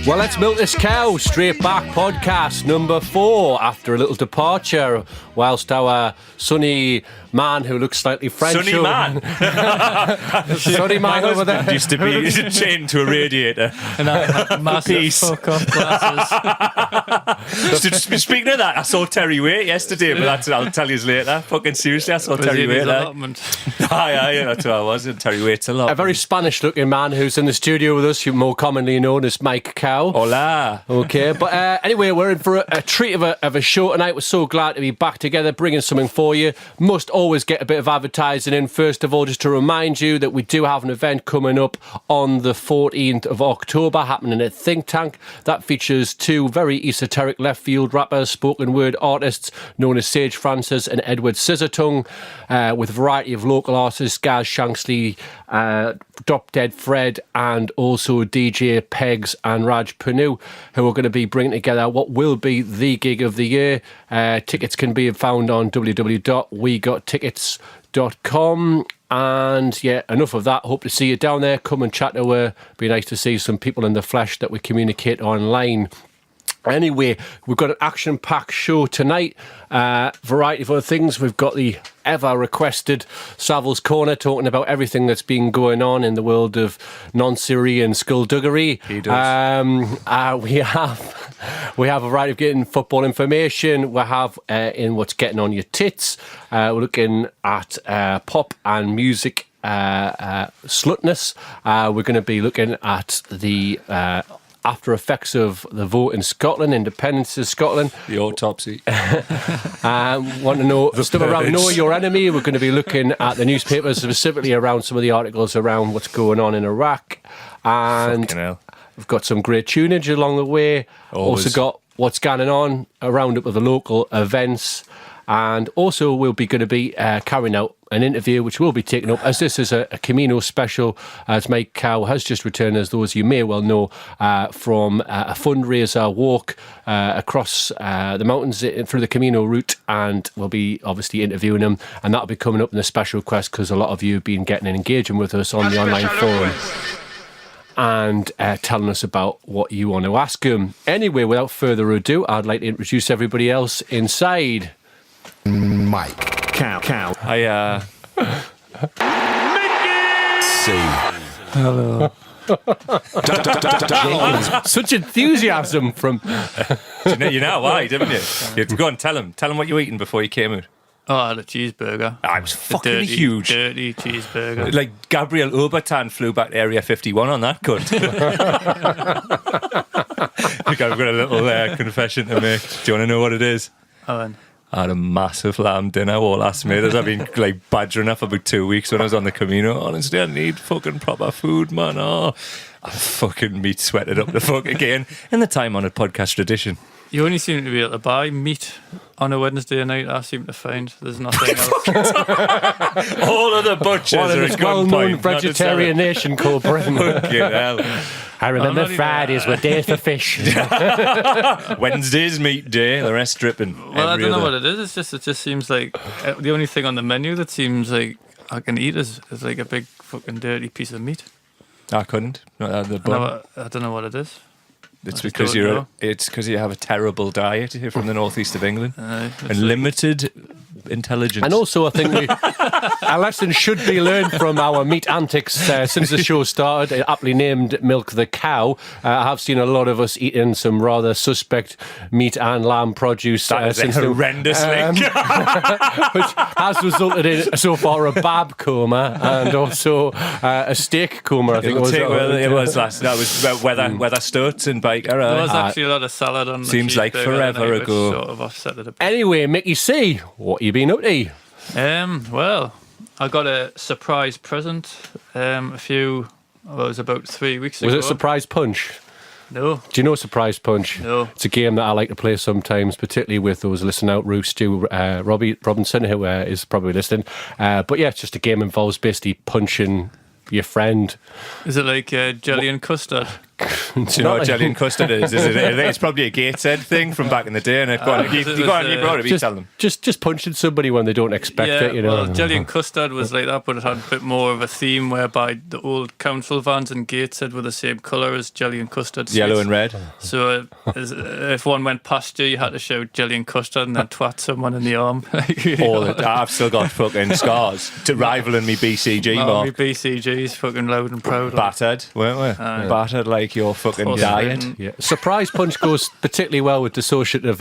Well, let's milk this cow. Straight Back podcast number 4 after a little departure, whilst our sunny man who looks slightly French. Sunny man? Sunny man over there. Used to be chained to a radiator. And I had massive fuck-off glasses. Speaking of that, I saw Terry Waite yesterday, but I'll tell you later. Fucking seriously, I saw Terry Waite there. Aye, that's what I was. Terry Waite's a lot. A very Spanish-looking man who's in the studio with us, more commonly known as Mike Cow. Hola. Okay, but anyway, we're in for a treat of a show tonight. We're so glad to be back together, bringing something for you. Must always get a bit of advertising in. First of all, just to remind you that we do have an event coming up on the 14th of October, happening at Think Tank. That features 2 very esoteric left field rappers, spoken word artists known as Sage Francis and Edward Scissortongue, with a variety of local artists, Gaz Shanksley, Drop Dead Fred, and also DJ Pegs and Raj Panu, who are going to be bringing together what will be the gig of the year. Tickets can be found on www.wegottickets.com. And yeah, enough of that. Hope to see you down there. Come and chat to her. Be nice to see some people in the flesh that we communicate online. Anyway, we've got an action-packed show tonight. Variety of other things. We've got the ever-requested Savills Corner, talking about everything that's been going on in the world of non-Syrian skullduggery. He does. We have a variety of getting football information. We have in what's getting on your tits. We're looking at pop and music slutness. We're going to be looking at the after effects of the vote in Scotland, independence of Scotland. The autopsy. Want to know the stuff around Know Your Enemy. We're going to be looking at the newspapers, specifically around some of the articles around what's going on in Iraq. And we've got some great tunage along the way. Always. Also got what's going on, a roundup of the local events. And also we'll be going to be carrying out an interview which will be taken up, as this is a Camino special, as Mike Cow has just returned, as those you may well know, from a fundraiser walk across the mountains through the Camino route, and we'll be obviously interviewing him, and that'll be coming up in a special quest because a lot of you have been getting and engaging with us on the online forum and telling us about what you want to ask him. Anyway, without further ado, I'd like to introduce everybody else inside. Mike Cow. Mickey! Hello. Such enthusiasm from... You know why, didn't you? You had to go and tell him what you were eating before you came out. Oh, I had a cheeseburger. It was fucking huge. Dirty cheeseburger. Like Gabriel Obertan flew back to Area 51 on that cunt. I've got a little confession to make. Do you want to know what it is? I had a massive lamb dinner all last minute. I've been like badgering up for about 2 weeks when I was on the Camino. Honestly, I need fucking proper food, man. Oh, I fucking meat sweated up the fuck again in the time-honoured podcast tradition. You only seem to be able to buy meat on a Wednesday night, I seem to find. There's nothing else. All of the butchers are a well-known vegetarian nation called Britain. Fucking hell. I remember Fridays were days for fish. Wednesday's meat day, the rest dripping. Well, I don't know what it is. It just seems like the only thing on the menu that seems like I can eat is like a big fucking dirty piece of meat. I couldn't. Not the bun. I don't know what it is. It's because you have a terrible diet here from the northeast of England and limited intelligence. And also, I think a lesson should be learned from our meat antics since the show started, aptly named Milk the Cow. I have seen a lot of us eating some rather suspect meat and lamb produce. That is a horrendous link. Which has resulted in, so far, a bab coma and also a steak coma, I think it was. It was last. That was Weather Stutz and Baker. There was actually a lot of salad on the seems like forever ago. Sort of offset it a bit. Anyway, Mickey C, what you been up to? Well, I got a surprise present it was about 3 weeks ago. Was it Surprise Punch? No. Do you know Surprise Punch? No. It's a game that I like to play sometimes, particularly with those listening out, Ruth, Stu, Robbie Robinson, who is probably listening. But yeah, it's just a game involves basically punching your friend. Is it like jelly and custard? Do you know what jelly and custard is? It's probably a Gateshead thing from back in the day. And you brought it, you tell them. Just punching somebody when they don't expect it, you know. Well, jelly and custard was like that, but it had a bit more of a theme whereby the old council vans in Gateshead were the same colour as jelly and custard. Yellow and red. So if one went past you had to shout jelly and custard and then twat someone in the arm. I've still got fucking scars to rivaling me BCG mark. My BCG's fucking loud and proud. Battered, weren't we? Battered like you're fucking dying. Yeah. Surprise punch goes particularly well with dissociative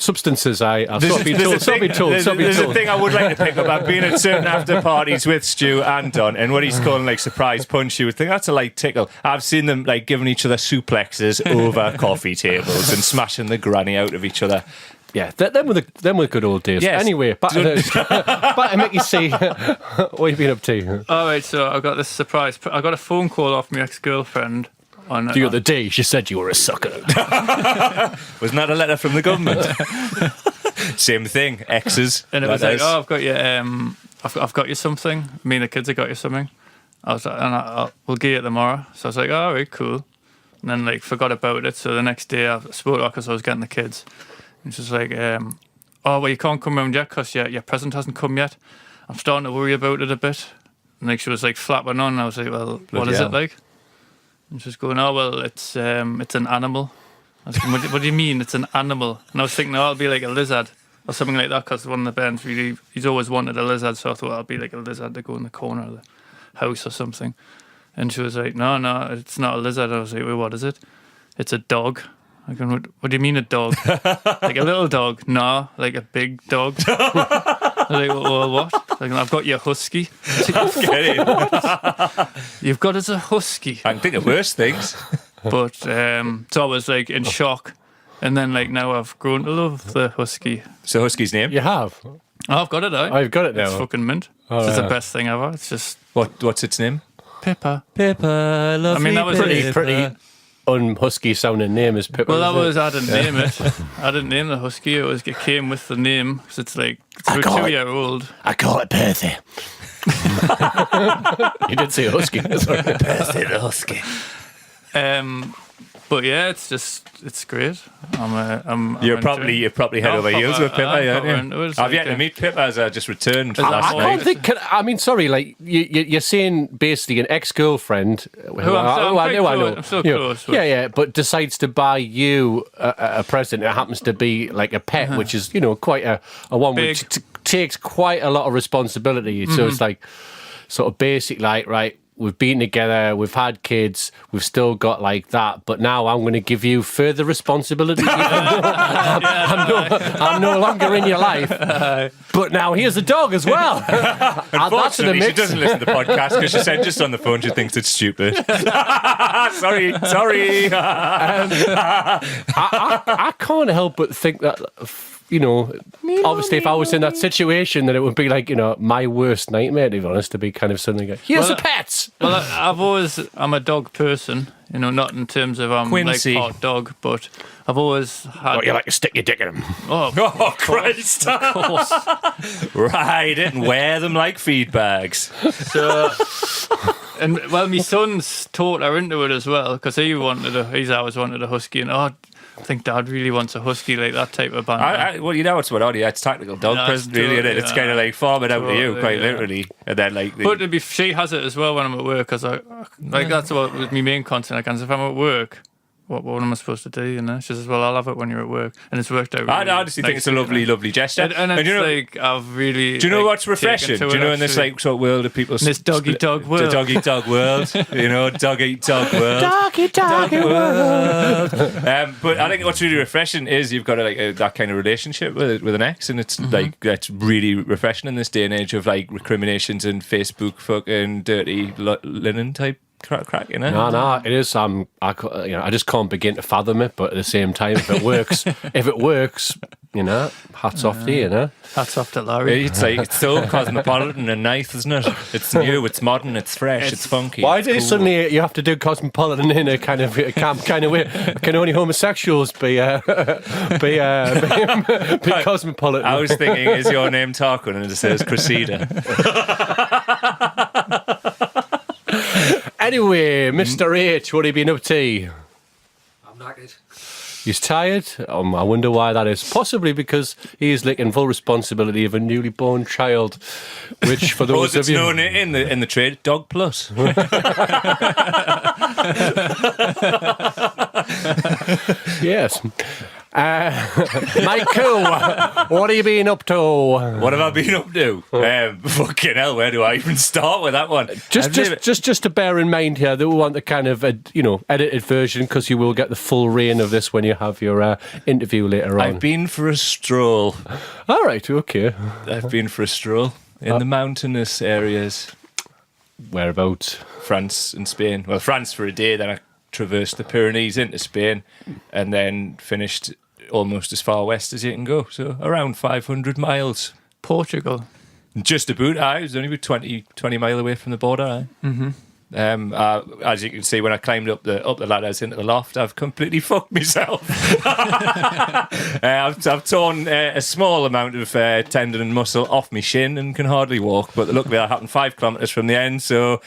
substances. I've sort of been told. There's a thing I would like to pick up. I've been at certain after parties with Stu and Don, and what he's calling like surprise punch, you would think that's a light tickle. I've seen them like giving each other suplexes over coffee tables and smashing the granny out of each other. Yeah, them were the good old days. Yes. Anyway, back to Mickey C. What have you been up to? All right, so I got this surprise. I got a phone call off my ex-girlfriend. The other day, she said you were a sucker. Wasn't that a letter from the government? Same thing, exes. And it was like, I've got you. I've got you something. Me and the kids have got you something. I was like, we'll get it tomorrow. So I was like, all right, cool. And then like forgot about it. So the next day I spoke to her because I was getting the kids. And she's like, oh, well, you can't come round yet because your present hasn't come yet. I'm starting to worry about it a bit. And like she was like flapping on. And I was like, well, what is it like? And she's going, oh, well, it's an animal. I was going, what do you mean it's an animal? And I was thinking, it'll be like a lizard or something like that because one of the bands he's always wanted a lizard. So I thought it'll be like a lizard to go in the corner of the house or something. And she was like, no, it's not a lizard. I was like, well, what is it? It's a dog. I go, what do you mean a dog? Like a little dog? No, like a big dog. I was like, well, what? Like, I've got your husky. You've got us a husky. I can think of worse things. But so I was like in shock. And then like now I've grown to love the husky. So husky's name? You have? Oh, I've got it now. I've got it now. It's fucking mint. It's the best thing ever. It's just What's its name? Pippa. Pippa, lovely. I mean, that was Pretty unhusky sounding name is Pippa. Well, I didn't name it. I didn't name the husky. It came with the name because it's a 2-year-old. I call it Perthy. You did say husky. Perthy the husky. But yeah, it's great. You're probably head over heels with Pippa, aren't you? I've yet to meet Pippa as I just returned. I can't think. Sorry, like you're saying basically an ex-girlfriend who I know. I'm so close. Yeah, but decides to buy you a present. It happens to be like a pet, which is quite a one which takes quite a lot of responsibility. So it's like sort of basic, like right. We've been together, we've had kids, we've still got like that, but now I'm going to give you further responsibility. I'm no longer in your life, but now here's a dog as well. Unfortunately, she doesn't listen to the podcast because she said just on the phone she thinks it's stupid. Sorry. I can't help but think that... obviously, if I was in that situation, then it would be like, my worst nightmare, to be honest, to be kind of suddenly going, here's a pet! Well, I'm a dog person, not in terms of Quincy. like part dog, but I've always had... What, you like to stick your dick in him? Oh Christ! Of course. Ride it and wear them like feed bags. So... And, well, my son's taught her into it as well, because he's always wanted a husky, and I think Dad really wants a husky, like that type of band. Well, it's what it's tactical dog present, really, isn't it? It's kind of like farming out to you, quite literally. And then, like... But she has it as well when I'm at work, because that's what was my main concern. If I'm at work, what am I supposed to do? She says, well, I'll have it when you're at work. And it's worked out really I honestly think it's a lovely gesture. And it's I've really... Do you know what's refreshing? Do you know in this sort of world of people... This dog-eat-dog world. The dog-eat-dog world. Dog-eat-dog world. Dog-eat-dog world. But I think what's really refreshing is you've got that kind of relationship with an ex, and it's that's really refreshing in this day and age of like recriminations and Facebook fucking dirty linen type crack, No, it is. I just can't begin to fathom it. But at the same time, if it works, hats off to you, Hats off to Larry. It's like it's so cosmopolitan and nice, isn't it? It's new, it's modern, it's fresh, it's funky. Why do suddenly you have to do cosmopolitan in a kind of camp kind of way? Can only homosexuals be cosmopolitan? I was thinking, is your name Tarquin? And it says Cressida. Anyway, Mr. H, what have you been up to? I'm knackered. He's tired. I wonder why that is. Possibly because he is taking full responsibility of a newly born child, which for those it's of you known in the trade, Dog Plus. yes. Michael, what have you been up to? What have I been up to? Fucking hell, where do I even start with that one? Just to bear in mind here that we want the kind of edited version, because you will get the full reign of this when you have your interview later on. I've been for a stroll. All right, okay. I've been for a stroll in the mountainous areas. Whereabouts? France and Spain. Well, France for a day, then I traversed the Pyrenees into Spain, and then finished almost as far west as you can go. So around 500 miles. Portugal. Just about. I was only about 20 mile away from the border. Mm-hmm. As you can see, when I climbed up the ladders into the loft, I've completely fucked myself. I've torn a small amount of tendon and muscle off my shin and can hardly walk. But luckily, that happened 5 kilometres from the end, so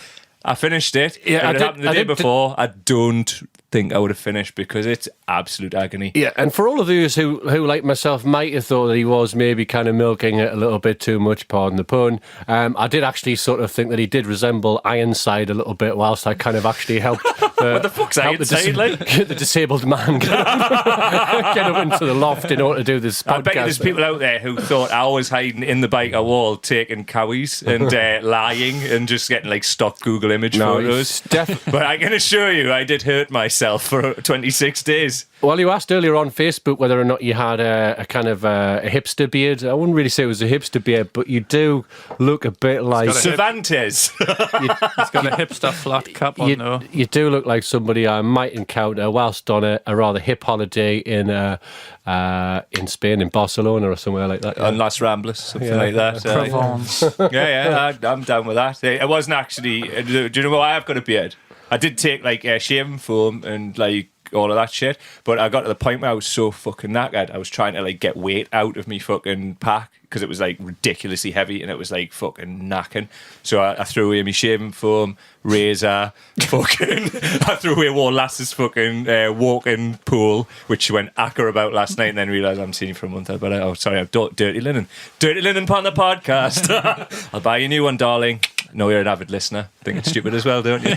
I finished it. Yeah, it happened the day before. I don't think I would have finished because it's absolute agony. Yeah, and for all of those who like myself, might have thought that he was maybe kind of milking it a little bit too much, pardon the pun, I did actually sort of think that he did resemble Ironside a little bit, whilst I kind of actually helped what the fuck's Ironside like? The disabled man get up into the loft in order to do this podcast. I bet you there's people out there who thought I was hiding in the biker wall taking cowies and lying and just getting like stock Google image photos. But I can assure you I did hurt myself for 26 days. Well, you asked earlier on Facebook whether or not you had a kind of a hipster beard. I wouldn't really say it was a hipster beard, but you do look a bit like Cervantes. He's got a hipster flat cap on, though. You do look like somebody I might encounter whilst on a rather hip holiday in Spain, in Barcelona or somewhere like that. On Las Ramblas, something like that. Provence. I'm down with that. It wasn't actually. Do you know why I've got a beard? I did take like shaving foam and like all of that shit, but I got to the point where I was so fucking knackered. I was trying to like get weight out of me fucking pack because it was like ridiculously heavy and it was like fucking knacking. So I threw away my shaving foam, razor, fucking. I threw away War Lass's fucking walking pool, which she went acker about last night, and then realised I haven't seen you for a month. But I've dirty linen on the podcast. I'll buy you a new one, darling. No, you're an avid listener. Think it's stupid as well, don't you?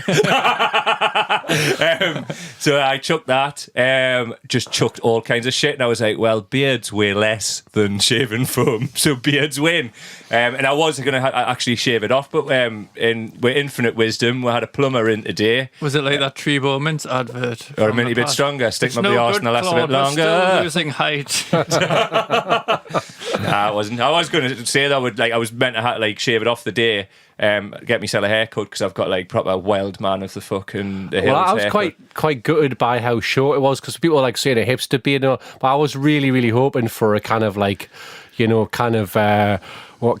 So I chucked that, just chucked all kinds of shit, and I was like, well, beards weigh less than shaving foam, so beards win. And I was going to actually shave it off, but with infinite wisdom, we had a plumber in today. Was it like that Trebo Mint advert? Or a minty bit stronger, stick my arse and I'll last a bit longer. Still losing height. I wasn't. I was going to say that I was meant to shave it off the day. Get myself a haircut because I've got like proper wild man of the fucking the hills. Well, I was haircut. quite gutted by how short it was, because people are like saying a hipster beard, but I was really, really hoping for a kind of like,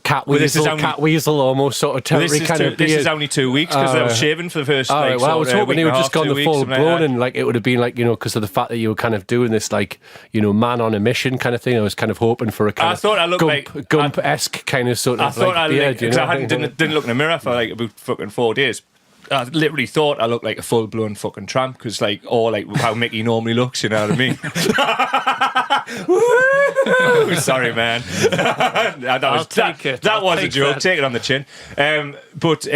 cat weasel almost sort of territory kind of beard. This is only 2 weeks because I was shaving for the first. I was hoping he would just gone the full blown, and like it would have been like because of the fact that you were kind of doing this like man on a mission kind of thing. I was kind of hoping for a kind of thought I looked Gump-esque kind of sort of. I thought like beard, because I didn't look in the mirror for like about fucking 4 days. I literally thought I looked like a full blown fucking tramp because or how Mickey normally looks, you know what I mean? Sorry, man. That was a joke. Take it on the chin. But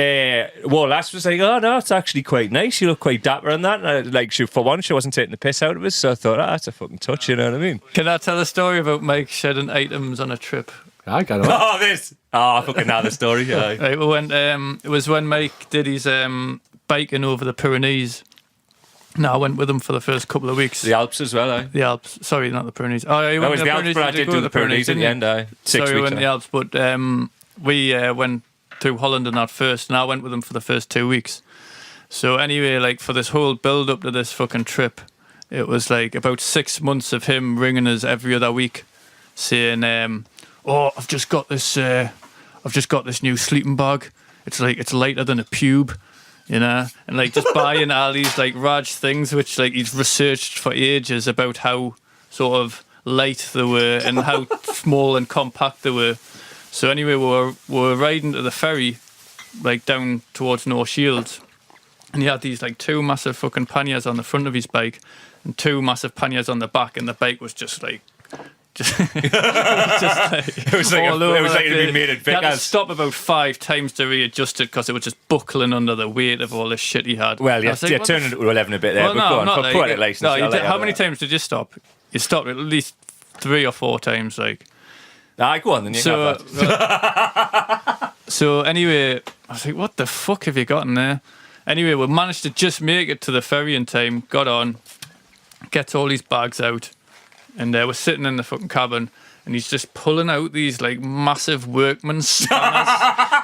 Wallace was like, "Oh no, it's actually quite nice. You look quite dapper on that." And for once, she wasn't taking the piss out of us, so I thought, that's a fucking touch. You know what I mean? Can I tell a story about Mike shedding items on a trip? I got it. I fucking know the story. Yeah. Right, well, it was when Mike did his biking over the Pyrenees. No, I went with him for the first couple of weeks. The Alps as well, eh? The Alps. Sorry, not the Pyrenees. Oh, that was the Alps, but I did do the Pyrenees at the end, 6 weeks. We went to the Alps, but we went through Holland and that first, and I went with him for the first 2 weeks. So anyway, for this whole build-up to this fucking trip, it was like about 6 months of him ringing us every other week, saying, I've just got this new sleeping bag. It's lighter than a pube. And just buying all these Raj things which he's researched for ages about how sort of light they were and how small and compact they were. So anyway, we were riding to the ferry down towards North Shields, And he had these like 2 massive fucking panniers on the front of his bike and 2 massive panniers on the back, and the bike was just like It was like all over it was like the it'd been made place. He at had to Vickers. stop about 5 times to readjust it because it was just buckling under the weight of all this shit he had. Well, I yeah, was like, yeah, what the turn it to 11 a bit there, Well, but no, go on, not put like poetic it. license. No, you I'll let did, you how have many that. times did you stop? You stopped at least 3 or 4 times, like. Aye, go on then. You can have that. So anyway, I was like, what the fuck have you got in there? Anyway, we managed to just make it to the ferry in time, got on, gets all these bags out, and we're sitting in the fucking cabin, and he's just pulling out these like massive workman spanners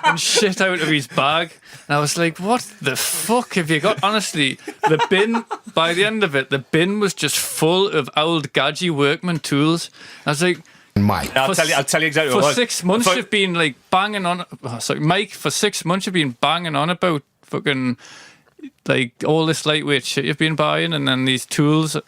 and shit out of his bag. And I was like, what the fuck have you got? Honestly, the bin, by the end of it, the bin was just full of old gadgy workman tools. I was like, Mike. I'll tell you exactly for what it was. 6 months For- you've been like banging on. Oh, sorry, Mike. For 6 months you've been banging on about fucking like all this lightweight shit you've been buying, and then these tools. You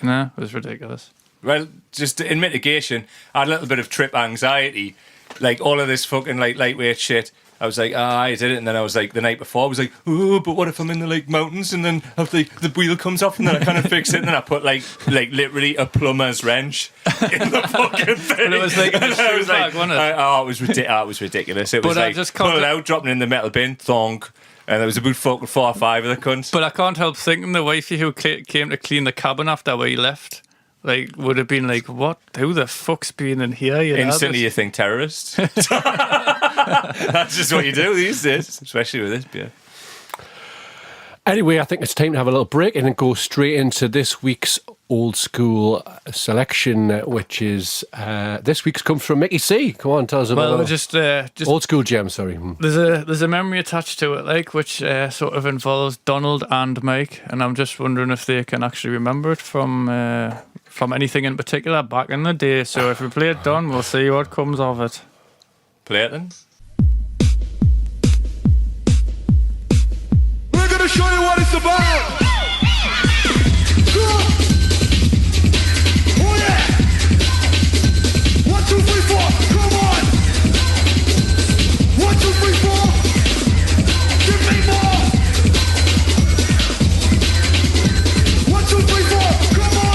know, it was ridiculous. Well, just in mitigation, I had a little bit of trip anxiety. Like all of this fucking like lightweight shit. I was like, I did it, and then I was like, the night before, I was like, oh, but what if I'm in the like mountains, and then the wheel comes off, and then I kind of fix it, and then I put like literally a plumber's wrench in the fucking thing. But it was like in the And I shoe was bag, wasn't it? it was ridiculous. It was But I like just can't- pull it out, dropping it in the metal bin, thonk, and there was about 4 or 5 of the cunts. But I can't help thinking the wifey who came to clean the cabin after we left, like, would have been like, what? Who the fuck's been in here? You know, Instantly, you think terrorist. That's just what you do these days, especially with this beer. Anyway, I think it's time to have a little break and then go straight into this week's old school selection, which is this week's comes from Mickey C. Come on, tell us about Well, it. just Old school gem, sorry. there's a memory attached to it, like, which sort of involves Donald and Mike, and I'm just wondering if they can actually remember it from anything in particular back in the day. So if we play it, Don, we'll see what comes of it. Play it then. We're gonna show you what it's about. Oh yeah! 1, 2, 3, 4. Come on! 1, 2, 3, 4. Give me more. 1, 2, 3, 4. Come on!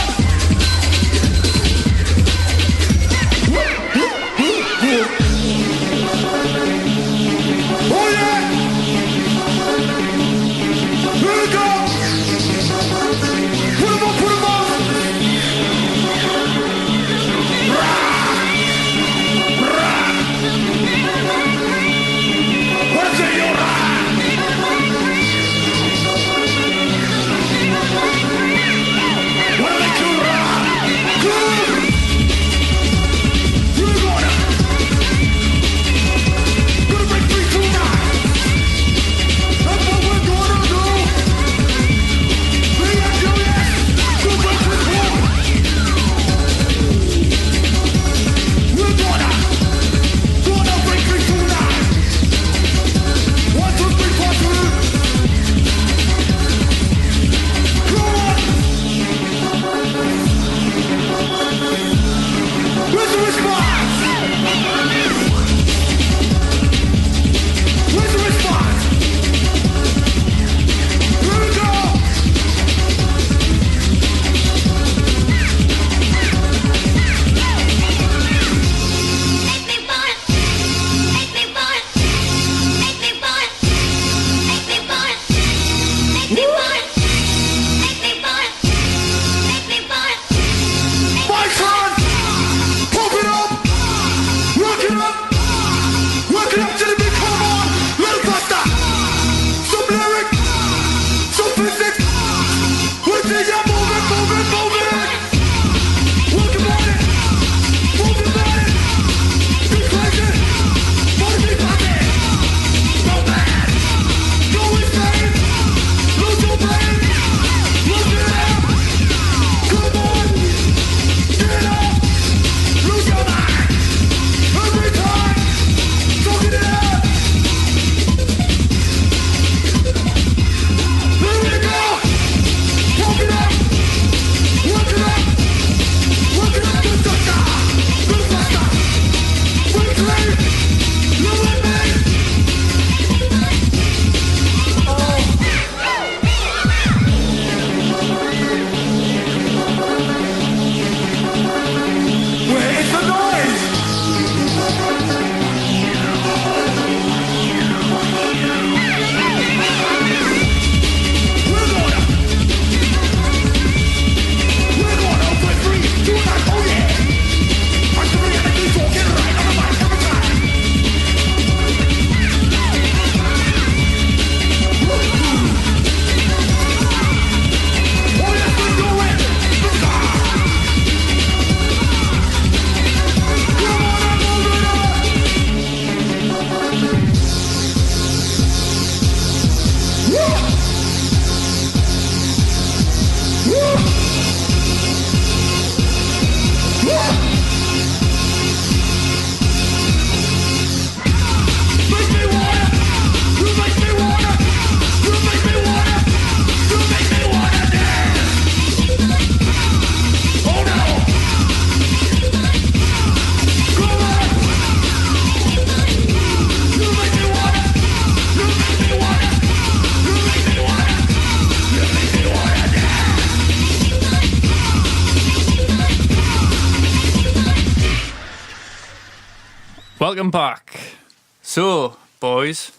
Welcome back. So, boys,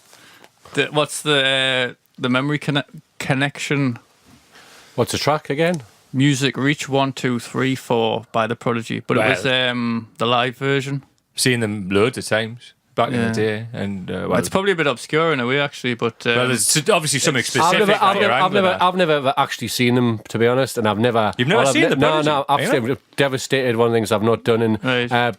what's the memory connection? What's the track again? Music Reach 1, 2, 3, 4 by The Prodigy, but it was the live version. Seen them loads of times back in the day, and It's probably a bit obscure in a way, actually, but well, there's obviously something specific. I've never actually seen them, to be honest, and I've never. You've never seen them? No, absolutely devastated. One of the things I've not done, and Right. I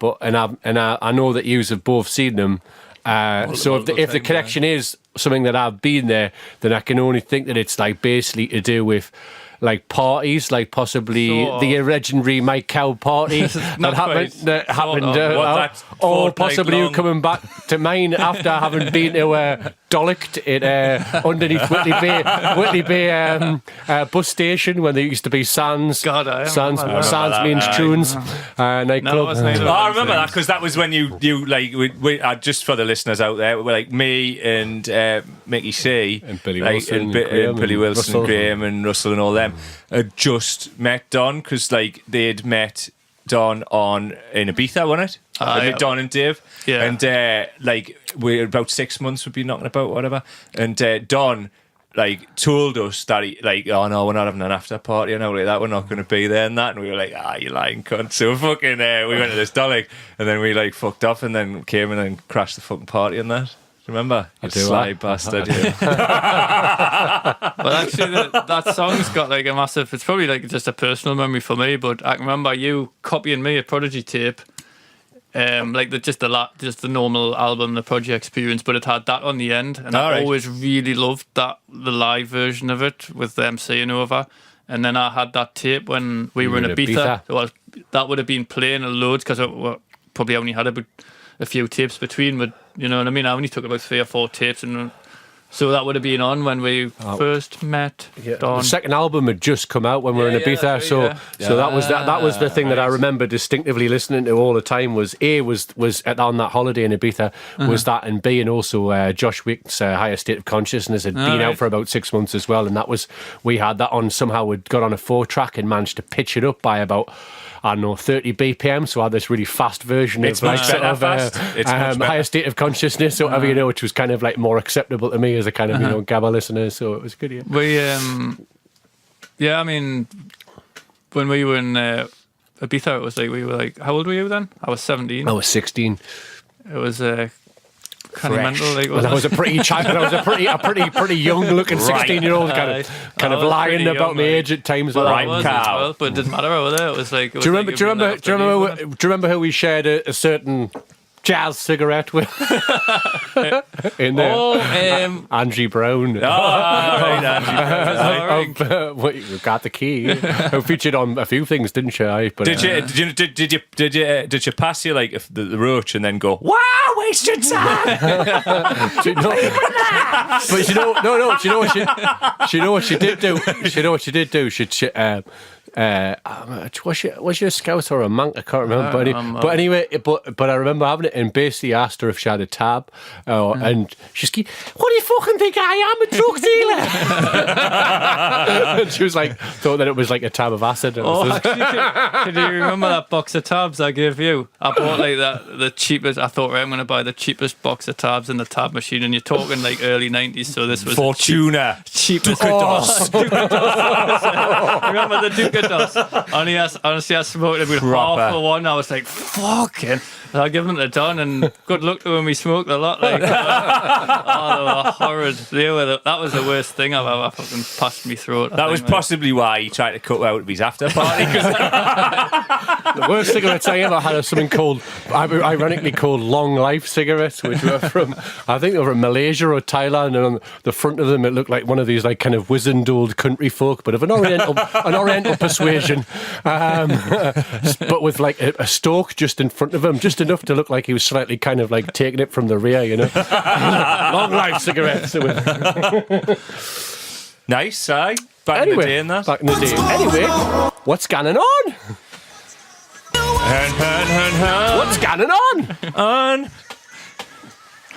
know that you have both seen them. So if the connection is something that I've been there, then I can only think that it's like basically to do with like parties, like possibly the legendary Mike Cow party that happened, or possibly you coming back to mine after having been to Dollocked at underneath Whitley Bay bus station when there used to be Sands Means Tunes nightclub. I remember that because that was when you we just for the listeners out there, we're like me and Mickey C and Billy Wilson, Wilson, Billy Wilson, Russell. Graham and Russell and all them had just met Don because they'd met Don in Ibiza, wasn't it? Yeah. Don and Dave, Yeah. and we're about 6 months would be knocking about whatever, and Don told us that he oh no, we're not having an after party and all like that, we're not going to be there and that, and we were like, you lying cunt. So fucking we went to this Dollock and then we fucked off and then came and then crashed the fucking party and that. Remember? You sly bastard. Well, actually, that song's got like a massive. It's probably like just a personal memory for me, but I can remember you copying me a Prodigy tape, just the normal album, the Prodigy Experience, but it had that on the end, and I always really loved the live version of it with them saying over. And then I had that tape when we were in Ibiza. Well, that would have been playing a loads because I probably only had about a few tapes between, but you know what I mean. I only took about 3 or 4 tapes, and so that would have been on when we first met. Don. The second album had just come out when we were in Ibiza, right, so that was the thing that I remember distinctly listening to all the time. Was on that holiday in Ibiza, was that, and B, and also Josh Wick's Higher State of Consciousness had been out for about 6 months as well, and we had that on. Somehow we'd got on a 4-track and managed to pitch it up by about 30 BPM, so I had this really fast version it's of Higher State of Consciousness, or whatever, which was kind of like more acceptable to me as a kind of Gabba listener. So it was good. Yeah. We I mean, when we were in Ibiza, it was like we were like, how old were you then? I was 17. I was 16. It was kind of mental. I was a pretty child. I was a pretty young looking 16-year-old, kind of lying about my age at times. Well, I was as well, but it didn't matter over there. It was like. Do you remember how we shared a certain jazz cigarette with in there? Angie Brown. You got the key. Who featured on a few things, didn't she? But did you pass you like the roach and then go, wow, wasted time? But you know what she did do? Was she a Scout or a Manx? I can't remember. But anyway, but I remember having it and basically asked her if she had a tab, and she's like, "What do you fucking think I am, a drug dealer?" And she was like, thought that it was like a tab of acid. Actually, can you remember that box of tabs I gave you? I bought like the cheapest. I thought, I'm going to buy the cheapest box of tabs in the tab machine, and you're talking like early 90s, so this was Fortuna, cheapest. Ducados. Remember the Ducados? Honestly, I smoked it with half for one. I was like, fucking. I give them to Don, and good luck to when we smoked a lot. Like, they were horrid. That was the worst thing I've ever fucking passed me through. That was possibly why he tried to cut out of his after party. The worst cigarettes I ever had are something ironically called Long Life cigarettes, which were from, I think they were from Malaysia or Thailand, and on the front of them it looked like one of these like kind of wizened old country folk, but of an oriental persuasion, but with like a stalk just in front of him, just enough to look like he was slightly kind of like taking it from the rear, Long Life cigarettes. Nice, aye. Back in the day. Anyway, what's going on? What's going on?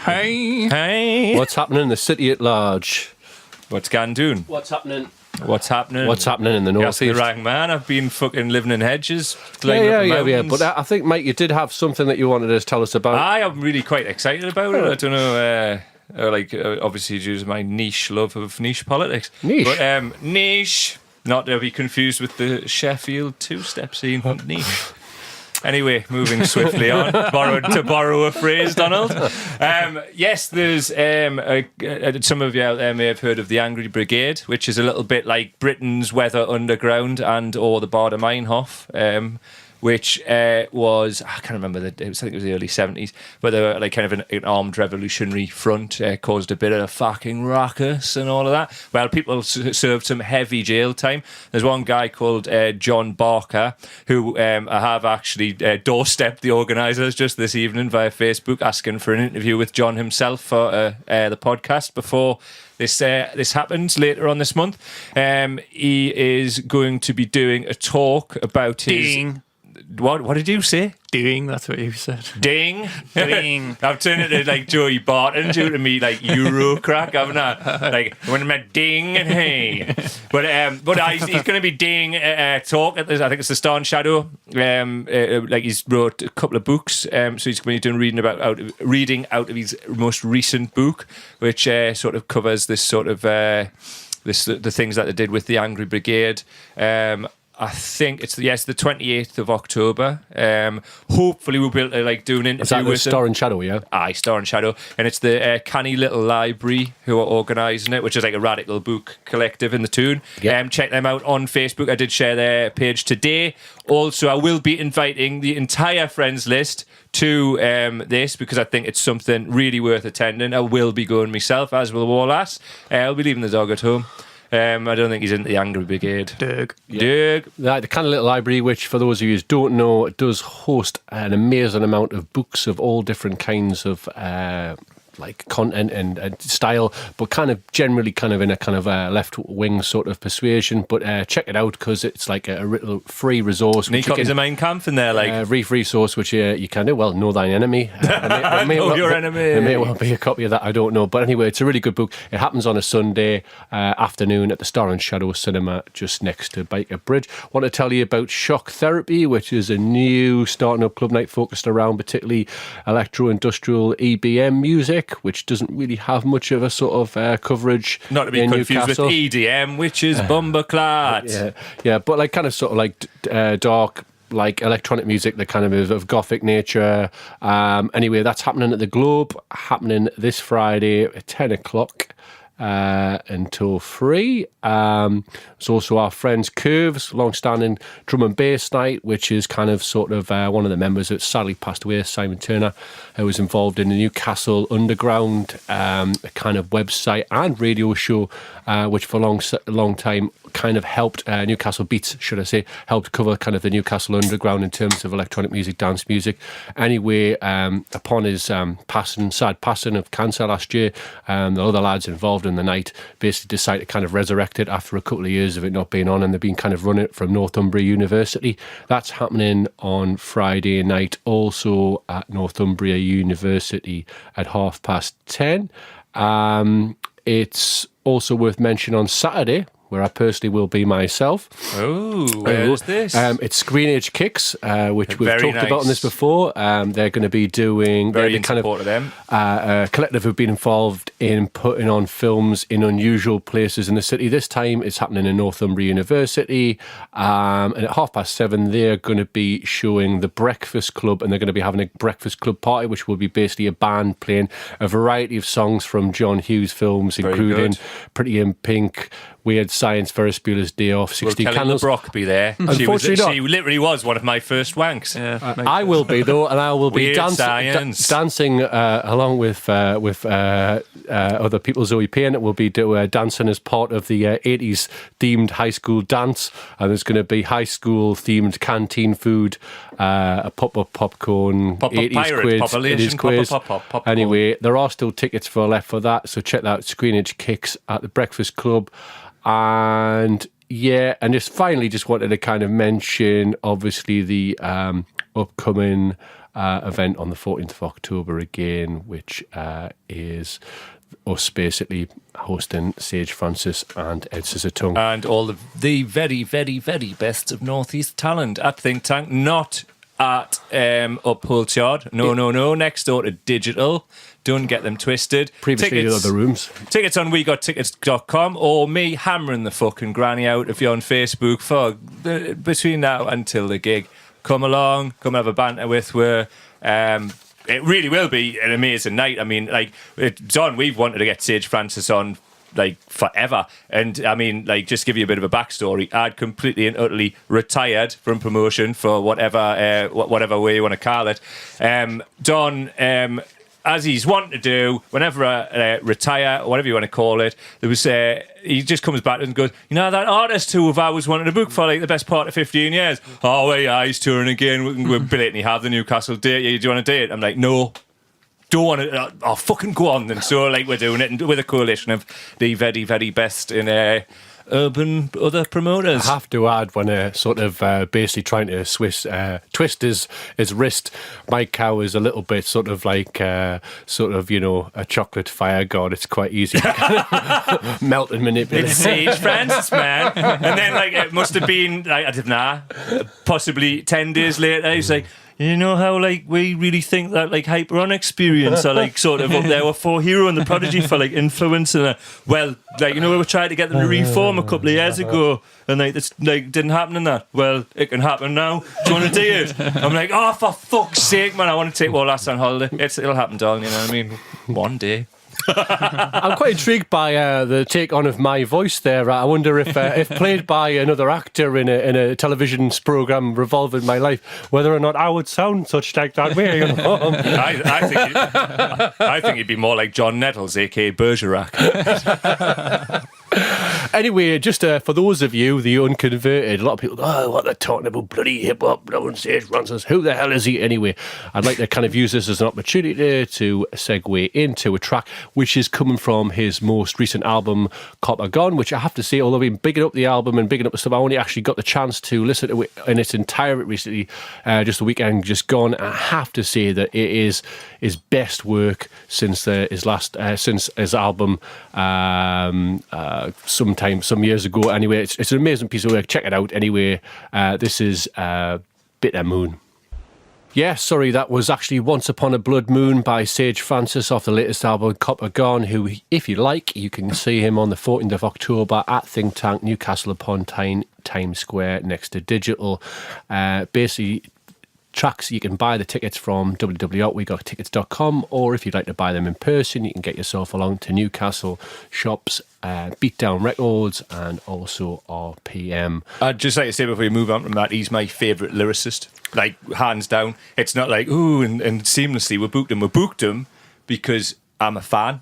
Hey. Hey. What's happening in the city at large? What's Gandoon? What's happening What's happening? What's happening in the You asked the northeast? right man. I've been fucking living in hedges. climbing up the Yeah. mountains. But I think, mate, you did have something that you wanted to tell us about. I am really quite excited about it. I don't know. Obviously, due to my niche love of niche politics. Niche? But, niche. Not to be confused with the Sheffield two-step scene. Niche. Anyway, moving swiftly on, to borrow a phrase, Donald. Yes, there's some of you out there may have heard of the Angry Brigade, which is a little bit like Britain's Weather Underground or the Baader Meinhof, which was, I can't remember, I think it was the early 70s, but they were like kind of an armed revolutionary front, caused a bit of a fucking ruckus and all of that. Well, people served some heavy jail time. There's one guy called John Barker, who I have actually doorstepped the organisers just this evening via Facebook, asking for an interview with John himself for the podcast before this happens later on this month. He is going to be doing a talk about his... Ding. What did you say? Ding, that's what you said. Ding. Ding. I've turned it into like Joey Barton due to me like Euro crack, haven't I? Like when I'm at ding and hey. But he's going to be ding talk at this, I think it's the Star and Shadow. Like he's wrote a couple of books, so he's going to be doing reading out of his most recent book, which sort of covers this sort of the things that they did with the Angry Brigade. I think it's the 28th of October. Hopefully we'll be able to do an interview Is that the with Star them. and Shadow, yeah? Aye, Star and Shadow. And it's the Canny Little Library who are organising it, which is like a radical book collective in the Toon. Yep. Check them out on Facebook. I did share their page today. Also, I will be inviting the entire friends list to this because I think it's something really worth attending. I will be going myself, as will Wallace. I'll be leaving the dog at home. I don't think he's into the Angry Brigade. Doug. Doug. The kind of little library, which for those of you who don't know, does host an amazing amount of books of all different kinds of content and style, but kind of generally kind of in a kind of left-wing sort of persuasion. But check it out because it's like a little free resource. Any copies of Mein Kampf in there? Free resource, which you can do. Well, know thine enemy. Your enemy. There may well be a copy of that, I don't know. But anyway, it's a really good book. It happens on a Sunday afternoon at the Star and Shadow Cinema just next to Byker Bridge. I want to tell you about Shock Therapy, which is a new starting up club night focused around particularly electro-industrial EBM music, which doesn't really have much of a sort of coverage. Not to be in confused Newcastle. with EDM, which is Bumberclat. Yeah, but like kind of sort of like dark, like electronic music that kind of is of gothic nature. Anyway, that's happening at the Globe, happening this Friday at 10 o'clock. Until 3. There's also our friends Curves, long-standing drum and bass night, which is kind of sort of one of the members that sadly passed away, Simon Turner, who was involved in the Newcastle Underground, a kind of website and radio show, which for a long time kind of helped Newcastle Beats, should I say, helped cover kind of the Newcastle Underground in terms of electronic music, dance music. Anyway, upon his sad passing of cancer last year, the other lads involved in the night basically decided to kind of resurrect it after a couple of years of it not being on, and they've been kind of running it from Northumbria University. That's happening on Friday night, also at Northumbria University at 10:30. It's also worth mentioning on Saturday, where I personally will be myself. Oh, where's this? It's Screenage Kicks, which we've Very talked about on this before. They're going to be doing... Very they're in support of them. A collective who've been involved in putting on films in unusual places in the city. This time it's happening in Northumbria University. And at 7:30, they're going to be showing The Breakfast Club, and they're going to be having a Breakfast Club party, which will be basically a band playing a variety of songs from John Hughes films, including good. Pretty in Pink, Weird Science, Ferris Bueller's Day Off, 60 Kelly Candles. LeBrock be there. Unfortunately not. She literally was one of my first wanks. Yeah, I will be though, and I will be Weird Science. dancing along with other people. Zoe Payne will be dancing as part of the 80s themed high school dance, and there's going to be high school themed canteen food, a pop-up popcorn, Pop-up 80s pirate, quiz, population, 80s quiz. popcorn. Anyway, there are still tickets left for that, so check that out. Screenage Kicks at the Breakfast Club. And just finally just wanted to kind of mention obviously the upcoming event on the 14th of October again, which is us basically hosting Sage Francis and Ed Scissortongue. And all of the very, very, very best of Northeast talent at Think Tank, not at Upholt Yard. No, next door to Digital. Don't get them twisted. Previously in other rooms. Tickets on wegottickets.com, or me hammering the fucking granny out if you're on Facebook for between now until the gig. Come along, come have a banter with her. It really will be an amazing night. I mean, like, Don, we've wanted to get Sage Francis on like forever, and I mean, like, just give you a bit of a backstory. I'd completely and utterly retired from promotion for whatever way you want to call it. Don, as he's wanting to do, whenever I retire, or whatever you want to call it, there was he just comes back and goes, you know, that artist who I've always wanted to book for like the best part of 15 years. Oh, yeah, he's touring again. We'll blatantly have the Newcastle date. Do you want to date? I'm like, no. Don't want to. Oh, fucking go on then. So, like, we're doing it with a coalition of the very, very best in urban other promoters. I have to add, when sort of basically trying to twist his wrist, Mike Cow is a little bit sort of like a chocolate fire god. It's quite easy to kind of melt and manipulate. It's Sage Francis, man. And then, like, it must have been, like, I don't know, possibly 10 days later, he's like, you know how, like, we really think that, like, Hyper-On experience are, like, sort of up there with 4Hero and the Prodigy for, like, influence. And, well, like, you know, we were trying to get them to reform a couple of years ago, and, like, it's, like, didn't happen in that. Well, it can happen now. Do you want to do it? I'm like, oh, for fuck's sake, man, I want to take all that on holiday. It'll happen, darling, you know what I mean? One day. I'm quite intrigued by the take on of my voice there. I wonder if played by another actor in a television program revolving my life, whether or not I would sound such like that way. You know? I think he'd be more like John Nettles, aka Bergerac. Anyway, just for those of you, the unconverted, a lot of people go, oh, what they're talking about, bloody hip-hop, blowing Sage Francis, who the hell is he anyway? I'd like to kind of use this as an opportunity to segue into a track which is coming from his most recent album, Copper Gone, which I have to say, although I've been bigging up the album and bigging up the stuff, I only actually got the chance to listen to it in its entirety recently, just the weekend just gone. I have to say that it is his best work since his album some years ago. Anyway, it's an amazing piece of work. Check it out. Anyway, this is Bitter Moon. Yeah, sorry, that was actually Once Upon a Blood Moon by Sage Francis off the latest album, Copper Gone, who, if you like, you can see him on the 14th of October at Think Tank, Newcastle upon Tyne, Times Square, next to Digital. Basically, tracks, you can buy the tickets from www.wegottickets.com, or if you'd like to buy them in person, you can get yourself along to Newcastle shops, Beatdown Records, and also RPM. I'd just like to say before we move on from that, he's my favourite lyricist, like, hands down. It's not like, ooh, and seamlessly we booked him because I'm a fan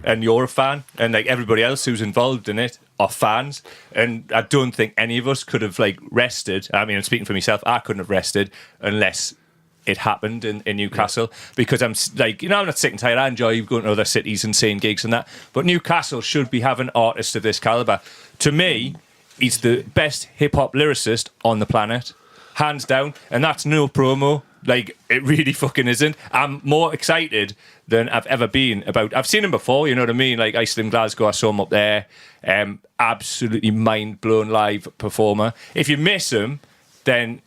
and you're a fan, and like everybody else who's involved in it are fans, and I don't think any of us could have like rested. I mean, I'm speaking for myself, I couldn't have rested unless it happened in Newcastle, because I'm like, you know, I'm not sick and tired. I enjoy going to other cities and seeing gigs and that, but Newcastle should be having artists of this calibre. To me, he's the best hip-hop lyricist on the planet, hands down, and that's no promo. Like, it really fucking isn't. I'm more excited than I've ever been about. I've seen him before, you know what I mean? Like Iceland, Glasgow, I saw him up there. Absolutely mind-blown live performer. If you miss him, then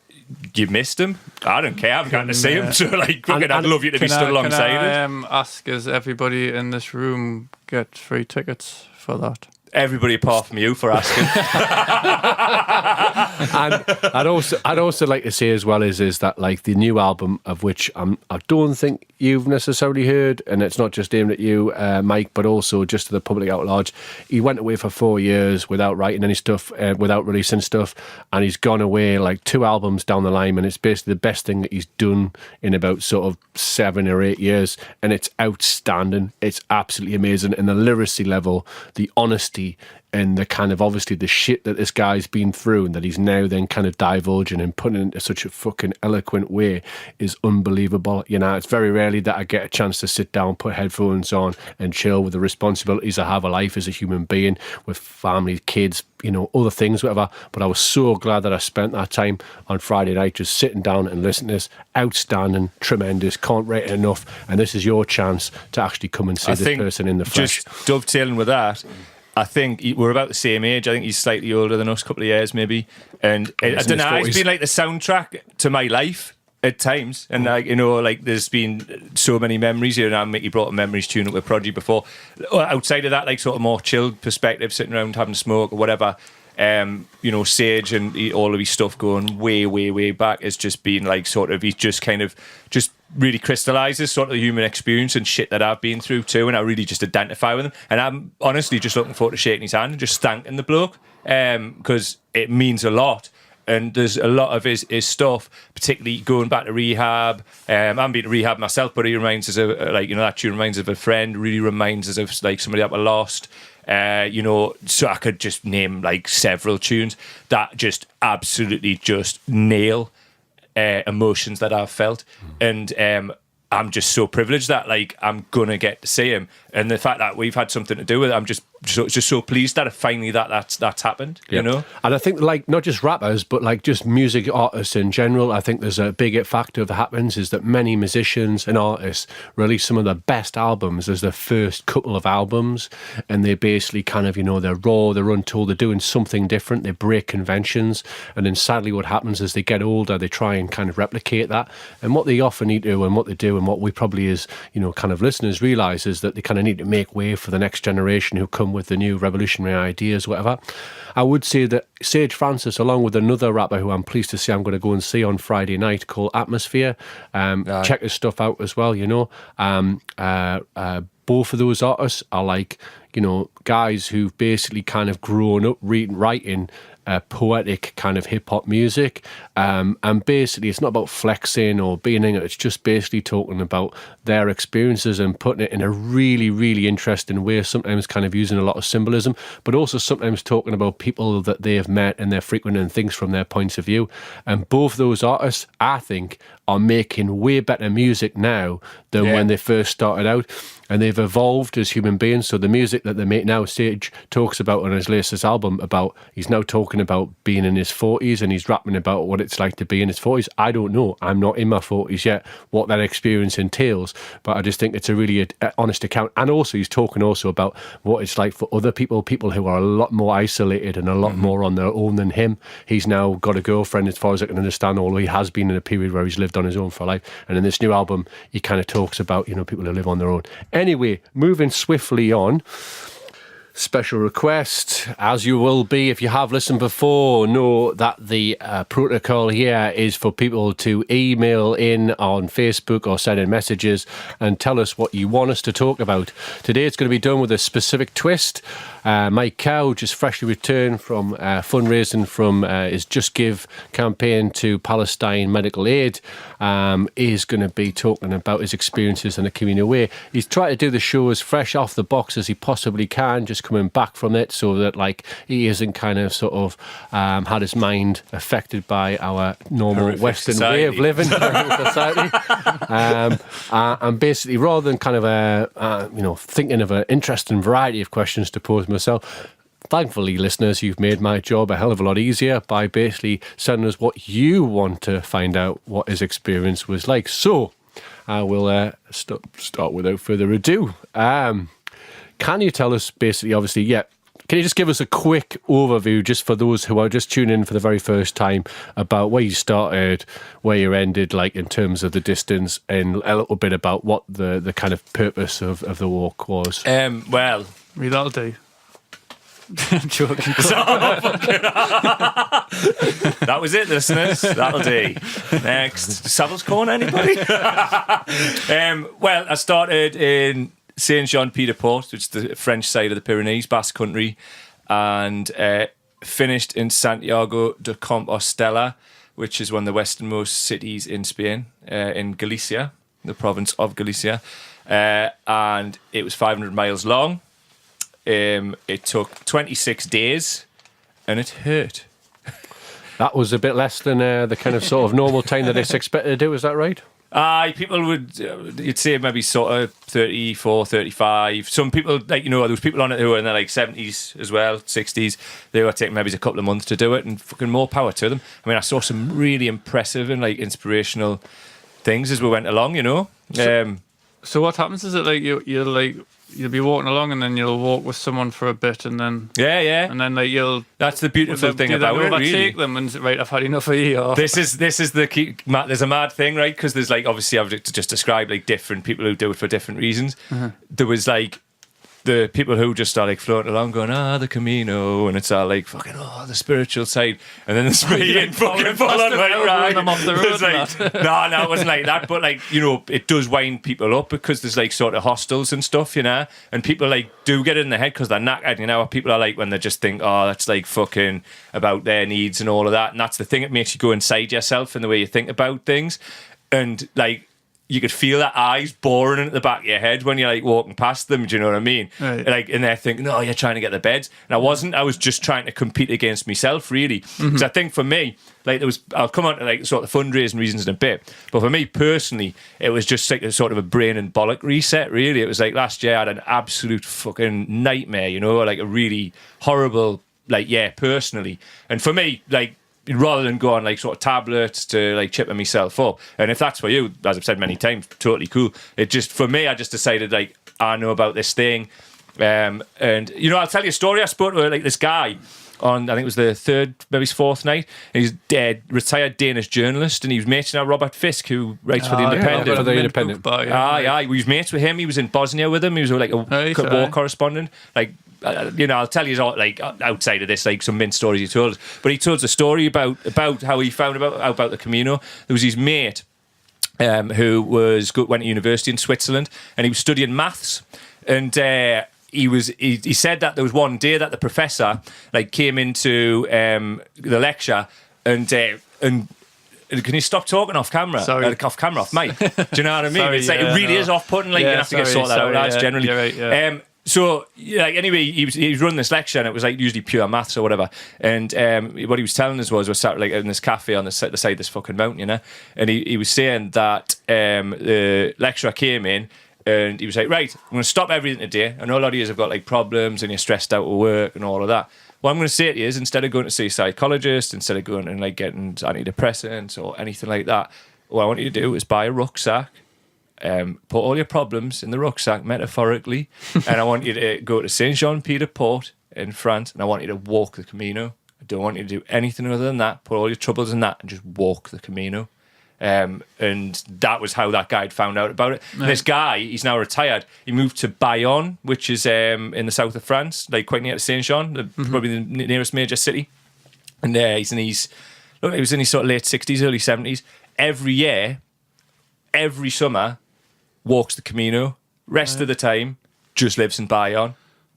you missed him. I don't care. I've got to see him. So, like, I'd love you to be stood alongside it. Can I ask, does everybody in this room get free tickets for that? Everybody apart from you for asking. And I'd also like to say as well is that, like, the new album, of which I don't think you've necessarily heard, and it's not just aimed at you, Mike, but also just to the public at large. He went away for 4 years without writing any stuff, without releasing stuff, and he's gone away like 2 albums down the line, and it's basically the best thing that he's done in about sort of 7 or 8 years, and it's outstanding. It's absolutely amazing, and the lyricy level, the honesty, reality and the kind of obviously the shit that this guy's been through and that he's now then kind of divulging and putting it into such a fucking eloquent way is unbelievable. You know, it's very rarely that I get a chance to sit down, put headphones on and chill with the responsibilities I have a life as a human being with family, kids, you know, other things, whatever. But I was so glad that I spent that time on Friday night just sitting down and listening to this. Outstanding, tremendous, can't rate it enough. And this is your chance to actually come and see this person in the flesh. Just dovetailing with that, I think we're about the same age. I think he's slightly older than us, a couple of years maybe. And I don't know, it's been like the soundtrack to my life at times. And like, you know, like there's been so many memories here. And Mickey brought a memories tune up with Prodigy before. Outside of that, like sort of more chilled perspective, sitting around having a smoke or whatever. You know, Sage and all of his stuff going way, way, way back has just been like sort of, he's just kind of just really crystallises sort of the human experience and shit that I've been through too, and I really just identify with him. And I'm honestly just looking forward to shaking his hand and just thanking the bloke, because it means a lot. And there's a lot of his stuff, particularly going back to rehab. I haven't been to rehab myself, but he reminds us of, like, you know, that tune reminds us of a friend, really reminds us of like somebody that we lost. You know, so I could just name like several tunes that just absolutely just nail emotions that I've felt. And I'm just so privileged that like I'm gonna get to see him, and the fact that we've had something to do with it, I'm just so pleased that finally that's happened. You know, and I think like not just rappers but like just music artists in general, I think there's a big factor that happens is that many musicians and artists release some of their best albums as their first couple of albums, and they basically kind of, you know, they're raw, they're untold, they're doing something different, they break conventions, and then sadly what happens as they get older they try and kind of replicate that. And what they often need to, and what they do, and what we probably as, you know, kind of listeners realise is that they kind of need to make way for the next generation who come with the new revolutionary ideas, whatever. I would say that Sage Francis, along with another rapper who I'm pleased to say I'm going to go and see on Friday night called Atmosphere, check his stuff out as well, you know. Both of those artists are like, you know, guys who've basically kind of grown up writing poetic kind of hip-hop music, and basically it's not about flexing or being in it, it's just basically talking about their experiences and putting it in a really, really interesting way, sometimes kind of using a lot of symbolism, but also sometimes talking about people that they have met and they're frequenting things from their points of view. And both those artists, I think, are making way better music now than when they first started out. And they've evolved as human beings. So the music that they make now, Sage talks about on his latest album, about he's now talking about being in his 40s and he's rapping about what it's like to be in his 40s. I don't know. I'm not in my 40s yet, what that experience entails. But I just think it's a really honest account. And also he's talking also about what it's like for other people who are a lot more isolated and a lot more on their own than him. He's now got a girlfriend, as far as I can understand, although he has been in a period where he's lived on his own for life. And in this new album, he kind of talks about, you know, people who live on their own. Anyway, moving swiftly on. Special request, as you will be if you have listened before, know that the protocol here is for people to email in on Facebook or send in messages and tell us what you want us to talk about. Today it's going to be done with a specific twist. Mike Cow, just freshly returned from fundraising from his Just Give campaign to Palestine Medical Aid, is going to be talking about his experiences in a communal way. He's tried to do the show as fresh off the box as he possibly can, just coming back from it, so that like he isn't kind of sort of had his mind affected by our normal horrific Western society. Way of living, society. And basically, rather than kind of you know, thinking of an interesting variety of questions to pose myself, thankfully, listeners, you've made my job a hell of a lot easier by basically sending us what you want to find out what his experience was like. So I will start without further ado. Can you tell us basically, obviously, can you just give us a quick overview, just for those who are just tuning in for the very first time, about where you started, where you ended, like in terms of the distance, and a little bit about what the kind of purpose of the walk was? Well, that'll do. I'm joking. That was it, listeners. That'll do. Next, Savills Corner, anybody? Well, I started in Saint-Jean-Pied-de-Port, which is the French side of the Pyrenees, Basque Country, and finished in Santiago de Compostela, which is one of the westernmost cities in Spain, in Galicia, the province of Galicia, and it was 500 miles long. It took 26 days, and it hurt. That was a bit less than the kind of sort of normal time that it's expected to do. Is that right? People would, you'd say maybe sort of 34, 35. Some people, like, there was people on it who were in their like 70s as well, 60s. They were taking maybe a couple of months to do it, and fucking more power to them. I mean, I saw some really impressive and like inspirational things as we went along, So what happens is it like you'll be walking along and then you'll walk with someone for a bit and then and then like you'll that's the beautiful thing about it. Overtake really. them and right, I've had enough of you. Or... This is the key. There's a mad thing, right? Because there's like obviously I've just described like different people who do it for different reasons. There was like the people who just are like floating along going, the Camino, and it's all like fucking the spiritual side, and then there's me and fucking full on like right. them off the road. It's like, no, it wasn't like that, but like it does wind people up because there's like sort of hostels and stuff, and people like do get it in their head because they're knackered, what people are like when they just think, that's like fucking about their needs and all of that, and that's the thing that makes you go inside yourself and the way you think about things, and like. You could feel that eyes boring at the back of your head when you're like walking past them. Do you know what I mean? Right. Like, and they're thinking, "No, you're trying to get the beds." And I wasn't. I was just trying to compete against myself, really. Because I think for me, like I'll come on to like sort of fundraising reasons in a bit. But for me personally, it was just like a sort of a brain and bollock reset. Really, it was like last year I had an absolute fucking nightmare. Like a really horrible, personally. And for me, like. Rather than go on like sort of tablets to like chipping myself up, and if that's for you, as I've said many times, totally cool. It just for me, I just decided like I know about this thing, and I'll tell you a story. I spoke to like this guy on I think it was the third, maybe his fourth night. And he's retired Danish journalist, and he was mates now Robert Fisk, who writes for the Independent. Yeah, for the Independent. We was mates with him. He was in Bosnia with him. He was like a war correspondent, like. I'll tell you like outside of this, like some mint stories he told us. But he told us a story about how he found about the Camino. There was his mate who went to university in Switzerland, and he was studying maths, and he said that there was one day that the professor like came into the lecture and. Can you stop talking off camera? Sorry. Off camera, off mic. Do you know what I mean? Sorry, it's like it really is off-putting. Like you have to sort that out. That's generally. You're right, yeah. So, anyway, he was running this lecture, and it was like usually pure maths or whatever. And what he was telling us was we're sat like in this cafe on the side of this fucking mountain, and he was saying that the lecturer came in, and he was like, right, I'm going to stop everything today. I know a lot of you have got like problems, and you're stressed out at work and all of that. What I'm going to say to you is, instead of going to see a psychologist, instead of going and like getting antidepressants or anything like that, what I want you to do is buy a rucksack. Put all your problems in the rucksack, metaphorically, and I want you to go to Saint-Jean-Pied-de-Port in France, and I want you to walk the Camino. I don't want you to do anything other than that. Put all your troubles in that and just walk the Camino. And that was how that guy had found out about it. Right. This guy, he's now retired. He moved to Bayonne, which is in the south of France, like quite near to Saint-Jean, probably the nearest major city. And he was in his sort of late 60s, early 70s. Every year, every summer, walks the Camino. Rest of the time, just lives in Bayonne.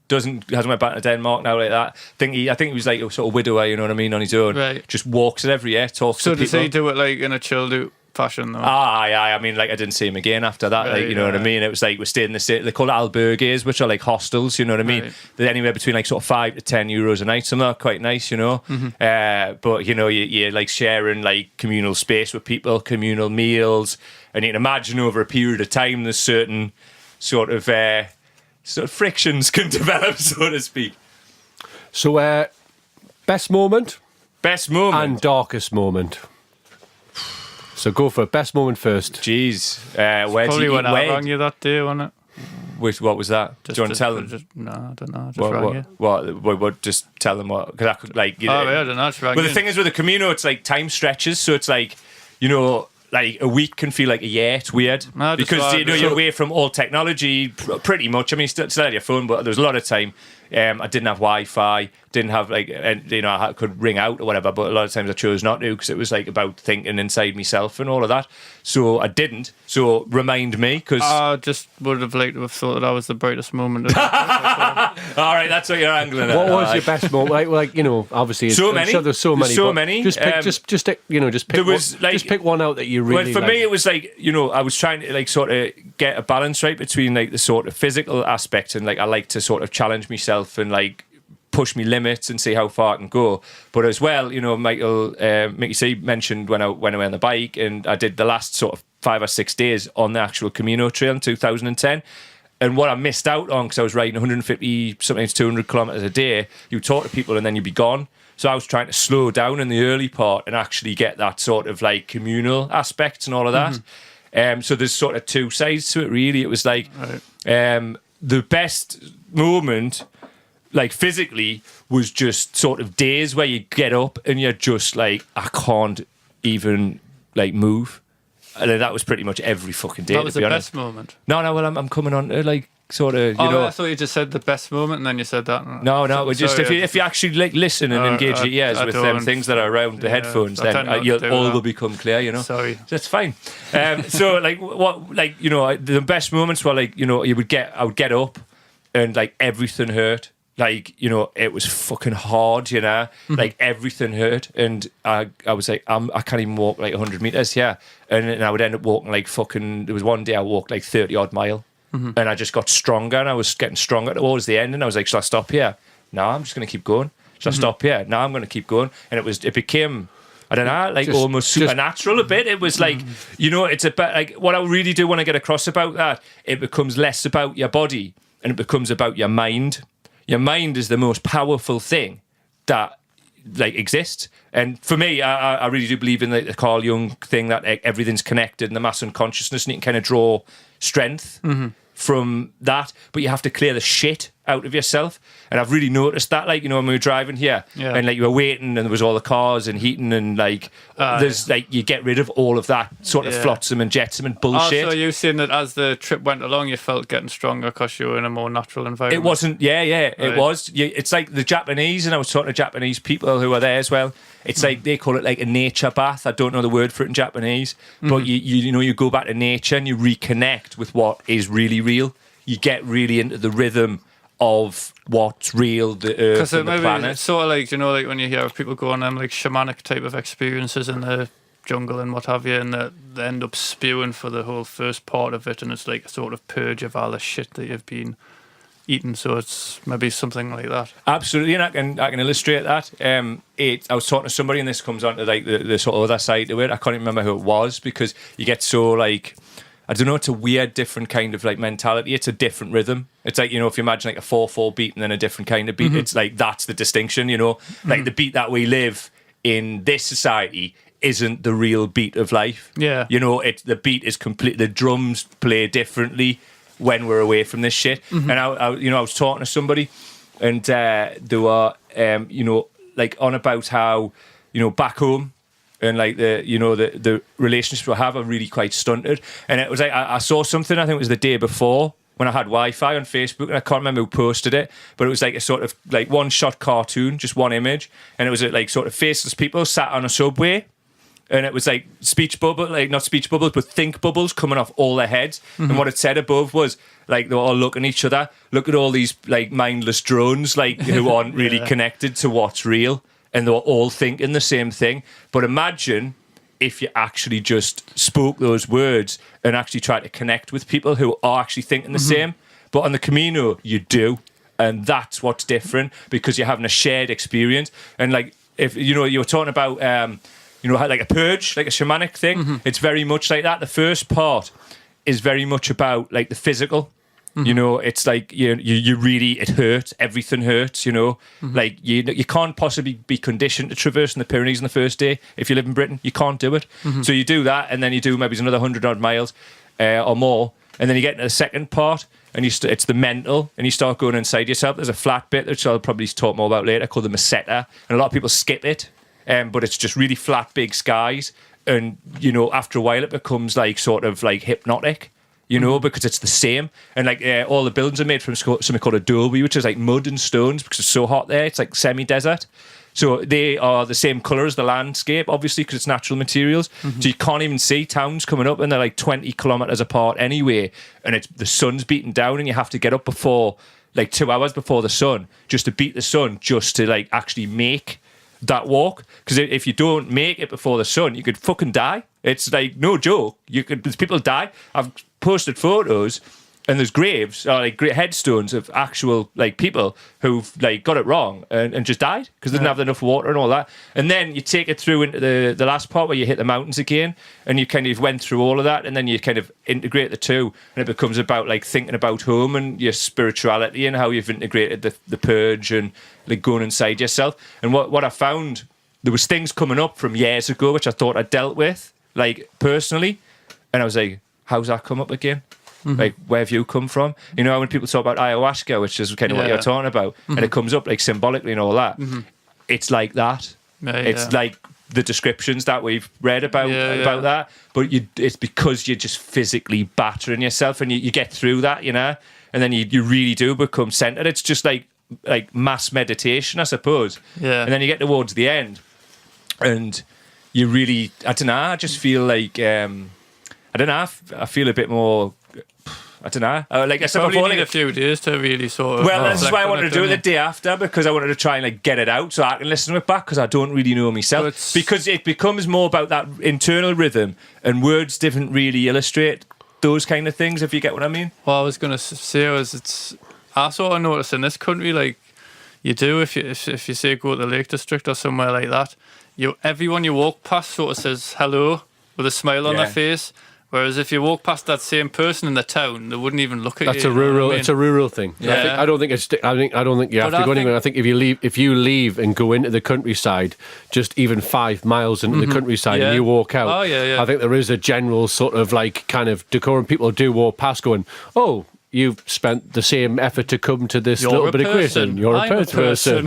Hasn't went back to Denmark now like that. I think he was like a sort of widower, you know what I mean, on his own. Right. Just walks it every year, talks to people. So does he do it like in a chilled out fashion though? I mean, like I didn't see him again after that. Right, like, you know what I mean? It was like we stayed in the city. They call it albergues, which are like hostels. You know what I mean? Right. They're anywhere between like sort of €5 to €10 a night. Some are quite nice, you know. But you're like sharing like communal space with people, communal meals, and you can imagine over a period of time, there's certain sort of frictions can develop, so to speak. So, best moment and darkest moment. So go for best moment first. Jeez. Probably when I rang you that day, wasn't it? What was that? Do you want to tell them? No, I don't know. Just rang you. What? Just tell them what? Because I could like. I don't know. Just rang you. But the thing is with the Camino, it's like time stretches, so it's like like a week can feel like a year. It's weird because you're away from all technology pretty much. I mean, still had your phone, but there was a lot of time. I didn't have Wi-Fi, didn't have I could ring out or whatever, but a lot of times I chose not to because it was like about thinking inside myself and all of that. So I didn't. So remind me, because I just would have liked to have thought that was the brightest moment. All right, that's what you're angling at. What was All your right. best moment? Like you know, obviously, So I'm many. sure there's so There's many. so but many. Just pick, just you know, just pick. there was, one, like- just pick one out that you really. Well, for like. me, it was like, you know, I was trying to like sort of get a balance right between like the sort of physical aspect and like I like to sort of challenge myself and like push me limits and see how far I can go. But as well, you know, Mickey C mentioned when I went on the bike and I did the last sort of 5 or 6 days on the actual Camino Trail in 2010. And what I missed out on, because I was riding 150, sometimes 200 kilometers a day, you talk to people and then you'd be gone. So I was trying to slow down in the early part and actually get that sort of like communal aspects and all of that. So there's sort of two sides to it, really. It was like the best moment, like physically, was just sort of days where you get up and you're just like, I can't even like move. And then that was pretty much every fucking day. That was to the be honest. best moment. No, well, I'm coming on to like sort of, you know. I thought you just said the best moment, and then you said that. No, we're just Sorry, if you actually like listen and engage your ears I with them don't. things that are around the Yeah, headphones, I tend then not you'll to do all that. will become clear, you know. Sorry. That's fine. So like what, like, you know, the best moments were like, you know, I would get up and like everything hurt. Like, you know, it was fucking hard, you know, like everything hurt. And I was like, I can't even walk like 100 meters here. And I would end up walking like fucking, there was one day I walked like 30 odd mile and I just got stronger and I was getting stronger towards the end. And I was like, shall I stop here? No, I'm just going to keep going. Shall I stop here? No, I'm going to keep going. And it became, I don't know, like Just- almost supernatural a bit. It was like, you know, it's about like what I really do want to get across about that. It becomes less about your body and it becomes about your mind. Your mind is the most powerful thing that like exists. And for me, I really do believe in the Carl Jung thing that everything's connected and the mass unconsciousness, and you can kind of draw strength from that. But you have to clear the shit out of yourself. And I've really noticed that, like, you know, when we were driving here and like you were waiting and there was all the cars and heating and like there's like you get rid of all of that sort of flotsam and jetsam and bullshit. Also, you saying that as the trip went along, you felt getting stronger because you were in a more natural environment. It wasn't, it Right. was. It's like the Japanese, and I was talking to Japanese people who are there as well. It's like they call it like a nature bath. I don't know the word for it in Japanese, but you know, you go back to nature and you reconnect with what is really real. You get really into the rhythm of what's real, the earth Because and the maybe planet. it's sort of like, you know, like when you hear of people go on them like shamanic type of experiences in the jungle and what have you, and they end up spewing for the whole first part of it, and it's like a sort of purge of all the shit that you've been eating. So it's maybe something like that. Absolutely, and I can illustrate that. I was talking to somebody, and this comes on to like the sort of other side to it. I can't even remember who it was, because you get so like, I don't know, it's a weird different kind of like mentality. It's a different rhythm. It's like, you know, if you imagine like a 4/4 beat and then a different kind of beat, it's like that's the distinction, you know. Like the beat that we live in this society isn't the real beat of life. Yeah. You know, the beat is complete. The drums play differently when we're away from this shit. And I was talking to somebody, and they were, you know, like on about how, you know, back home, and like the relationships we have are really quite stunted. And it was like I saw something, I think it was the day before, when I had Wi-Fi on Facebook, and I can't remember who posted it, but it was like a sort of like one-shot cartoon, just one image, and it was like sort of faceless people sat on a subway, and it was like speech bubble, like not speech bubbles, but think bubbles coming off all their heads. And what it said above was like, they were all looking at each other. Look at all these like mindless drones, like who aren't really connected to what's real, and they were all thinking the same thing. But imagine if you actually just spoke those words and actually tried to connect with people who are actually thinking the same. But on the Camino, you do. And that's what's different, because you're having a shared experience. And like, if you know, you were talking about, you know, like a purge, like a shamanic thing, it's very much like that. The first part is very much about like the physical. You know, it's like you really, it hurts. Everything hurts. You know, like you can't possibly be conditioned to traversing the Pyrenees on the first day if you live in Britain. You can't do it. So you do that, and then you do maybe another 100 odd miles or more, and then you get into the second part, and it's the mental, and you start going inside yourself. There's a flat bit which I'll probably talk more about later called the Meseta, and a lot of people skip it, but it's just really flat, big skies, and you know, after a while it becomes like sort of like hypnotic. You know, because it's the same. And like all the buildings are made from something called adobe, which is like mud and stones, because it's so hot there. It's like semi-desert. So they are the same colour as the landscape, obviously, because it's natural materials. So you can't even see towns coming up, and they're like 20 kilometres apart anyway. And the sun's beating down, and you have to get up before like 2 hours before the sun, just to beat the sun, just to like actually make that walk. Because if you don't make it before the sun, you could fucking die. It's like no joke. There's people die. I've posted photos, and there's graves or like great headstones of actual like people who've like got it wrong and just died because they didn't have enough water and all that. And then you take it through into the last part where you hit the mountains again, and you kind of went through all of that, and then you kind of integrate the two, and it becomes about like thinking about home and your spirituality and how you've integrated the purge and like going inside yourself. And what I found, there was things coming up from years ago which I thought I dealt with like personally, and I was like, how's that come up again? Like, where have you come from? You know, when people talk about ayahuasca, which is kind of what you're talking about, and it comes up like symbolically and all that, it's like that. It's like the descriptions that we've read about that, but it's because you're just physically battering yourself, and you get through that, you know, and then you really do become centered. It's just like mass meditation, I suppose. Yeah. And then you get towards the end, and you really, I don't know, I just feel like, I don't know, I feel a bit more, I don't know. Like I said probably before, need like a few days to really sort of. Well, that's why I wanted to do it the it. day after, because I wanted to try and like get it out so I can listen to it back, because I don't really know myself. Because it becomes more about that internal rhythm, and words didn't really illustrate those kind of things. If you get what I mean. What I was going to say was I sort of noticed in this country, like you do if you say go to the Lake District or somewhere like that, everyone you walk past sort of says hello with a smile on their face. Whereas if you walk past that same person in the town, they wouldn't even look at you. That's a rural. It's a rural thing. Yeah. I don't think it's. I don't think you have to go anywhere. I think if you leave and go into the countryside, just even 5 miles into the countryside, and you walk out. Oh yeah. I think there is a general sort of like kind of decorum. People do walk past, going, "Oh, you've spent the same effort to come to this little bit of Grayson. You're a person.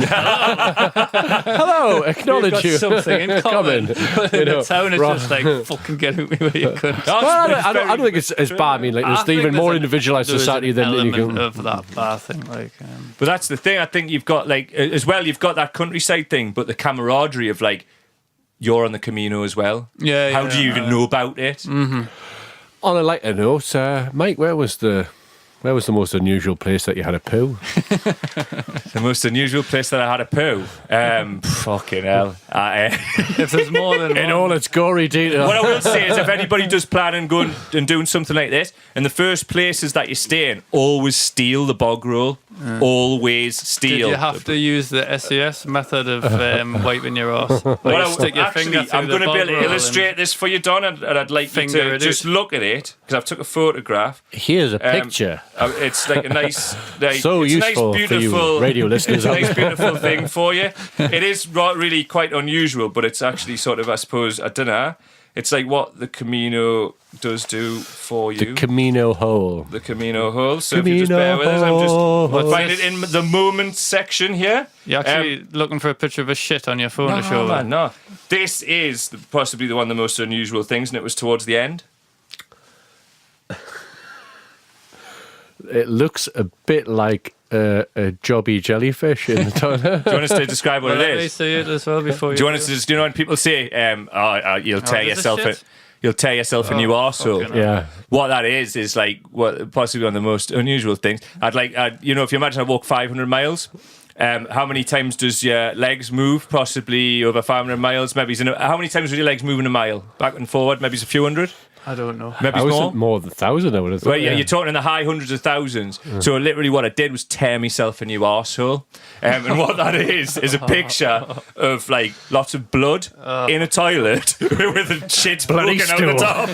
Hello, acknowledge you. We've got something in common. You know, the town is just like, fucking get out of me where you could. I don't think it's as bad. I mean, like, there's even more individualised society than you can. Of that bad thing, like. But that's the thing. I think you've got like as well. You've got that countryside thing, but the camaraderie of like you're on the Camino as well. Yeah. How do you even know about it? On a lighter note, Mike, where was the most unusual place that you had a poo? The most unusual place that I had a poo? Fucking hell. If there's more than In one. all its gory detail. What I will say is, if anybody does plan on going and doing something like this, in the first places that you stay in, always steal the bog roll. Always steal. Did you have to use the SAS method of wiping your ass? Like stick your finger through I'm going to be able to illustrate and this for you, Don, and I'd like you to just look at it, because I've took a photograph. Here's a picture. It's like a nice, So it's useful a nice, for you beautiful, radio listeners. nice, beautiful thing for you. It is really quite unusual, but it's actually sort of, I suppose, I don't know. It's like what the Camino does do for you. The Camino hole. The Camino hole. So if you just bear with us, I'm just find it in the moment section here. You're actually looking for a picture of a shit on your phone to show man, no. This is possibly one of the most unusual things, and it was towards the end. It looks a bit like a jobby jellyfish in the toilet. Do you want us to describe what it Let me is? see it as well before Do you want us to just, you know when people say, you'll tear this is yourself shit? you'll tear yourself a new arsehole. fucking hell. Yeah. What that is like what possibly one of the most unusual things. I'd if you imagine I walk 500 miles, how many times does your legs move? Possibly over 500 miles. Maybe how many times would your legs move in a mile? Back and forward, maybe it's a few hundred. I don't know. Maybe I it's was more. than 1,000, I would have thought. Well, you're talking in the high hundreds of thousands. So literally what I did was tear myself a new arsehole. And what that is a picture of like lots of blood in a toilet with a shit Bloody poking out the top.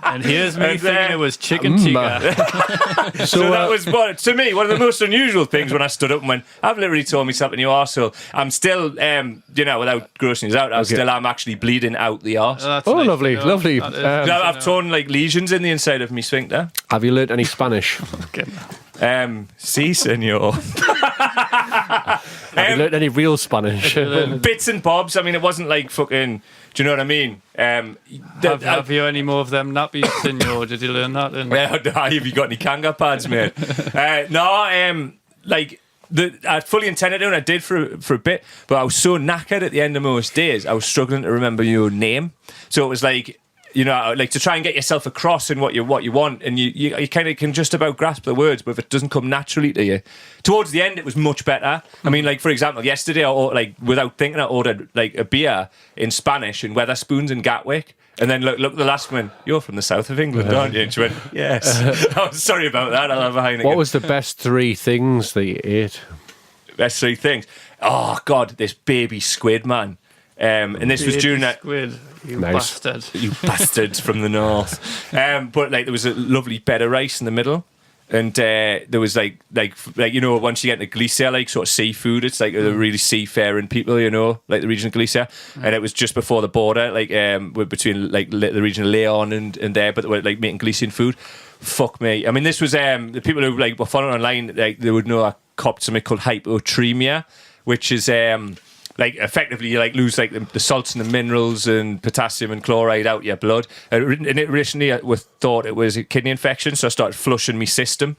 And here's me And, thinking it was chicken tikka. So that was to me one of the most unusual things when I stood up and went, I've literally torn myself a new arsehole. I'm still, without grossing it out, I'm actually bleeding out the arse. That's Oh, nice, lovely, you know. lovely. That is- I've torn like lesions in the inside of my sphincter. Have you learnt any Spanish? Si, senor. Have you learnt any real Spanish? Bits and bobs. I mean, it wasn't like fucking. Do you know what I mean? Have you any more of them nappies, senor? Did you learn that? Have you got any kanga pads, mate? I fully intended to, and I did for a bit, but I was so knackered at the end of most days, I was struggling to remember your name. So it was like, you know, like to try and get yourself across in what you want, and you kind of can just about grasp the words, but if it doesn't come naturally to you, towards the end it was much better. I mean, like for example, yesterday like without thinking, I ordered like a beer in Spanish in Weatherspoons in Gatwick, and then look the last one. You're from the south of England, aren't you? And she went, yes. I was sorry about that. I'll have a Heineken. What was the best 3 things that you ate? Best 3 things. Oh God, this baby squid, man. And this was during that. Squid, you Nice. bastard. You bastards from the north. But like there was a lovely bed of rice in the middle, and there was like you know, once you get into Galicia, like sort of seafood, it's like the really seafaring people, you know, like the region of Galicia, and it was just before the border, like between like the region of Leon and there, but they were like making Galician food. Fuck me. I mean, this was the people who like were following online, like they would know I copped something called hypotremia, which is like effectively you like lose like the salts and the minerals and potassium and chloride out your blood. And it originally was thought it was a kidney infection, so I started flushing my system,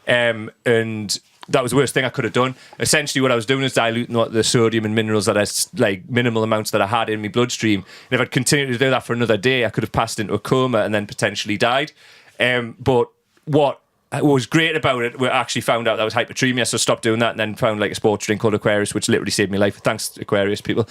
and that was the worst thing I could have done. Essentially, what I was doing is diluting the sodium and minerals that I like minimal amounts that I had in my bloodstream. And if I'd continued to do that for another day, I could have passed into a coma and then potentially died. But what was great about it, we actually found out that was hypotremia, so stopped doing that and then found like a sports drink called Aquarius, which literally saved my life. Thanks, Aquarius people.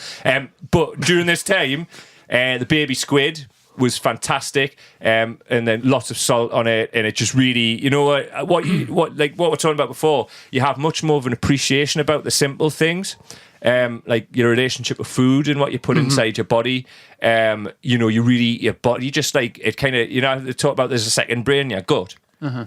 But during this time, the baby squid was fantastic, and then lots of salt on it, and it just really, you know what we're talking about before. You have much more of an appreciation about the simple things. Like your relationship with food and what you put inside your body. You know, your body just like it kind of, you know, they talk about there's a second brain in your gut.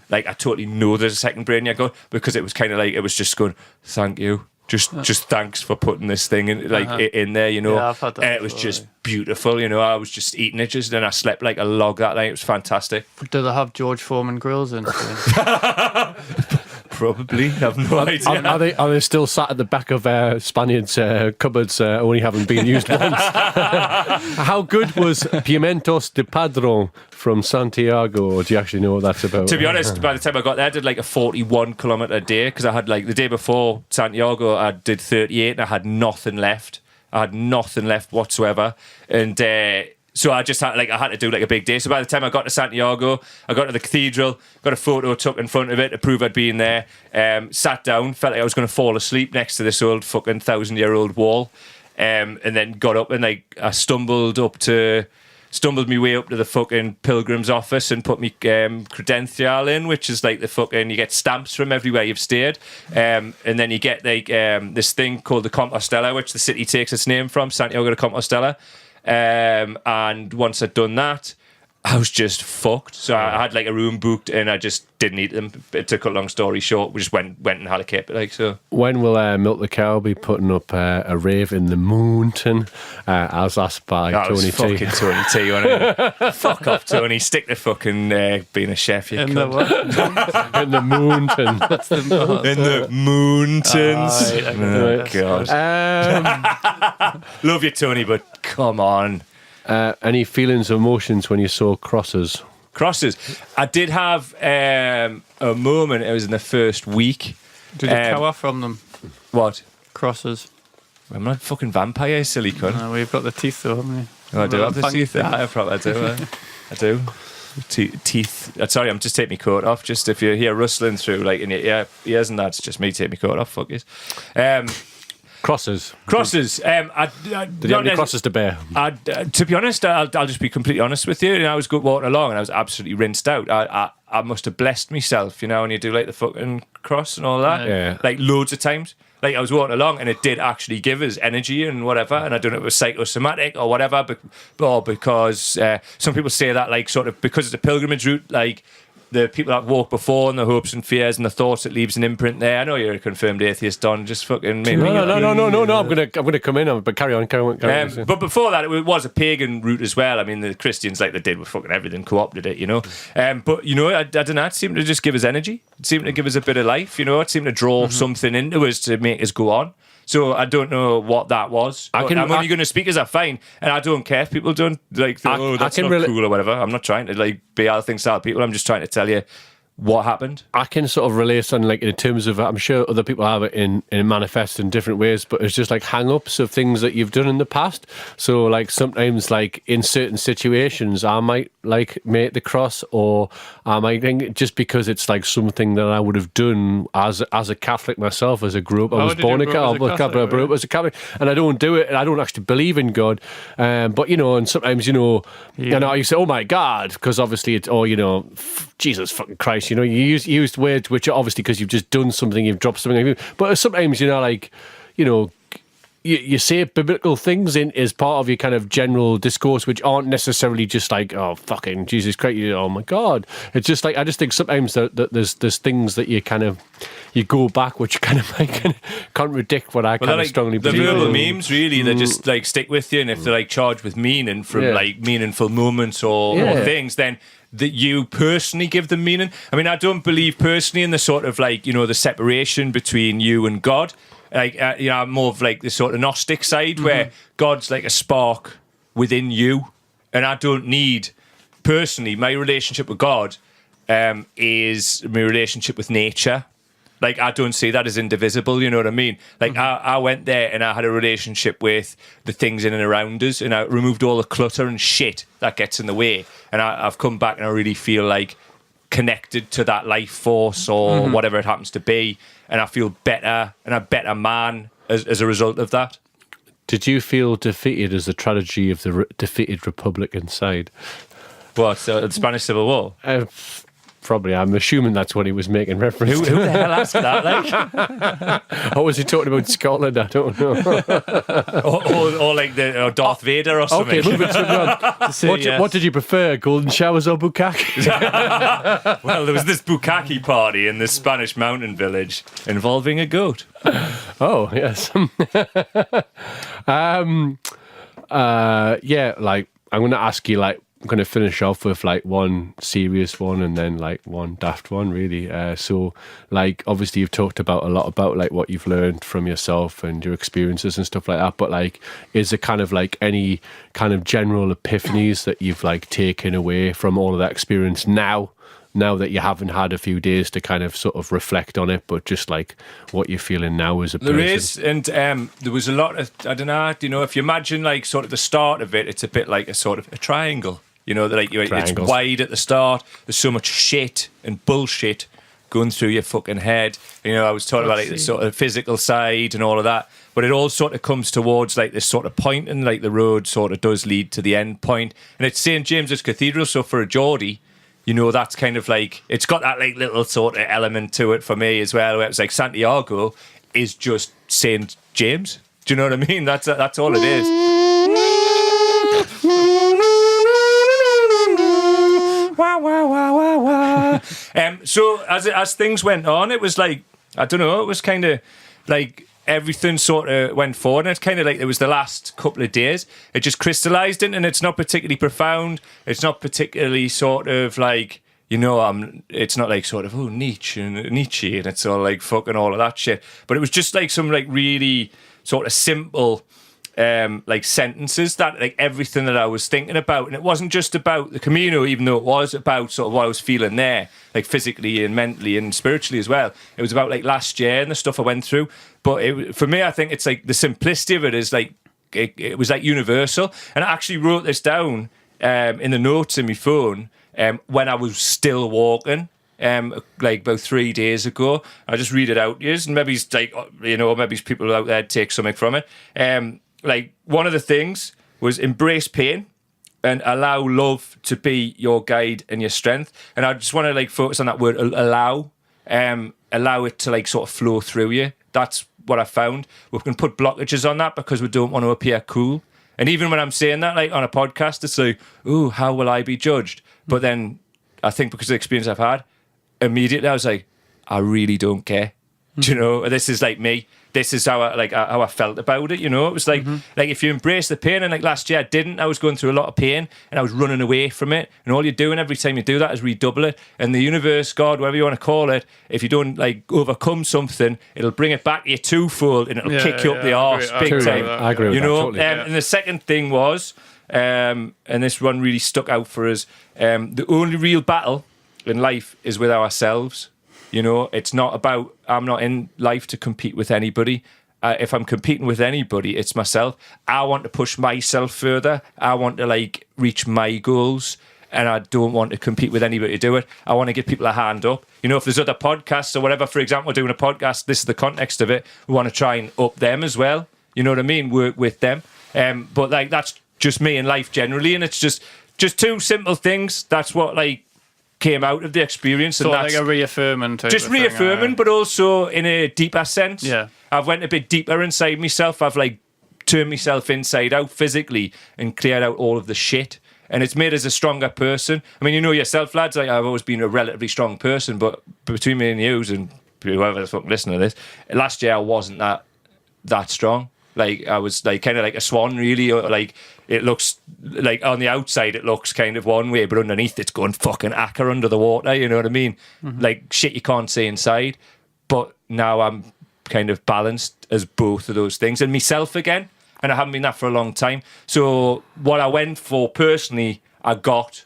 Like I totally know there's a second brain in your gut, because it was kind of like it was just going, thank you, just thanks for putting this thing in in there, you know. Yeah, I've had that and it was before, just beautiful, you know. I was just eating it, and I slept like a log that night. It was fantastic. Do they have George Foreman grills in Spain? Probably, I have no idea. Are they still sat at the back of Spaniards' cupboards, only having been used once? How good was Pimientos de Padron from Santiago? Do you actually know what that's about? To be honest, by the time I got there, I did like a 41-kilometre day, because I had like the day before Santiago, I did 38 and I had nothing left. I had nothing left whatsoever. And so I just had I had to do like a big day. So by the time I got to Santiago, I got to the cathedral, got a photo took in front of it to prove I'd been there, sat down, felt like I was going to fall asleep next to this old fucking 1,000-year-old wall, and then got up and like I stumbled my way up to the fucking pilgrim's office and put my credential in, which is like the fucking, you get stamps from everywhere you've stayed, and then you get like this thing called the Compostela, which the city takes its name from, Santiago de Compostela. And once I'd done that, I was just fucked. So I had like a room booked and I just didn't eat them. To cut a long story short, we just went and had a kip. Like so. When will Milk the Cow be putting up a rave in the mountain, as asked by That Tony was T? fucking Tony T, wasn't it? Fuck off, Tony. Stick to fucking being a chef, you In the cunt. what? In the mountain. In the mountains. Right, God. Love you, Tony, but come on. Any feelings or emotions when you saw crosses? Crosses. I did have a moment. It was in the first week. Did you cower from them? What? Crosses. I'm not a fucking vampire, silly cunt. No, we've got the teeth though, haven't we? Oh, I do have the Thank teeth. you. I probably do. I do. Teeth. Sorry, I'm just taking my coat off. Just if you hear rustling through, like in your ears and that, it's just me taking my coat off. Fuck it. Crosses. Crosses. Did you have any crosses to bear? To be honest, I'll just be completely honest with you. I was walking along and I was absolutely rinsed out. I must have blessed myself, you know, when you do like the fucking cross and all that. Yeah. Like loads of times. Like I was walking along and it did actually give us energy and whatever. And I don't know if it was psychosomatic or whatever, or because some people say that like sort of because it's a pilgrimage route, like the people that walk before and the hopes and fears and the thoughts, it leaves an imprint there. I know you're a confirmed atheist, Don. Just fucking me. No. I'm gonna come in, but carry on. But before that, it was a pagan route as well. I mean, the Christians, like they did with fucking everything, co-opted it, you know. But you know, I don't know. It seemed to just give us energy. It seemed to give us a bit of life. You know, it seemed to draw something into us to make us go on. So I don't know what that was. I'm only going to speak as I find, and I don't care if people don't like. That's not cool or whatever. I'm not trying to like be all things to other people. I'm just trying to tell you what happened? I can sort of relate on, like, in terms of, I'm sure other people have it in manifest in different ways, but it's just like hang-ups of things that you've done in the past. So like sometimes, like in certain situations, I might like make the cross, or I might think just because it's like something that I would have done as a Catholic myself, as I grew up. I was born a Catholic, I grew up as a Catholic, and I don't do it, and I don't actually believe in God. But you know, and sometimes you know, you say, "Oh my God," because obviously it's, oh, you know, Jesus fucking Christ. You know, you used words which are obviously because you've just done something, you've dropped something. But sometimes, you know, like, you know, you say biblical things in as part of your kind of general discourse, which aren't necessarily just like, oh, fucking Jesus Christ, oh my God. It's just like, I just think sometimes that there's things that you kind of, you go back, which kind of like contradict what I kind of like, strongly the believe. verbal memes, really, they just like stick with you, and if they're like charged with meaning from like meaningful moments or things, then that you personally give them meaning. I mean, I don't believe personally in the sort of like, you know, the separation between you and God. Like, you know, I'm more of like the sort of Gnostic side where God's like a spark within you, and I don't need, personally, my relationship with God is my relationship with nature. Like, I don't see that as indivisible, you know what I mean? Like, I went there and I had a relationship with the things in and around us, and I removed all the clutter and shit that gets in the way. And I've come back and I really feel like connected to that life force or whatever it happens to be. And I feel better and a better man as a result of that. Did you feel defeated as the tragedy of the defeated Republican side? What, the Spanish Civil War? Probably. I'm assuming that's what he was making reference Who to. the hell asked that? Like, Or was he talking about Scotland? I don't know. or like the Darth Vader or something. Okay, moving on. What did you prefer, golden showers or bukkake? Well, there was this bukkake party in this Spanish mountain village involving a goat. Oh, yes. Yeah, like, I'm going to ask you, like, I'm going to finish off with like one serious one and then like one daft one, really. So, like, obviously you've talked about a lot about like what you've learned from yourself and your experiences and stuff like that. But like, is there kind of like any kind of general epiphanies that you've like taken away from all of that experience now that you haven't had a few days to kind of sort of reflect on it, but just like what you're feeling now as a person? There is, and there was a lot of, I don't know, you know, if you imagine like sort of the start of it, it's a bit like a sort of a triangle. You know, like it's wide at the start. There's so much shit and bullshit going through your fucking head. You know, I was talking about like the sort of physical side and all of that, but it all sort of comes towards like this sort of point, and like the road sort of does lead to the end point. And it's St. James's Cathedral, so for a Geordie, you know, that's kind of like, it's got that like little sort of element to it for me as well, where it's like Santiago is just St. James. Do you know what I mean? That's all it is. So as things went on, it was like, I don't know, it was kind of like everything sort of went forward, and it's kind of like it was the last couple of days. It just crystallized in, and it's not particularly profound. It's not particularly sort of like, you know, it's not like sort of, oh, Nietzsche, and it's all like fucking all of that shit. But it was just like some like really sort of simple like sentences that like everything that I was thinking about. And it wasn't just about the Camino, even though it was about sort of what I was feeling there, like physically and mentally and spiritually as well. It was about like last year and the stuff I went through. But for me, I think it's like the simplicity of it is like, it was like universal. And I actually wrote this down in the notes in my phone when I was still walking. Like about 3 days ago. I just read it out to you, and maybe it's like, you know, maybe people out there take something from it. Like, one of the things was embrace pain and allow love to be your guide and your strength. And I just want to like focus on that word, allow. Allow it to like sort of flow through you. That's what I found. We can put blockages on that because we don't want to appear cool. And even when I'm saying that, like on a podcast, it's like, ooh, how will I be judged? But then I think because of the experience I've had, immediately I was like, I really don't care. Do you know, this is like me. This is how I felt about it, you know. It was like like if you embrace the pain, and like last year I didn't. I was going through a lot of pain and I was running away from it, and all you're doing every time you do that is redouble it. And the universe, God, whatever you want to call it, if you don't like overcome something, it'll bring it back to you twofold, and it'll kick you up the arse big time. I agree with you that, know. totally. And the second thing was, and this one really stuck out for us, the only real battle in life is with ourselves. You know, it's not about, I'm not in life to compete with anybody. If I'm competing with anybody, it's myself. I want to push myself further. I want to like reach my goals, and I don't want to compete with anybody to do it. I want to give people a hand up. You know, if there's other podcasts or whatever, for example, we're doing a podcast, this is the context of it. We want to try and up them as well. You know what I mean? Work with them. But like, that's just me in life generally, and it's just two simple things. That's what like came out of the experience. So and like that's a reaffirming type just of thing, reaffirming, but also in a deeper sense. Yeah. I've went a bit deeper inside myself. I've like turned myself inside out physically and cleared out all of the shit. And it's made us a stronger person. I mean, you know yourself, lads, like, I've always been a relatively strong person, but between me and you and whoever's fucking listening to this, last year I wasn't that strong. Like, I was like kind of like a swan, really. Or like, it looks like on the outside it looks kind of one way, but underneath it's going fucking acker under the water. You know what I mean? Mm-hmm. Like shit you can't see inside. But now I'm kind of balanced as both of those things, and myself again. And I haven't been that for a long time. So what I went for personally, I got.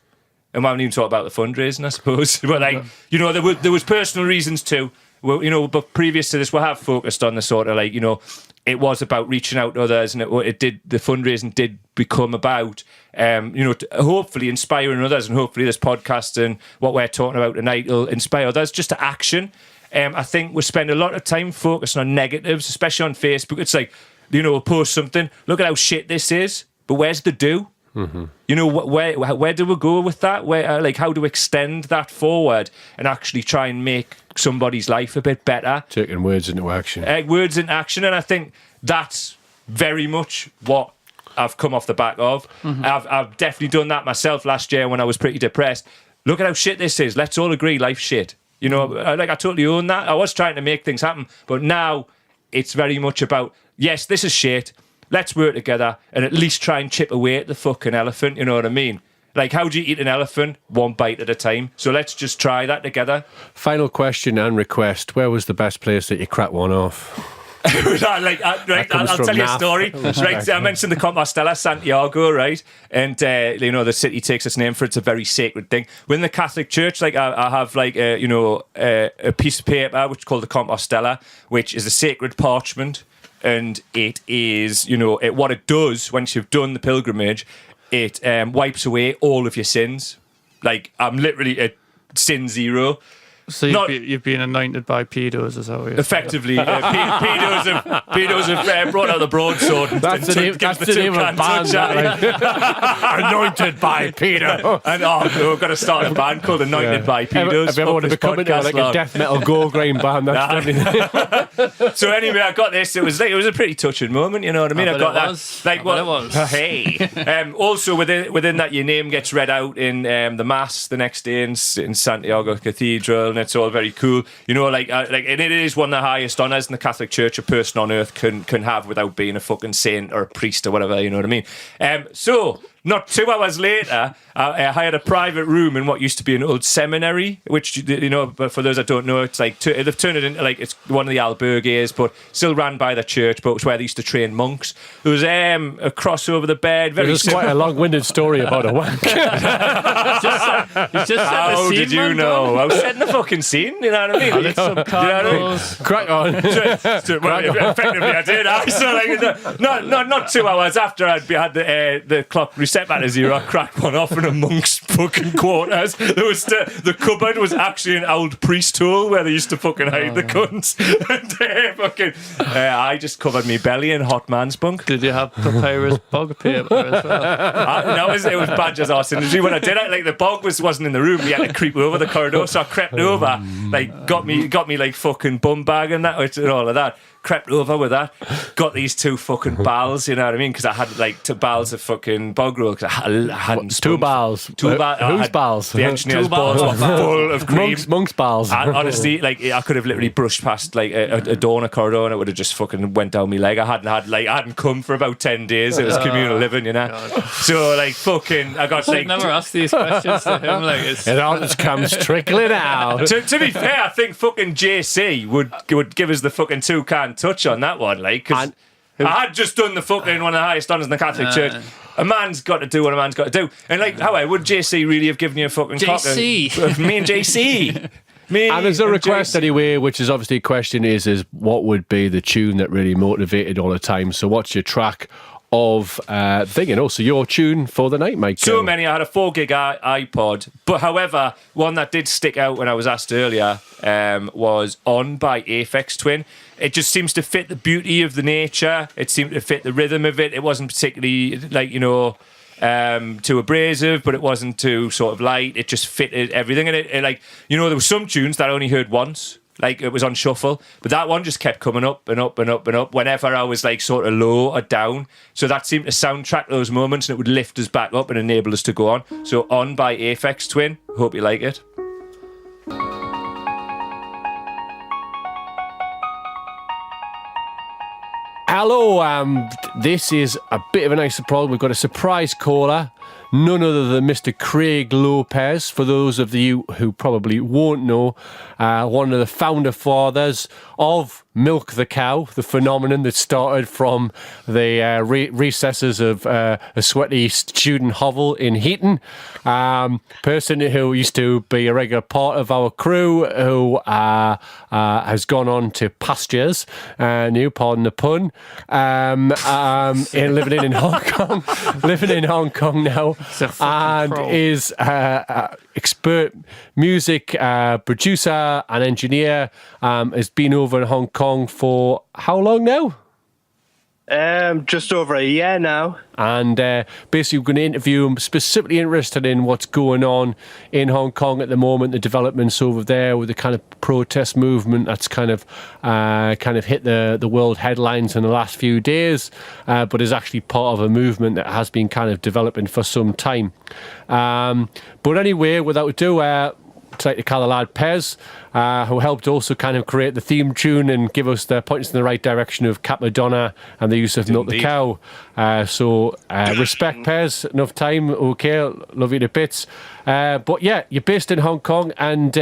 And we haven't even talked about the fundraising, I suppose. But like, you know, there was personal reasons too. Well, you know, but previous to this, we have focused on the sort of like, you know, it was about reaching out to others, and the fundraising did become about, you know, hopefully inspiring others, and hopefully this podcast and what we're talking about tonight will inspire others just to action. I think we spend a lot of time focusing on negatives, especially on Facebook. It's like, you know, we'll post something, look at how shit this is, but where's the do? Mm-hmm. You know, where do we go with that? Where, like, how do we extend that forward and actually try and make somebody's life a bit better? Taking words into action. Words into action, and I think that's very much what I've come off the back of. Mm-hmm. I've definitely done that myself last year when I was pretty depressed. Look at how shit this is. Let's all agree life's shit. You know, like, I totally own that. I was trying to make things happen, but now it's very much about, yes, this is shit. Let's work together and at least try and chip away at the fucking elephant. You know what I mean? Like, how do you eat an elephant? One bite at a time. So let's just try that together. Final question and request. Where was the best place that you cracked one off? I'll tell you a story. Right, I mentioned the Compostela, Santiago, right? And, you know, the city takes its name for it's a very sacred thing. Within the Catholic Church, like, I have, like, you know, a piece of paper which is called the Compostela, which is a sacred parchment. And it is, you know, what it does once you've done the pilgrimage, it wipes away all of your sins. Like, I'm literally at sin zero. So you've been anointed by pedos, is that what you're effectively, pedos have brought out the broadsword. That's the name of a band. Anointed by pedo. And we've got to start a band called Anointed by Pedos. Have you ever wanted to become into like a death metal gore grain band? So anyway, I got this. It was a pretty touching moment. You know what I mean? I got that. Like, what? Well, hey. Also within that, your name gets read out in the mass the next day in Santiago Cathedral. And it's all very cool, you know. Like, and it is one of the highest honours in the Catholic Church a person on earth can have without being a fucking saint or a priest or whatever. You know what I mean? So, not 2 hours later, I hired a private room in what used to be an old seminary, which, you know, but for those that don't know, it's like they've turned it into like it's one of the albergues, but still ran by the church. But it was where they used to train monks. There was a cross over the bed. It was quite a long-winded story about a wank. How did you know? I was setting the fucking scene. You know what I mean? lit some candles. Crack on. Effectively, I did. So, like, not 2 hours after I'd had the clock reset back to zero, I cracked one off in amongst fucking quarters. There was the cupboard was actually an old priest hole where they used to fucking hide the cunts. And I just covered me belly in hot man spunk. Did you have papyrus bog paper as well? No, it was bad as arse industry. When I did it, like, the bog wasn't in the room. We had to creep over the corridor, so I crept over, like, got me like fucking bum bag and that and all of that. Crept over with that, got these 2 fucking barrels, you know what I mean? Because I had like 2 barrels of fucking bog roll because I hadn't 2 barrels. Whose barrels? The engineer's balls were full of cream. Monk's barrels. Honestly, like, I could have literally brushed past like a door in a corridor and it would have just fucking went down my leg. I hadn't come for about 10 days. It was communal living, you know. God. So like fucking, I got like. I never asked these questions to him. Like, it all just comes trickling out. To be fair, I think fucking JC would give us the fucking 2 can touch on that one, like, because I had just done the fucking one of the highest honours in the Catholic Church. a man's got to do what a man's got to do. And like, how would JC really have given you a fucking JC. cock? Me and JC. Me And there's a and request JC. anyway, which is obviously a question is what would be the tune that really motivated all the time? So what's your track of thing? And also your tune for the night, Mike? So many. I had a 4 gig iPod, but however, one that did stick out when I was asked earlier was "On" by Aphex Twin. It just seems to fit the beauty of the nature. It seemed to fit the rhythm of it. It wasn't particularly too abrasive, but it wasn't too sort of light. It just fitted everything. And it like, there were some tunes that I only heard once. Like, it was on shuffle, but that one just kept coming up and up and up and up whenever I was like sort of low or down. So that seemed to soundtrack those moments, and it would lift us back up and enable us to go on. So "On" by Aphex Twin. Hope you like it. Hello, this is a bit of a nice surprise. We've got a surprise caller, none other than Mr. Craig Lopez. For those of you who probably won't know, one of the founder fathers of Milk the Cow, the phenomenon that started from the recesses of a sweaty student hovel in Heaton. Person who used to be a regular part of our crew, who has gone on to pastures, pardon the pun, living in Hong Kong, living in Hong Kong now, and pro. is expert music producer and engineer. Has been over in Hong Kong for how long now? Just over a year now. And basically we're going to interview him, specifically interested in what's going on in Hong Kong at the moment, the developments over there with the kind of protest movement that's kind of hit the world headlines in the last few days, but is actually part of a movement that has been kind of developing for some time. But anyway, without ado, I'd like to call the lad Pez, who helped also kind of create the theme tune and give us the points in the right direction of Capadonna and the use of Milk the Cow. So respect, Pez. Enough time. Okay, love you to bits. But yeah, you're based in Hong Kong, and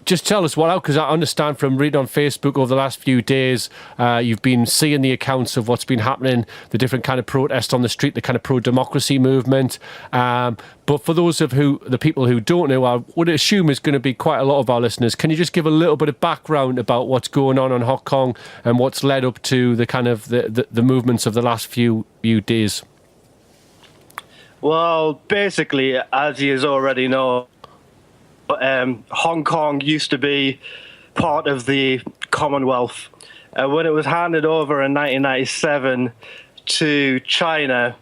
just tell us what out, because I understand from reading on Facebook over the last few days, you've been seeing the accounts of what's been happening, the different kind of protests on the street, the kind of pro-democracy movement. But for those of the people who don't know, I would assume is going to be quite a lot of our listeners. Can you just give a little bit of background about what's going on in Hong Kong and what's led up to the kind of the movements of the last few days? Well, basically, as you already know, Hong Kong used to be part of the Commonwealth. When it was handed over in 1997 to China,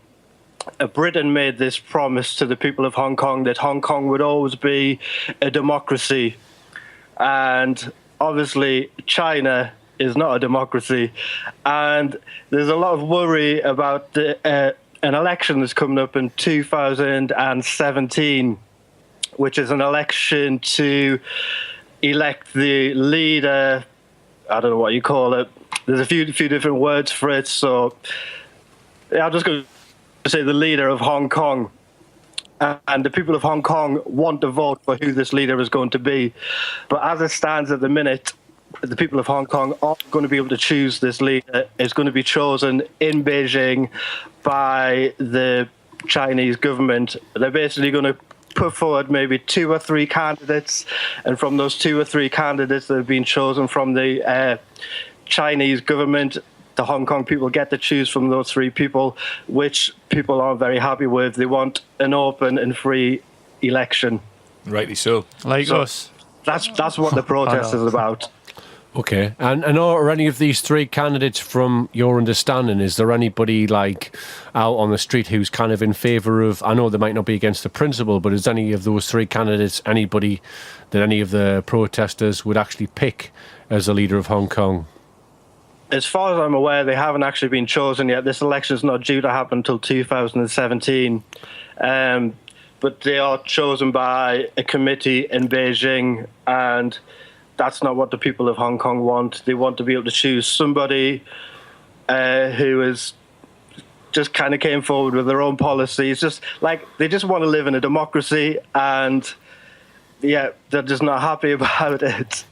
Britain made this promise to the people of Hong Kong that Hong Kong would always be a democracy. And obviously, China is not a democracy. And there's a lot of worry about an election that's coming up in 2017, which is an election to elect the leader. I don't know what you call it. There's a few different words for it. So I'm just going to say the leader of Hong Kong. And the people of Hong Kong want to vote for who this leader is going to be. But as it stands at the minute, the people of Hong Kong aren't going to be able to choose this leader. It's going to be chosen in Beijing by the Chinese government. They're basically going to put forward maybe 2 or 3 candidates, and from those 2 or 3 candidates that have been chosen from the Chinese government, the Hong Kong people get to choose from those 3 people, which people aren't very happy with. They want an open and free election. Rightly so. Like us. That's what the protest is about. Okay, and are any of these 3 candidates, from your understanding, is there anybody like out on the street who's kind of in favour of, I know they might not be against the principle, but is any of those 3 candidates anybody that any of the protesters would actually pick as a leader of Hong Kong? As far as I'm aware, they haven't actually been chosen yet. This election is not due to happen until 2017. But they are chosen by a committee in Beijing, and that's not what the people of Hong Kong want. They want to be able to choose somebody who is just kind of came forward with their own policies. Just like they just want to live in a democracy, and yeah, they're just not happy about it.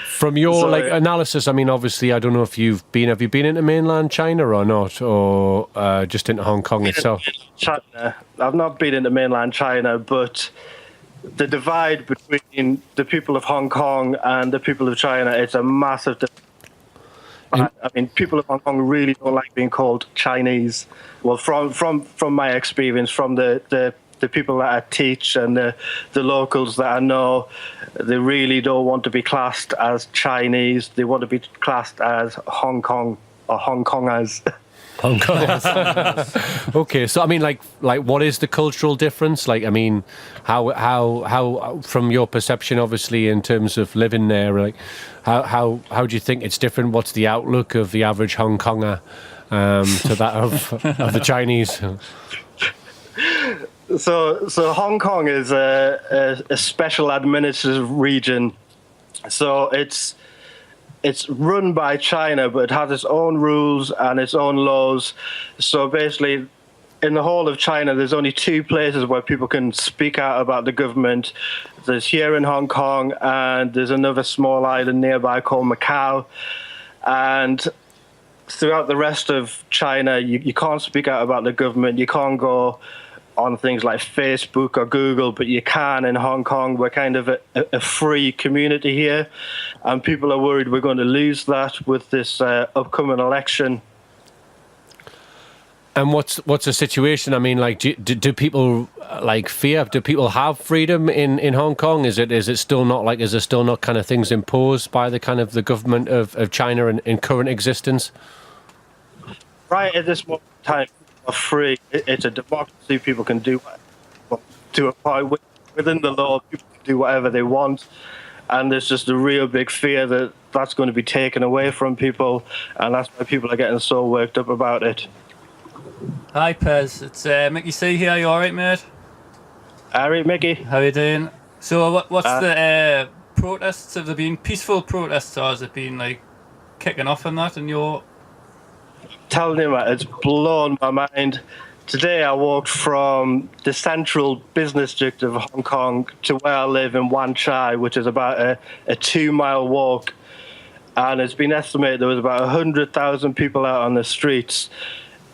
From your So- analysis, I mean, obviously, I don't know if have you been into mainland China or not, or just into Hong Kong itself? China. I've not been into mainland China, but the divide between the people of Hong Kong and the people of China, it's a massive divide. I mean, people of Hong Kong really don't like being called Chinese. Well, from my experience, from the people that I teach and the locals that I know, they really don't want to be classed as Chinese. They want to be classed as Hong Kong or Hong Kongers. Hong Kong. Okay, so I mean, like, what is the cultural difference? Like, I mean, how from your perception, obviously, in terms of living there, like, how do you think it's different? What's the outlook of the average Hong Konger to that of the Chinese? So Hong Kong is a special administrative region. So it's run by China, but it has its own rules and its own laws. So basically, in the whole of China, there's only two places where people can speak out about the government. There's here in Hong Kong, and there's another small island nearby called Macau. And throughout the rest of China, you can't speak out about the government. You can't go on things like Facebook or Google, but you can in Hong Kong. We're kind of a free community here, and people are worried we're going to lose that with this upcoming election. And what's the situation? I mean, like, do people like fear? Do people have freedom in Hong Kong? Is it still not like? Is there still not kind of things imposed by the kind of the government of China in current existence? Right at this moment in time, people are free. It's a democracy. People can do to a point within the law. People can do whatever they want, and there's just a real big fear that that's going to be taken away from people, and that's why people are getting so worked up about it. Hi, Pez. It's Mickey C here. You all right, mate? All right, Mickey. How you doing? So, what's the protests? Have there been peaceful protests, or has it been like kicking off and that? And you're Telling you, man, it's blown my mind. Today I walked from the central business district of Hong Kong to where I live in Wan Chai, which is about a 2-mile walk. And it's been estimated there was about 100,000 people out on the streets.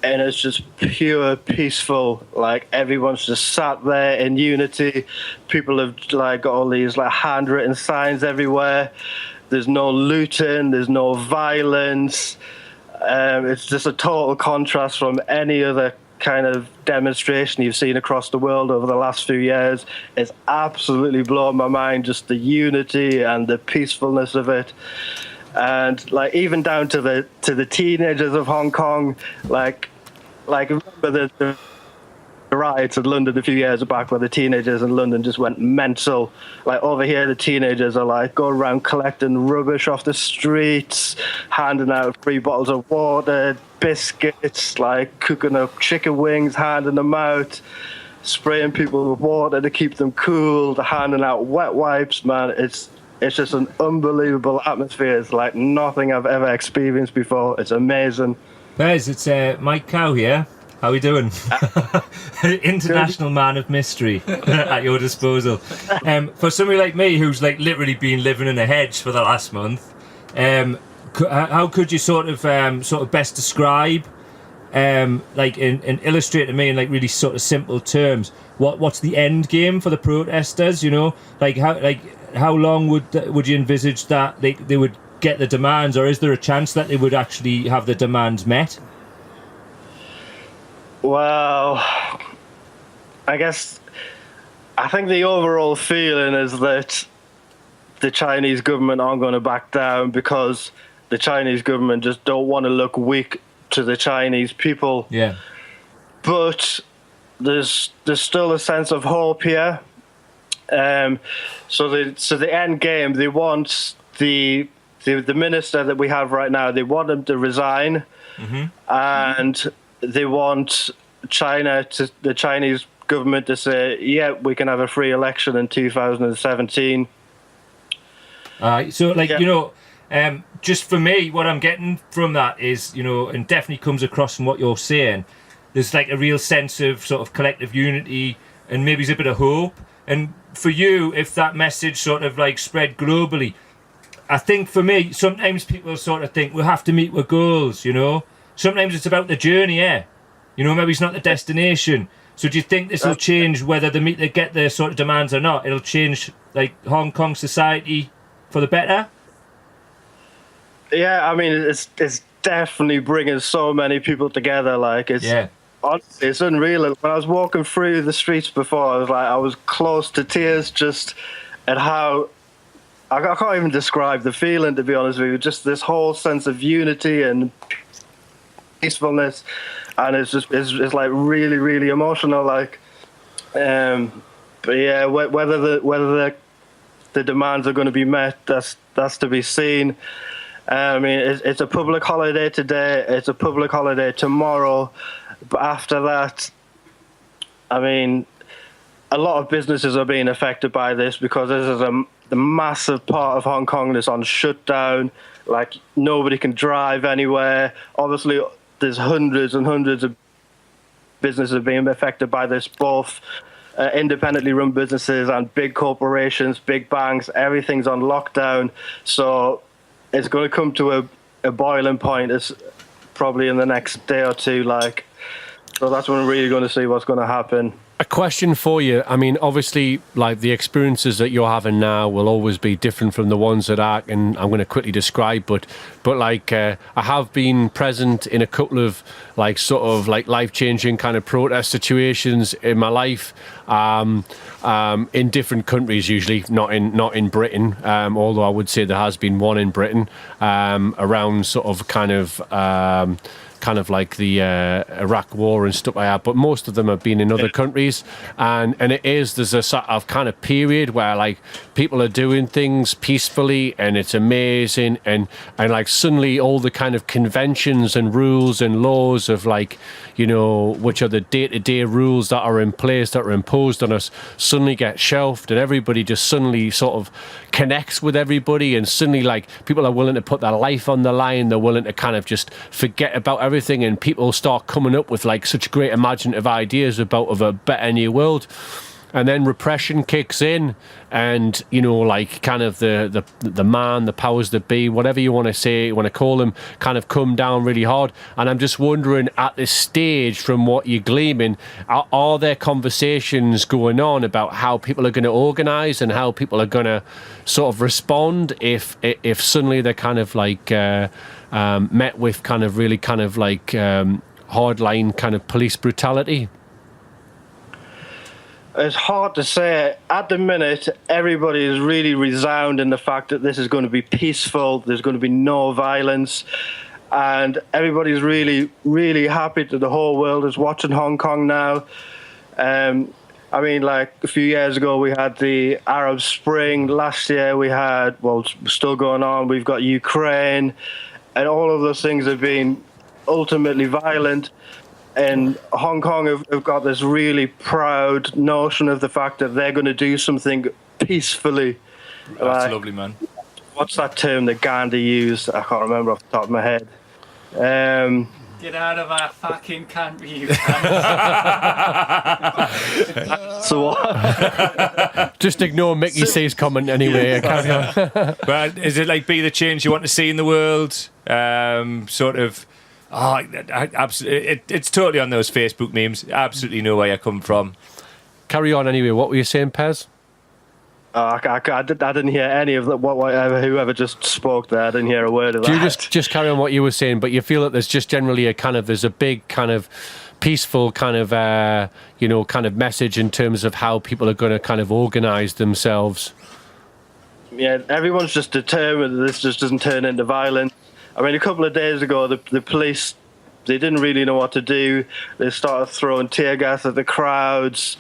And it's just pure peaceful. Like, everyone's just sat there in unity. People have like got all these like handwritten signs everywhere. There's no looting, there's no violence. It's just a total contrast from any other kind of demonstration you've seen across the world over the last few years. It's absolutely blown my mind, just the unity and the peacefulness of it. And like, even down to the teenagers of Hong Kong, like remember the riots in London a few years back where the teenagers in London just went mental. Like, over here, the teenagers are like going around collecting rubbish off the streets, handing out free bottles of water, biscuits, like cooking up chicken wings, handing them out, spraying people with water to keep them cool, handing out wet wipes. Man, it's just an unbelievable atmosphere. It's like nothing I've ever experienced before. It's amazing. Bez, it's Mike Cow here. How are we doing? International man of mystery at your disposal. For somebody like me who's like literally been living in a hedge for the last month, how could you sort of best describe, like and illustrate to me in like really sort of simple terms, what's the end game for the protesters? You know, like how long would you envisage that they would get the demands, or is there a chance that they would actually have the demands met? Well, I think the overall feeling is that the Chinese government aren't going to back down, because the Chinese government just don't want to look weak to the Chinese people. Yeah. But there's still a sense of hope here. So the end game, they want the minister that we have right now, they want him to resign, and they want the Chinese government to say, yeah, we can have a free election in 2017. So, like, you know, just for me, what I'm getting from that is, you know, and definitely comes across from what you're saying, there's like a real sense of sort of collective unity and maybe a bit of hope And for you, if that message sort of like spread globally, I think for me, sometimes people sort of think we have to meet with goals, you know. Sometimes it's about the journey, you know, maybe it's not the destination. So do you think this will change whether they get their sort of demands or not? It'll change like Hong Kong society for the better? Yeah, I mean, it's definitely bringing so many people together. Like, honestly, it's unreal. When I was walking through the streets before, I was close to tears just at how, I can't even describe the feeling, to be honest with you. Just this whole sense of unity and peacefulness, and it's like really, really emotional. Like, but yeah, whether the demands are going to be met, that's to be seen. I mean, it's a public holiday today. It's a public holiday tomorrow. But after that, I mean, a lot of businesses are being affected by this because this is the massive part of Hong Kong that's on shutdown. Like, nobody can drive anywhere. Obviously, there's hundreds and hundreds of businesses being affected by this, both independently run businesses and big corporations, big banks. Everything's on lockdown. So it's going to come to a boiling point. It's probably in the next day or two. Like, so that's when we're really going to see what's going to happen. A question for you. I mean, obviously, like the experiences that you're having now will always be different from the ones that I'm going to quickly describe. But like, I have been present in a couple of like sort of like life-changing kind of protest situations in my life, in different countries. Usually, not in Britain. Although I would say there has been one in Britain, around sort of kind of like the Iraq War and stuff like that, but most of them have been in other countries, and there's a sort of kind of period where like people are doing things peacefully and it's amazing, and like suddenly all the kind of conventions and rules and laws of like, you know, which are the day-to-day rules that are in place that are imposed on us suddenly get shelved, and everybody just suddenly sort of connects with everybody, and suddenly like people are willing to put their life on the line, they're willing to kind of just forget about everything, and people start coming up with like such great imaginative ideas of a better new world. And then repression kicks in, and you know, like kind of the man, the powers that be, whatever you want to say, you want to call them, kind of come down really hard. And I'm just wondering, at this stage, from what you're gleaming, are there conversations going on about how people are going to organise and how people are going to sort of respond if suddenly they're kind of like met with kind of really kind of like hardline kind of police brutality? It's hard to say. At the minute, everybody is really resounding in the fact that this is going to be peaceful, there's going to be no violence, and everybody's really, really happy that the whole world is watching Hong Kong now. I mean, like a few years ago, we had the Arab Spring. Last year, we had, well, it's still going on, we've got Ukraine, and all of those things have been ultimately violent. And Hong Kong have got this really proud notion of the fact that they're going to do something peacefully. That's lovely, man. What's that term that Gandhi used? I can't remember off the top of my head. Get out of our fucking country, you So what? Just ignore Mickey C's comment anyway. But is it like be the change you want to see in the world? Sort of. Oh, absolutely! It's totally on those Facebook memes. Absolutely know where you come from. Carry on anyway. What were you saying, Pez? I didn't hear any of that. Whoever just spoke there, I didn't hear a word of that. Do you just carry on what you were saying? But you feel that there's just generally there's a big kind of peaceful kind of kind of message in terms of how people are going to kind of organise themselves. Yeah, everyone's just determined that this just doesn't turn into violence. I mean, a couple of days ago, the police, they didn't really know what to do. They started throwing tear gas at the crowds.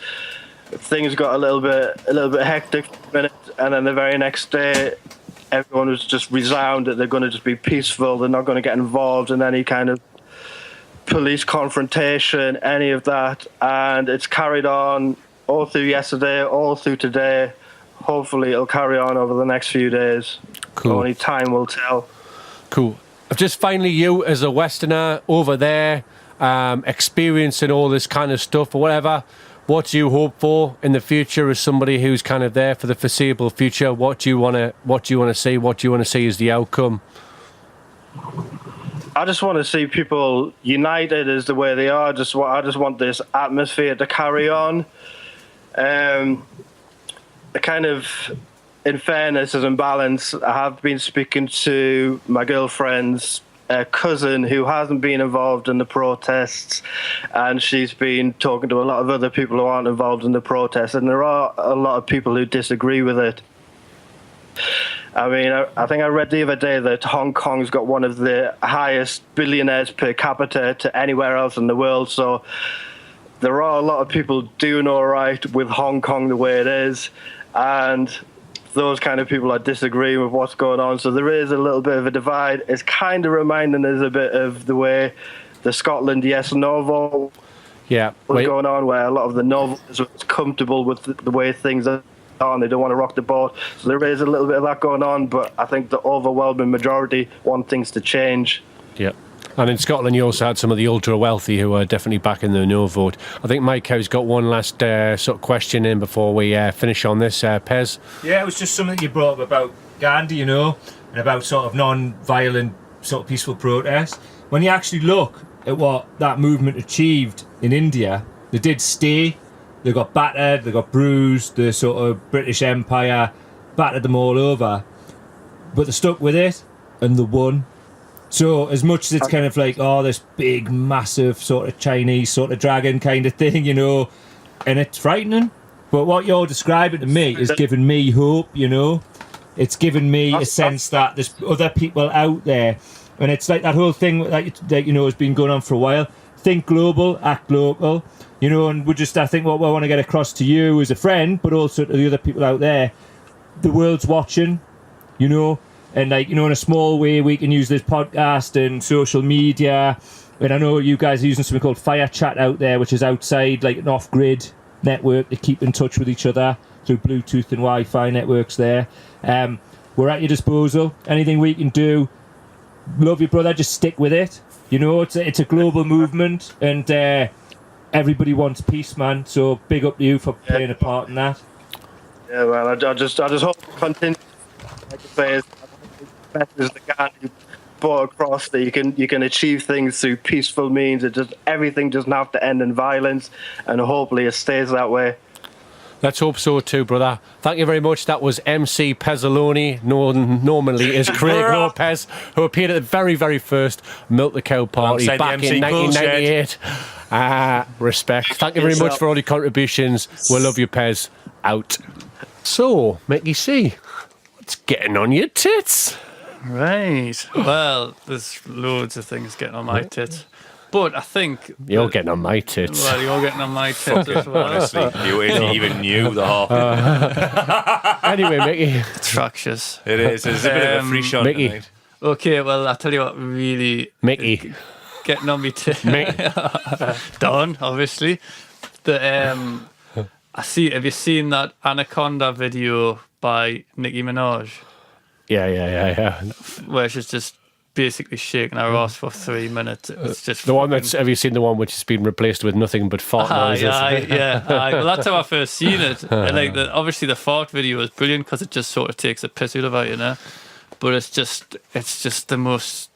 Things got a little bit hectic for a minute, and then the very next day, everyone was just resounded that they're going to just be peaceful. They're not going to get involved in any kind of police confrontation, any of that. And it's carried on all through yesterday, all through today. Hopefully, it'll carry on over the next few days. Cool. Only time will tell. Cool. Just finally, you as a Westerner over there, experiencing all this kind of stuff or whatever, what do you hope for in the future as somebody who's kind of there for the foreseeable future? What do you want to see? What do you want to see as the outcome? I just want to see people united as the way they are. I just want this atmosphere to carry on. Kind of, in fairness and balance, I have been speaking to my girlfriend's cousin who hasn't been involved in the protests, and she's been talking to a lot of other people who aren't involved in the protests, and there are a lot of people who disagree with it. I mean, I think I read the other day that Hong Kong's got one of the highest billionaires per capita to anywhere else in the world, so there are a lot of people doing all right with Hong Kong the way it is, and those kind of people are disagreeing with what's going on. So there is a little bit of a divide. It's kind of reminding us a bit of the way the Scotland Yes No vote was going on, where a lot of the no voters are comfortable with the way things are and they don't want to rock the boat. So there is a little bit of that going on, but I think the overwhelming majority want things to change. Yeah. And in Scotland, you also had some of the ultra-wealthy who are definitely backing the no vote. I think Mike has got one last sort of question in before we finish on this, Pez. Yeah, it was just something you brought up about Gandhi, you know, and about sort of non-violent, sort of peaceful protest. When you actually look at what that movement achieved in India, they did stay, they got battered, they got bruised, the sort of British Empire battered them all over, but they stuck with it and they won. So as much as it's kind of like, oh, this big, massive sort of Chinese sort of dragon kind of thing, you know, and it's frightening. But what you're describing to me is giving me hope, you know. It's giving me a sense that there's other people out there. And it's like that whole thing that you know, has been going on for a while. Think global, act local, you know, and I think what I want to get across to you as a friend, but also to the other people out there, the world's watching, you know. And like, you know, in a small way, we can use this podcast and social media. And I know you guys are using something called Fire Chat out there, which is outside, like an off-grid network to keep in touch with each other through Bluetooth and Wi-Fi networks there. We're at your disposal. Anything we can do, love you, brother, just stick with it. You know, it's a global movement, and everybody wants peace, man. So big up to you for playing a part in that. Yeah, well, I just hope it continues. Like I say, is the Gandhi brought across that you can achieve things through peaceful means. Everything doesn't have to end in violence, and hopefully it stays that way. Let's hope so too, brother. Thank you very much. That was MC Pezzoloni, known normally as Craig Lopez, who appeared at the very, very first Milk the Cow party back in 1998. Respect. Thank you very much for all your contributions. We'll love you, Pez. Out. So, Mickey C, what's getting on your tits? Right. Well, there's loads of things getting on my tits. But I think... You're getting on my tits. Well, you're getting on my tits as well. Honestly, you even knew the half. Anyway, Mickey. It's fractious. It is. It's a bit of a free shot Mickey. tonight. Okay, well, I'll tell you what really... Mickey. Getting on me tits. Mickey. Don, obviously. Have you seen that Anaconda video by Nicki Minaj? Yeah. Where she's just basically shaking her ass for 3 minutes. It's just the one that's... Have you seen the one which has been replaced with nothing but fart noises? Yeah. Well, that's how I first seen it. And like, obviously the fart video is brilliant because it just sort of takes a piss out of her, you know. But it's just the most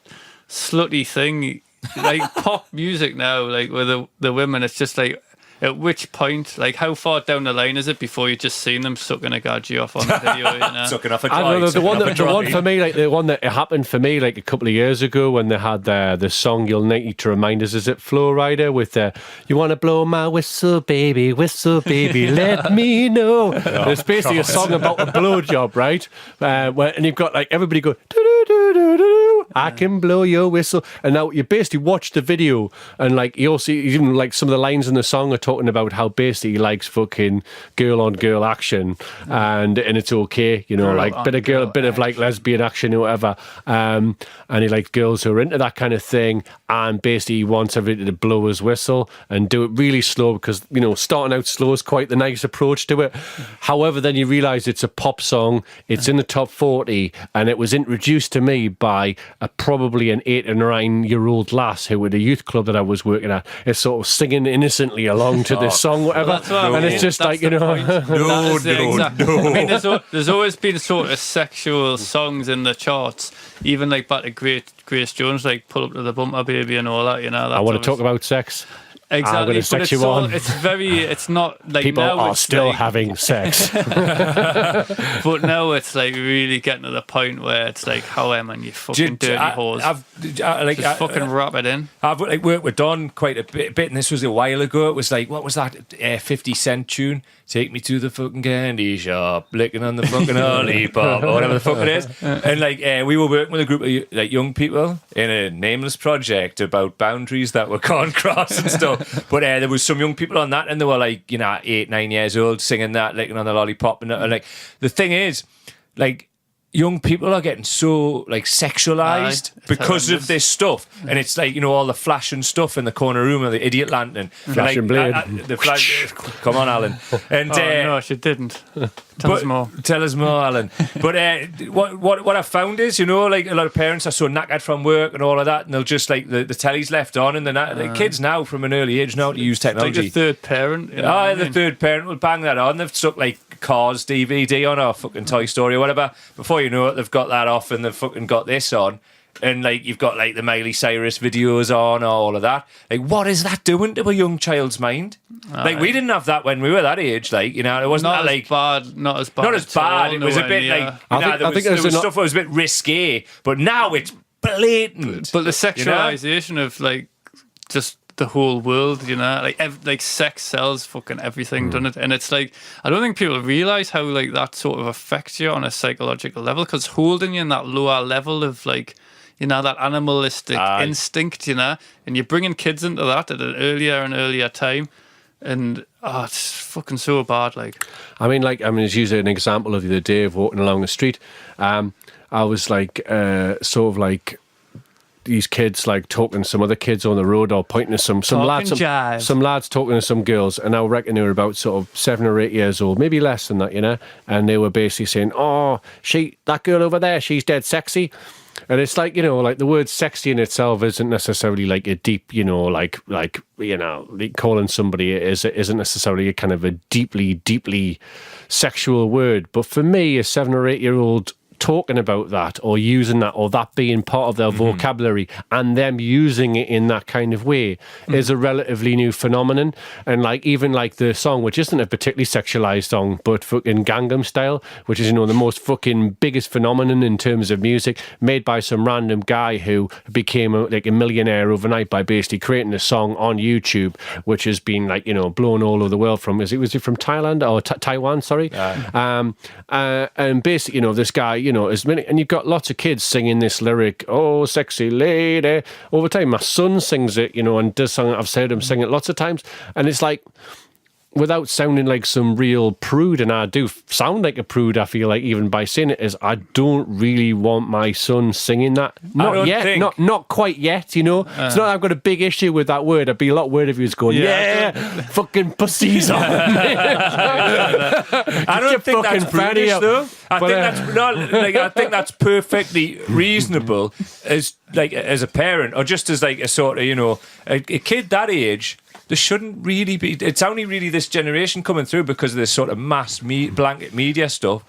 slutty thing. Like pop music now, like with the women, it's just like, at which point, like, how far down the line is it before you just seen them sucking a gadgie off on the video? You know? Sucking off a I don't know, drive. the one for me, like the one that happened for me, like a couple of years ago when they had the song "You'll Need to Remind Us," is it Flow Rider with "You want to blow my whistle, baby, let me know." It's basically a song about a blowjob, right? And you've got like everybody go do do do do. I can blow your whistle, and now you basically watch the video, and like you also even like some of the lines in the song are talking about how basically he likes fucking girl on girl action, and it's okay, you know, Girl like on bit of girl like lesbian action or whatever, and he likes girls who are into that kind of thing, and basically he wants everybody to blow his whistle and do it really slow because, you know, starting out slow is quite the nice approach to it. However, then you realise it's a pop song, it's in the top 40, and it was introduced to me me by probably an 8 or 9-year-old lass who at a youth club that I was working at is sort of singing innocently along to this song, whatever. That's what I and mean. it's just That's like, you the know. point. That is the exact- no. I mean, there's always been sort of sexual songs in the charts, even like back to Grace Jones, like Pull Up to the Bumper Baby and all that, you know. I want to talk about sex. I'm Exactly, gonna but sex you on. it's not like People now are it's still like, having sex. but now it's like really getting to the point where it's like, how am I, you fucking dirty whores? Just fucking wrap it in. I've like worked with Don quite a bit, and this was a while ago. It was like, what was that 50 Cent tune? Take me to the fucking candy shop, licking on the fucking lollipop, or whatever the fuck it is. And like, we were working with a group of like young people in a nameless project about boundaries that were can't cross and stuff. But there was some young people on that, and they were like, 8, 9 years old, singing that, licking on the lollipop, and like, the thing is, like, young people are getting so like sexualized because of this stuff, and it's like all the flashing stuff in the corner room of the idiot lantern, Flashing blade. the flash. Come on, Alan. And No, she didn't. Tell us more. Tell us more, Alan. But what I found is, like a lot of parents are so knackered from work and all of that, and they'll just like the telly's left on, and the kids now from an early age know how to use technology. Like the third parent. You know what I The mean? third parent will bang that on. They've stuck like Cars DVD on, or fucking Toy Story or whatever. Before you know it, they've got that off and they've fucking got this on. And like you've got like the Miley Cyrus videos on, or all of that. Like, what is that doing to a young child's mind? Like, we didn't have that when we were that age. Like, it wasn't Not that as like bad. Not as bad. not as at all, bad. It was a nowhere bit near. like I think there was there's stuff that was a bit risque, but now it's blatant. But the sexualization of like just the whole world, like sex sells fucking everything, doesn't it? And it's like, I don't think people realize how like that sort of affects you on a psychological level, because holding you in that lower level of like, that animalistic instinct, and you're bringing kids into that at an earlier and earlier time, and it's fucking so bad. Like, I mean, just use an example of the other day of walking along the street. I was like, sort of like, these kids like talking to some other kids on the road, or pointing to some lads, some lads talking to some girls, and I reckon they were about sort of 7 or 8 years old, maybe less than that, and they were basically saying, "Oh, that girl over there, she's dead sexy." And it's like, like the word sexy in itself isn't necessarily like a deep, like calling somebody isn't necessarily a kind of a deeply sexual word. But for me, a 7 or 8 year old talking about that, or using that, or that being part of their vocabulary, and them using it in that kind of way is a relatively new phenomenon. And like, even like the song, which isn't a particularly sexualized song, but fucking Gangnam Style, which is the most fucking biggest phenomenon in terms of music, made by some random guy who became a millionaire overnight by basically creating a song on YouTube, which has been like blown all over the world. Was it from Thailand or Taiwan? Sorry. And basically, this guy, as many, and you've got lots of kids singing this lyric, "Oh, sexy lady," all the time. My son sings it, and does song. I've heard him sing it lots of times, and it's like, without sounding like some real prude, and I do sound like a prude, I feel like, even by saying it, is I don't really want my son singing that. Not yet, not quite yet, It's not that I've got a big issue with that word. I'd be a lot worried if he was going, fucking pussies on. I don't think that's prudish, though. I think that's perfectly reasonable as a parent, or just as like a sort of, a kid that age. There shouldn't really be. It's only really this generation coming through because of this sort of mass blanket media stuff.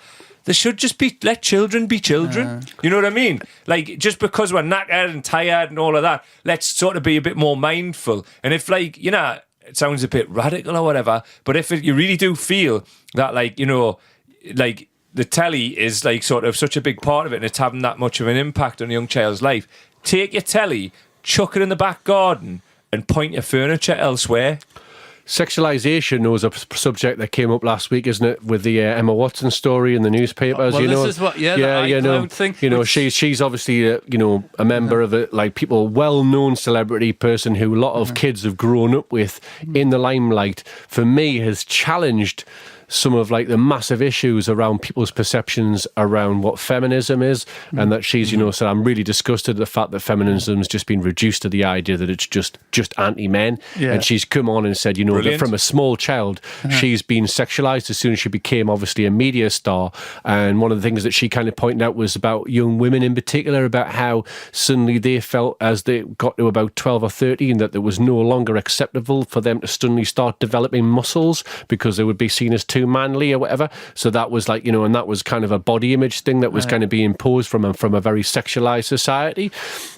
There should just be, let children be children. You know what I mean? Like, just because we're knackered and tired and all of that, let's sort of be a bit more mindful. And if it sounds a bit radical or whatever, but if you really do feel that like the telly is like sort of such a big part of it, and it's having that much of an impact on a young child's life, take your telly, chuck it in the back garden, and point your furniture elsewhere. Sexualization was a subject that came up last week, isn't it, with the Emma Watson story in the newspapers? Well, this is what, the iCloud thing. She's obviously a member of a well-known celebrity person who a lot of kids have grown up with in the limelight. For me, has challenged some of like the massive issues around people's perceptions around what feminism is, and that she's, you know, said, I'm really disgusted at the fact that feminism's just been reduced to the idea that it's just anti-men. Yeah. And she's come on and said, you know, Brilliant. that from a small child, she's been sexualized as soon as she became obviously a media star. And one of the things that she kind of pointed out was about young women in particular, about how suddenly they felt as they got to about 12 or 13 that it was no longer acceptable for them to suddenly start developing muscles because they would be seen as too manly or whatever. So that was like, you know, and that was kind of a body image thing that was kind of being imposed from a very sexualized society.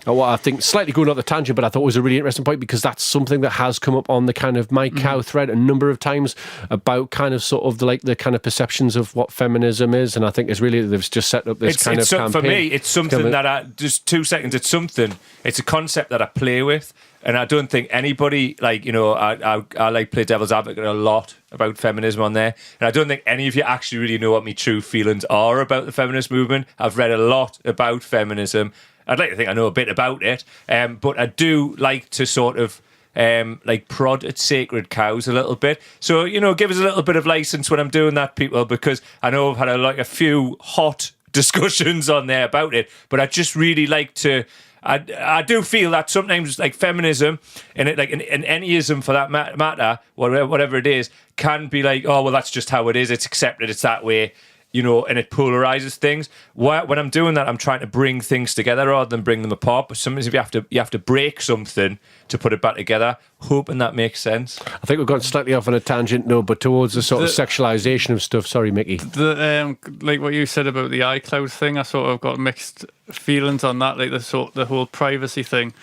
And what I think, slightly going off the tangent, but I thought was a really interesting point, because that's something that has come up on the kind of Mike Cow thread a number of times about kind of sort of the kind of perceptions of what feminism is. And I think it's really, they've just set up this kind of campaign. For me, it's something that just 2 seconds, it's a concept that I play with. And I don't think anybody, like, you know, I like play devil's advocate a lot about feminism on there. And I don't think any of you actually really know what my true feelings are about the feminist movement. I've read a lot about feminism. I'd like to think I know a bit about it. But I do like to sort of like prod at sacred cows a little bit. So, you know, give us a little bit of license when I'm doing that, people, because I know I've had a few hot discussions on there about it. But I just really like to... I do feel that sometimes, like, feminism and it, like an anyism for that matter, whatever it is, can be like, oh well, that's just how it is. It's accepted. It's that way, you know, and it polarizes things. When I'm doing that, I'm trying to bring things together rather than bring them apart. But sometimes if you have to break something to put it back together, hoping that makes sense. I think we've gone slightly off on a tangent, no, but towards the sort of sexualization of stuff. Sorry, Mickey. The like what you said about the iCloud thing, I sort of got mixed feelings on that. Like the whole privacy thing.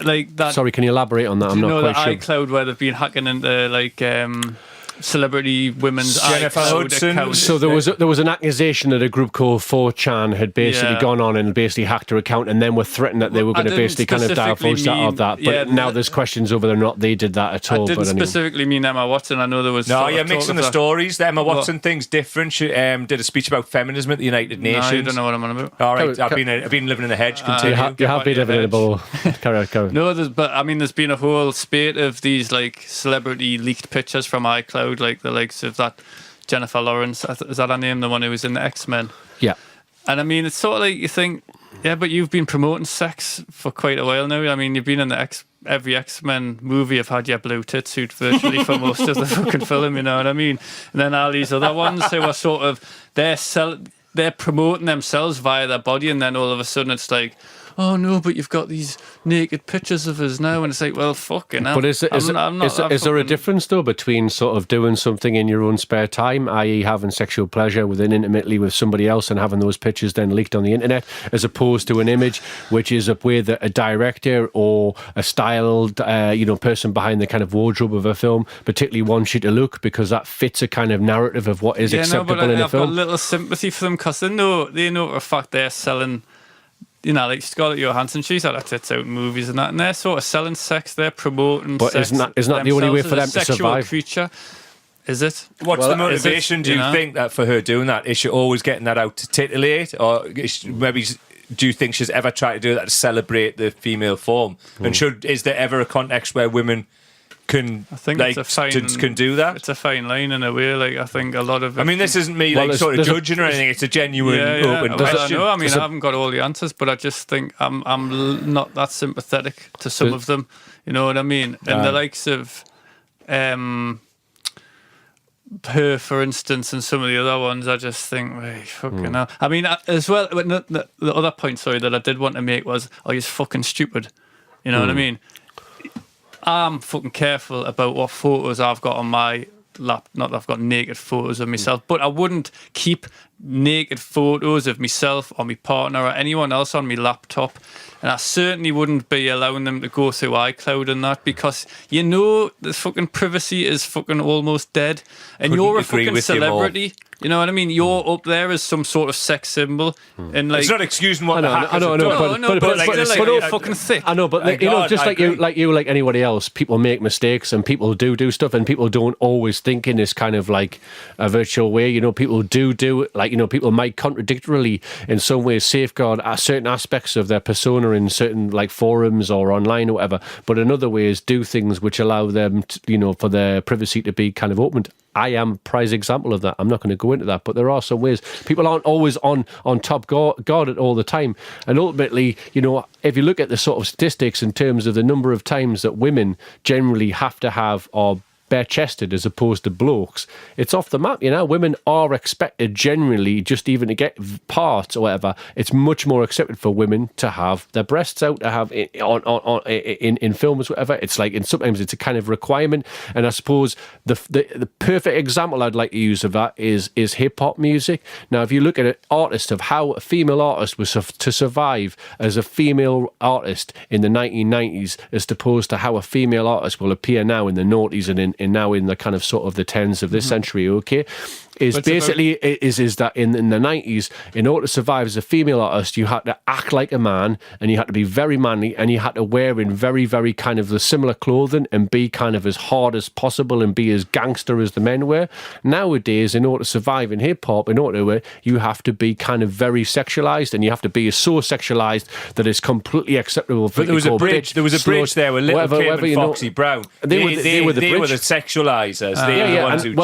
Like that. Sorry, can you elaborate on that? I'm not quite the sure. iCloud where they've been hacking into like celebrity women's Jennifer iCloud Hudson. accounts. So there was an accusation that a group called 4chan had basically gone on and basically hacked her account, and then were threatened that they were going to basically kind of divulge that of that. But now there's questions over whether or not they did that at all. I didn't but anyway. specifically mean Emma Watson. I know there was. No, sort you're of mixing talk the of that. stories. The Emma Watson thing's different. She did a speech about feminism at the United Nations. No, you don't know what I'm on about. All right, Carry- I've been living in a hedge. Continue. You have been living in a bubble. Carry on. No, but I mean, there's been a whole spate of these like celebrity leaked pictures from iCloud, like the likes of that Jennifer Lawrence. Is that her name? The one who was in the X-Men. Yeah. And I mean, it's sort of like you think, yeah, but you've been promoting sex for quite a while now. I mean, you've been in every X-Men movie. Have had your blue tit suit virtually for most of the fucking film. You know what I mean? And then all these other ones who are sort of they're promoting themselves via their body, and then all of a sudden it's like, oh no, but you've got these naked pictures of us now, and it's like, well, fucking hell. But is there a difference though between sort of doing something in your own spare time, i.e. having sexual pleasure intimately with somebody else and having those pictures then leaked on the internet, as opposed to an image which is a way that a director or a styled person behind the kind of wardrobe of a film particularly wants you to look, because that fits a kind of narrative of what is acceptable in a I've got film? little sympathy for them because they know for a fact they're selling. You know, like Scarlett Johansson, she's had her tits out in movies and that, and they're sort of selling sex, they're promoting But sex. isn't that the only way for them to sexual survive? Creature. Is it? What's the motivation, is it, do you think, that for her doing that? Is she always getting that out to titillate? Or maybe do you think she's ever tried to do that to celebrate the female form? And is there ever a context where women can it's a fine, can do that? It's a fine line in a way. Like, I think a lot of it, I mean, this isn't me sort of judging or anything. It's a genuine open question. I mean, I haven't got all the answers, but I just think I'm not that sympathetic to some of them. You know what I mean? And the likes of her, for instance, and some of the other ones, I just think, wait, fucking hell. I mean, as well, the other point, that I did want to make was, you're fucking stupid. You know what I mean? I'm fucking careful about what photos I've got on my lap. Not that I've got naked photos of myself, but I wouldn't keep naked photos of myself or my partner or anyone else on my laptop. And I certainly wouldn't be allowing them to go through iCloud and that, because you know the fucking privacy is fucking almost dead. And Couldn't you're a agree fucking with you more. celebrity. You know what I mean? You're up there as some sort of sex symbol. And like, It's not excusing what the hackers I know, have done. but like, fucking thick. I know, but God, just I like agree. like anybody else, people make mistakes and people do stuff, and people don't always think in this kind of like a virtual way. You know, people do like, you know, people might contradictorily in some ways safeguard certain aspects of their persona in certain like forums or online or whatever, but in other ways do things which allow them to, you know, for their privacy to be kind of opened. I am a prize example of that. I'm not going to go into that, but there are some ways people aren't always on top guard at all the time. And ultimately, you know, if you look at the sort of statistics in terms of the number of times that women generally have to have or bare-chested as opposed to blokes, it's off the map. You know, women are expected generally, just even to get parts or whatever, it's much more accepted for women to have their breasts out, to have it in films, whatever. It's like, and sometimes it's a kind of requirement. And I suppose the perfect example I'd like to use of that is hip hop music. Now, if you look at an artist of how a female artist was to survive as a female artist in the 1990s, as opposed to how a female artist will appear now in the noughties and now in the kind of sort of the tens of this century, okay, is basically is that in the 90s, in order to survive as a female artist, you had to act like a man, and you had to be very manly, and you had to wear in very, very kind of the similar clothing and be kind of as hard as possible and be as gangster as the men were. Nowadays, in order to survive in hip-hop, you have to be kind of very sexualized, and you have to be so sexualized that it's completely acceptable for But there was a bridge. There was a bridge there with Little Kim and Foxy Brown. They were the sexualizers.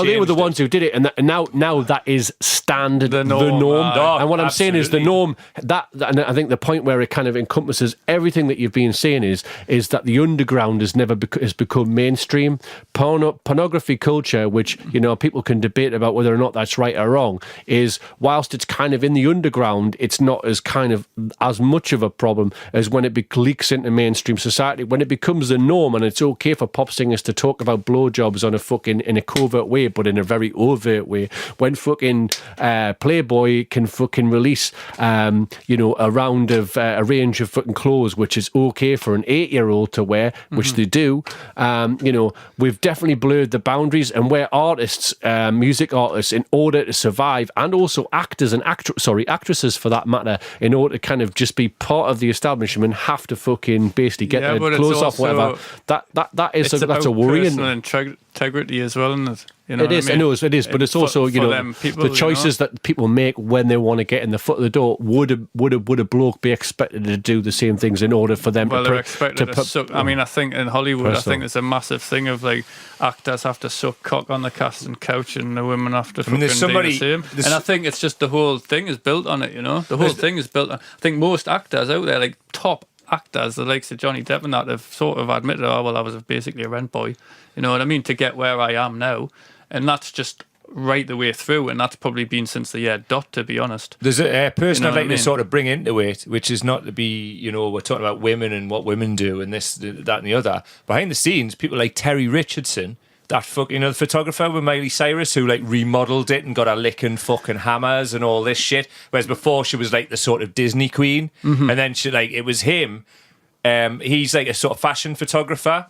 They were the ones who did it, and now that is standard, the norm. And what I'm saying is the norm. And I think the point where it kind of encompasses everything that you've been saying is that the underground has become mainstream. Pornography culture, which, you know, people can debate about whether or not that's right or wrong, is whilst it's kind of in the underground, it's not as kind of as much of a problem as when it leaks into mainstream society. When it becomes the norm, and it's okay for pop singers to talk about blowjobs in a covert way, but in a very overt way. When fucking Playboy can fucking release, you know, a range of fucking clothes, which is okay for an 8-year-old to wear, which they do. You know, we've definitely blurred the boundaries, and where artists, music artists, in order to survive, and also actors and actresses for that matter, in order to kind of just be part of the establishment, have to fucking basically get their clothes off, whatever. That's a worrying. Personal integrity as well, isn't it? You know it is, I mean? it is, but it's also, you know, the choices that people make when they want to get in the foot of the door. Would a bloke be expected to do the same things in order for them they're expected to suck. I mean, I think in Hollywood, I think it's a massive thing of like actors have to suck cock on the casting couch, and the women have to fucking do the same. And I think it's just the whole thing is built on it. You know, the whole thing is built on. I think most actors out there, like top actors, the likes of Johnny Depp and that, have sort of admitted, oh well, I was basically a rent boy. You know what I mean? To get where I am now. And that's just right the way through, and that's probably been since the year dot, to be honest. There's a person I'd like to sort of bring into it, which is not to be, you know, we're talking about women and what women do and this, that and the other. Behind the scenes, people like Terry Richardson, that fucking, you know, the photographer with Miley Cyrus, who like remodeled it and got her licking fucking hammers and all this shit. Whereas before she was like the sort of Disney queen. And then she like, it was him. He's like a sort of fashion photographer.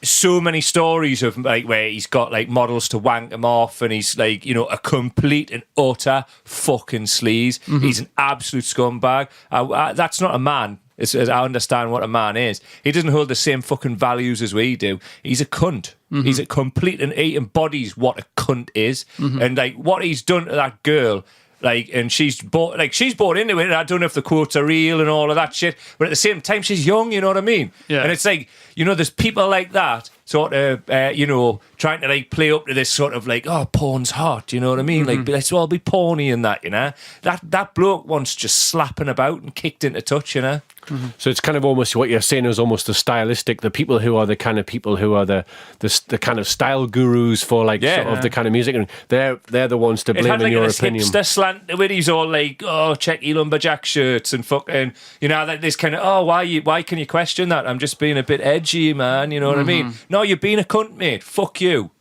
So many stories of like where he's got like models to wank him off, and he's like, you know, a complete and utter fucking sleaze. He's an absolute scumbag. That's not a man. As I understand what a man is. He doesn't hold the same fucking values as we do. He's a cunt. He's a complete, and he embodies what a cunt is. And like what he's done to that girl. Like, and she's bought into it. And I don't know if the quotes are real and all of that shit, but at the same time, she's young. You know what I mean? Yeah. And it's like, you know, there's people like that sort of, you know, trying to like play up to this sort of like, oh, porn's hot. You know what I mean? Like, let's all be porny and that. You know, that bloke once just slapping about and kicked into touch. You know. So it's kind of almost what you're saying is almost the stylistic, the people who are the kind of people who are the kind of style gurus for like sort of the kind of music, and they're the ones to blame in your opinion. Hipster slant to it. He's all like, oh, checky lumberjack shirts and fucking, you know, that this kind of, oh, why can you question that? I'm just being a bit edgy, man. You know what I mean? No, you're being a cunt, mate. Fuck you.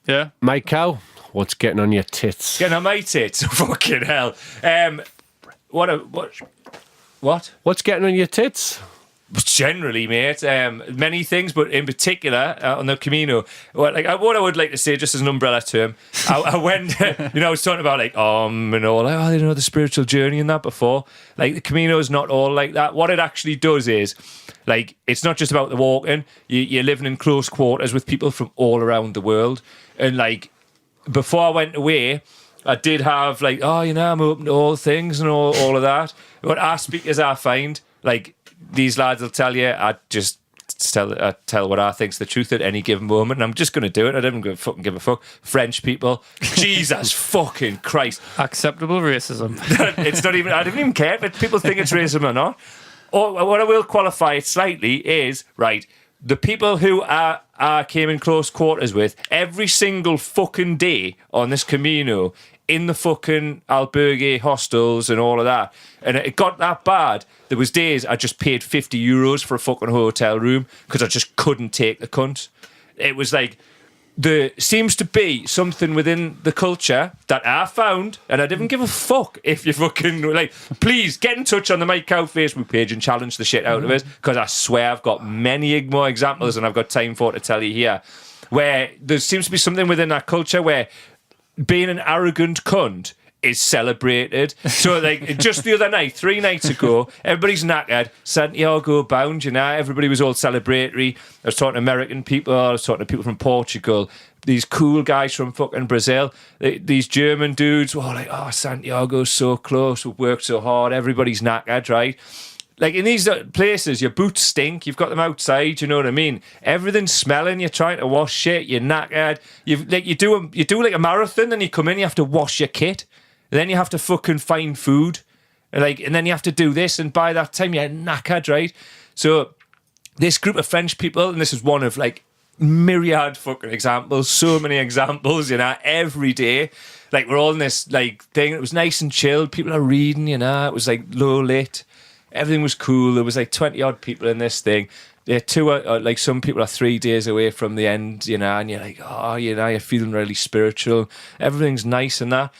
Yeah. Mike Cow, what's getting on your tits? Getting on my tits? Fucking hell. What? What's getting on your tits? Generally, mate, many things, but in particular on the Camino, what I would like to say, just as an umbrella term, I went, you know, I was talking about like and all, like, oh, you know, the spiritual journey and that before. Like the Camino is not all like that. What it actually does is, like, it's not just about the walking. You're living in close quarters with people from all around the world, and like before I went away, I did have like, oh, you know, I'm open to all things and all of that. But our speakers, I find, like, these lads will tell you, I tell what I think's the truth at any given moment, and I'm just going to do it. I don't fucking give a fuck. French people, Jesus fucking Christ. Acceptable racism. It's not even, I don't even care if people think it's racism or not. Or what I will qualify it slightly is, right, the people who I came in close quarters with every single fucking day on this Camino, in the fucking albergue hostels and all of that. And it got that bad. There was days I just paid €50 for a fucking hotel room because I just couldn't take the cunt. It was like, there seems to be something within the culture that I found, and I didn't give a fuck if you fucking, like, please get in touch on the Mike Cow Facebook page and challenge the shit out of us, because I swear I've got many more examples than I've got time for to tell you here, where there seems to be something within that culture where being an arrogant cunt is celebrated. So, like, just the other night, 3 nights ago, everybody's knackered, Santiago bound, you know, everybody was all celebratory. I was talking to American people, I was talking to people from Portugal, these cool guys from fucking Brazil, these German dudes were all like, oh, Santiago's so close, we've worked so hard, everybody's knackered, right? Like, in these places, your boots stink, you've got them outside, you know what I mean? Everything's smelling, you're trying to wash shit, you're knackered. You do like a marathon, then you come in, you have to wash your kit. Then you have to fucking find food. Like, and then you have to do this, and by that time you're knackered, right? So this group of French people, and this is one of like myriad fucking examples, so many examples, you know, every day. Like, we're all in this like thing. It was nice and chilled. People are reading, you know, it was like low lit. Everything was cool. There was like 20 odd people in this thing. Yeah, like some people are 3 days away from the end, you know, and you're like, oh, you know, you're feeling really spiritual. Everything's nice and that.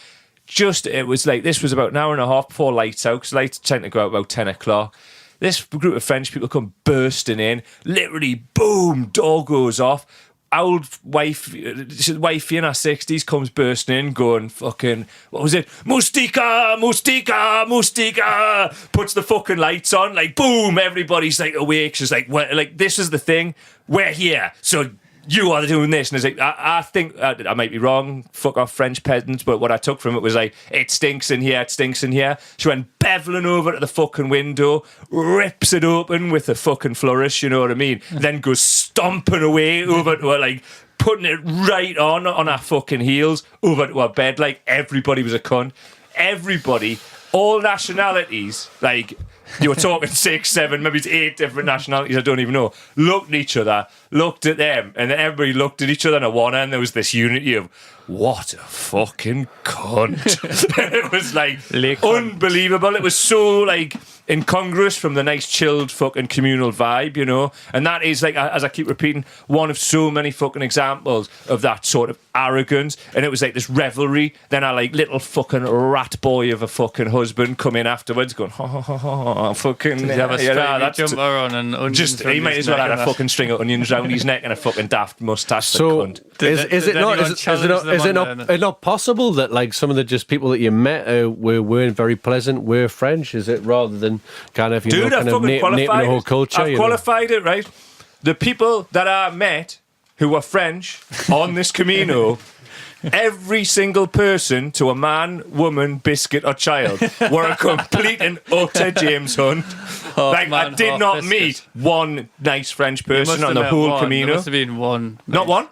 It was like, this was about an hour and a half before lights out, because lights tend to go out about 10 o'clock. This group of French people come bursting in, literally, boom, door goes off. Old wifey in her 60s comes bursting in, going fucking, what was it? Mustika, Mustika, Mustika. Puts the fucking lights on, like, boom, everybody's like awake. She's like, well, like, this is the thing, we're here, so you are doing this. And it's like, I think, I might be wrong, fuck off French peasants, but what I took from it was like, it stinks in here, it stinks in here. She went beveling over to the fucking window, rips it open with a fucking flourish, you know what I mean? Then goes stomping away over to her, like, putting it right on her fucking heels, over to her bed, like everybody was a cunt. Everybody, all nationalities, like, you were talking 6, 7, maybe it's 8 different nationalities, I don't even know, looked at each other, looked at them, and then everybody looked at each other, and at one end there was this unity of, what a fucking cunt. It was like unbelievable. It was so like incongruous from the nice chilled fucking communal vibe, you know. And that is, like, as I keep repeating, one of so many fucking examples of that sort of arrogance. And it was like this revelry. Then I like little fucking rat boy of a fucking husband come in afterwards going, ha ha ha ha, fucking. Did you have a jumper on and onions? Just, he might as well have a fucking string of onions round his neck and a fucking daft moustache. So is it not possible that, like, some of the just people that you met weren't very pleasant, were French? Is it, rather than kind of, you know, kind of naping the whole culture? I've qualified it, right? The people that I met who were French on this Camino, every single person, to a man, woman, biscuit or child, were a complete and utter James Hunt. Like, I did not meet one nice French person on the whole Camino. There must have been one. Not one?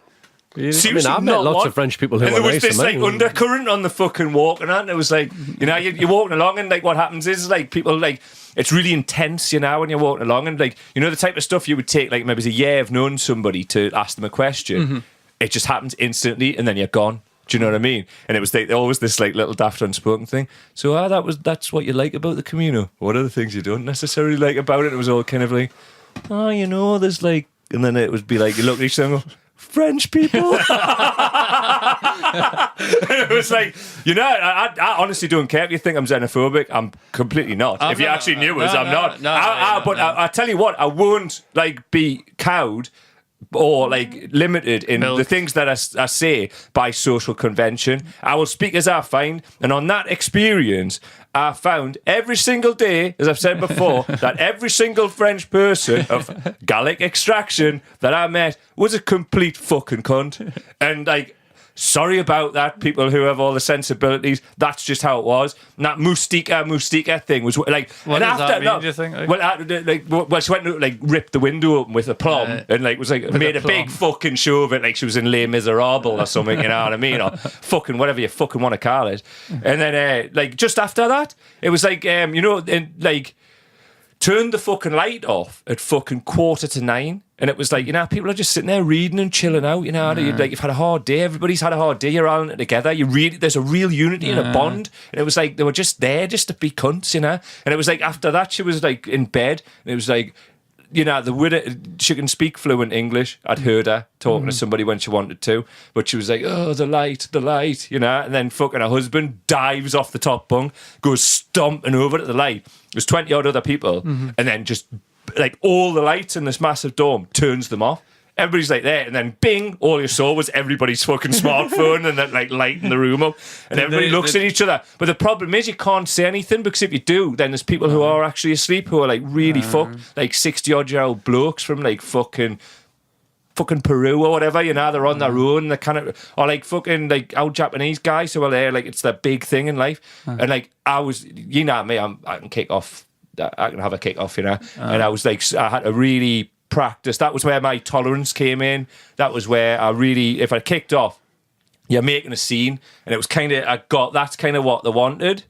Seriously, I met lots of French people who were nice. And there was this like undercurrent on the fucking walk, and it was like, you know, you're walking along, and like what happens is, like, people, like, it's really intense, you know, when you're walking along, and like, you know, the type of stuff you would take like maybe a year of knowing somebody to ask them a question. It just happens instantly, and then you're gone. Do you know what I mean? And it was like always this like little daft unspoken thing. So that's what you like about the Camino. What are the things you don't necessarily like about it? It was all kind of like, oh, you know, there's like, and then it would be like, you look at each other and go, French people. It was like, you know, I honestly don't care if you think I'm xenophobic. I'm completely not. If you actually knew us, I'm not. But I tell you what, I won't like be cowed or like limited in the things that I say by social convention. I will speak as I find, and on that experience, I found every single day, as I've said before, that every single French person of Gallic extraction that I met was a complete fucking cunt. And like, sorry about that, people who have all the sensibilities. That's just how it was. And that Mustika thing was like. What and does after that mean, do you think? Well, she went to like rip the window open with a plum and like was like made a big fucking show of it, like she was in Les Miserables or something. You know what I mean? Or fucking whatever you fucking want to call it. And then like just after that, it was like like. Turned the fucking light off at fucking 8:45, and it was like, you know, people are just sitting there reading and chilling out. You know, like you've had a hard day. Everybody's had a hard day. You're all in it together. There's a real unity and a bond. And it was like they were just there just to be cunts, you know. And it was like after that, she was like in bed, and it was like, you know, she can speak fluent English. I'd heard her talking to somebody when she wanted to, but she was like, oh, the light, you know. And then fucking her husband dives off the top bunk, goes stomping over to the light. There's 20 odd other people, and then just like all the lights in this massive dome turns them off. Everybody's like there, and then bing, all you saw was everybody's fucking smartphone and then like lighting the room up, and everybody looks at each other. But the problem is you can't say anything, because if you do, then there's people who are actually asleep who are like really fucked, like 60-odd-year-old blokes from like fucking Peru or whatever, you know, they're on their own, they're kind of, or like fucking like our Japanese guys who are there, like it's their big thing in life. And like I was, you know me, I can kick off, I can have a kick off, you know, and I was like, I had to really practice. That was where my tolerance came in. That was where I really, if I kicked off, you're making a scene, and it was kind of, that's kind of what they wanted.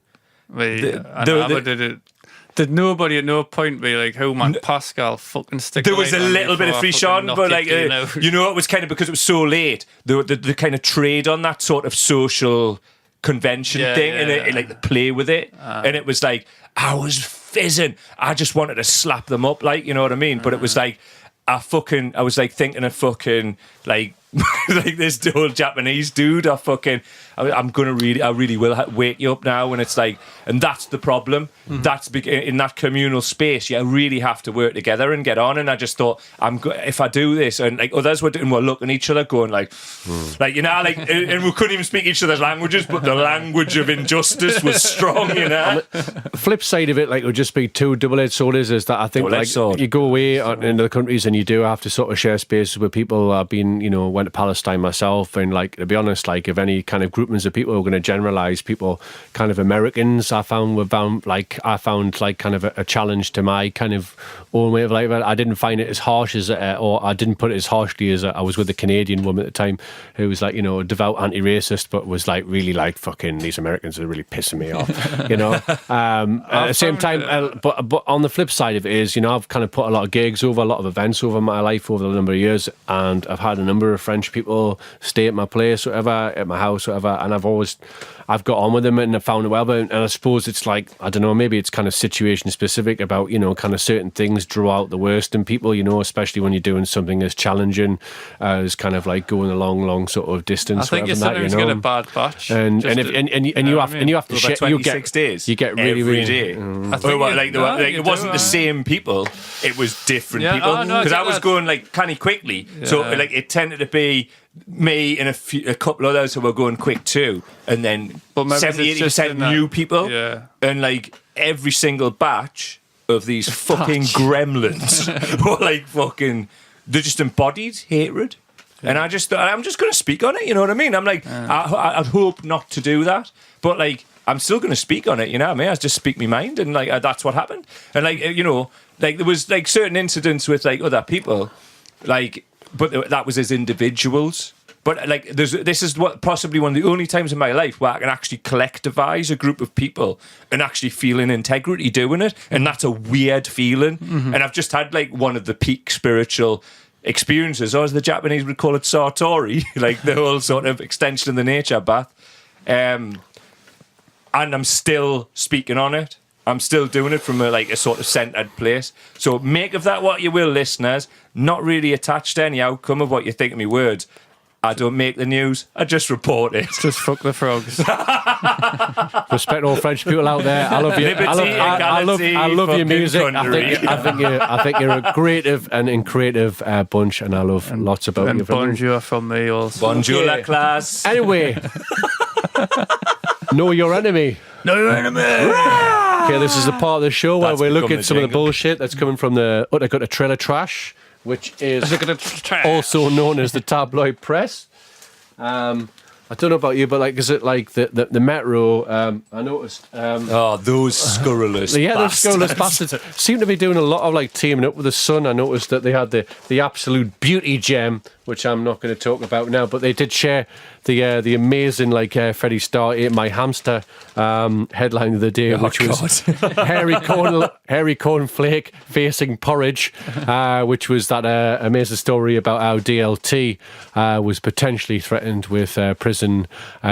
Did nobody at no point be like, "How Matt Pascal fucking stick?" There was a little bit of friction, but like you know, it was kind of because it was so late. The kind of trade on that sort of social convention thing, and it like the play with it, and it was like I was fizzing. I just wanted to slap them up, like, you know what I mean. But it was like I was like thinking of fucking like like this old Japanese dude. I really will wake you up now. And it's like, and that's the problem. That's in that communal space. You really have to work together and get on. And I just thought, if I do this, and like others were doing, we're looking at each other, going like, you know, like, and we couldn't even speak each other's languages, but the language of injustice was strong, you know. Flip side of it, like, it would just be two double-edged swords. Is that I think like you go away into the countries and you do have to sort of share spaces with people. I've been, you know, went to Palestine myself, and like, to be honest, like if any kind of groupings of people are going to generalize people, kind of Americans, I found like kind of a challenge to my kind of own way of life. I didn't find it as harsh as, or I didn't put it as harshly as I was with a Canadian woman at the time who was like, you know, a devout anti-racist, but was like really like, fucking these Americans are really pissing me off, you know. At the same time, but on the flip side of it is, you know, I've kind of put a lot of gigs over, a lot of events over my life over the number of years, and I've had a number of French people stay at my place, whatever, at my house, whatever, and I've got on with them and I found it well. And I suppose it's like, I don't know, maybe it's kind of situation specific about, you know, kind of certain things draw out the worst in people, you know, especially when you're doing something as challenging as kind of like going a long sort of distance. I think you sometimes get a bad batch, and you have to shit. 26 days. You get really every day. It wasn't the same people. It was different people. Because I was going like kind of quickly, so like it tended to be me and a couple others who were going quick too, and then 70-80% new people, and like every single batch of these fucking gremlins were like fucking, they just embodied hatred. And I just thought, I'm just going to speak on it, you know what I mean? I'm like, I'd hope not to do that, but like, I'm still going to speak on it, you know what I mean? I just speak my mind, and like, that's what happened. And like, you know, like there was like certain incidents with like other people, like, but that was as individuals. But like, this is what possibly one of the only times in my life where I can actually collectivize a group of people and actually feel an integrity doing it, and that's a weird feeling. And I've just had like one of the peak spiritual experiences, or as the Japanese would call it, Satori, like the whole sort of extension of the nature bath. And I'm still speaking on it. I'm still doing it from a sort of centered place. So make of that what you will, listeners. Not really attached to any outcome of what you think of me words. I don't make the news. I just report it. Just fuck the frogs. Respect all French people out there. I love you. I love your music. I think you're a creative and creative bunch, and I love lots about you. And bonjour from me also. Bonjour la classe. Anyway, know your enemy. Know your enemy. Okay, this is the part of the show where we look at some of the jingle. bullshit that's coming from the Utter Gutter Trailer Trash, which is also known as the tabloid press. I don't know about you, but like, is it like the Metro? I noticed. Those scurrilous Yeah, those bastards. scurrilous bastards seem to be doing a lot of like teaming up with the Sun. I noticed that they had the absolute beauty gem, which I'm not going to talk about now, but they did share the amazing like Freddie Starr ate my hamster headline of the day, which was hairy cornflake facing porridge, which was that amazing story about how DLT was potentially threatened with prison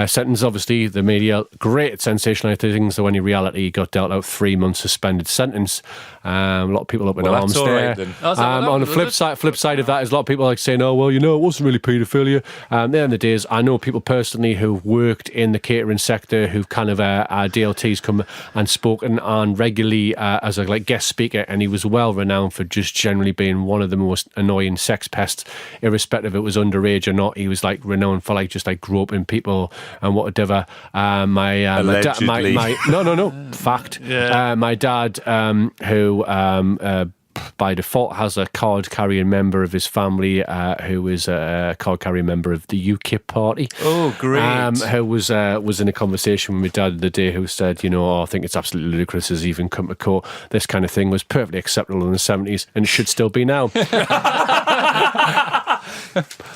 sentence. Obviously, the media great sensationalised things, so when in reality he got dealt out 3 months suspended sentence. A lot of people up in arms that's all there. right then. On the flip side of that is a lot of people like saying, "Oh well, you know, it wasn't really paedophilia." There in the days, I know people personally who worked in the catering sector who've kind of DLT's come and spoken on regularly as a like guest speaker, and he was well renowned for just generally being one of the most annoying sex pests, irrespective if it was underage or not. He was like renowned for like just like groping people and whatever. Allegedly. Fact. Yeah. My dad, who by default has a card-carrying member of his family who is a card-carrying member of the UKIP party. Oh, great. Who was in a conversation with my dad the day who said, you know, I think it's absolutely ludicrous as even come to court. This kind of thing was perfectly acceptable in the 70s and should still be now.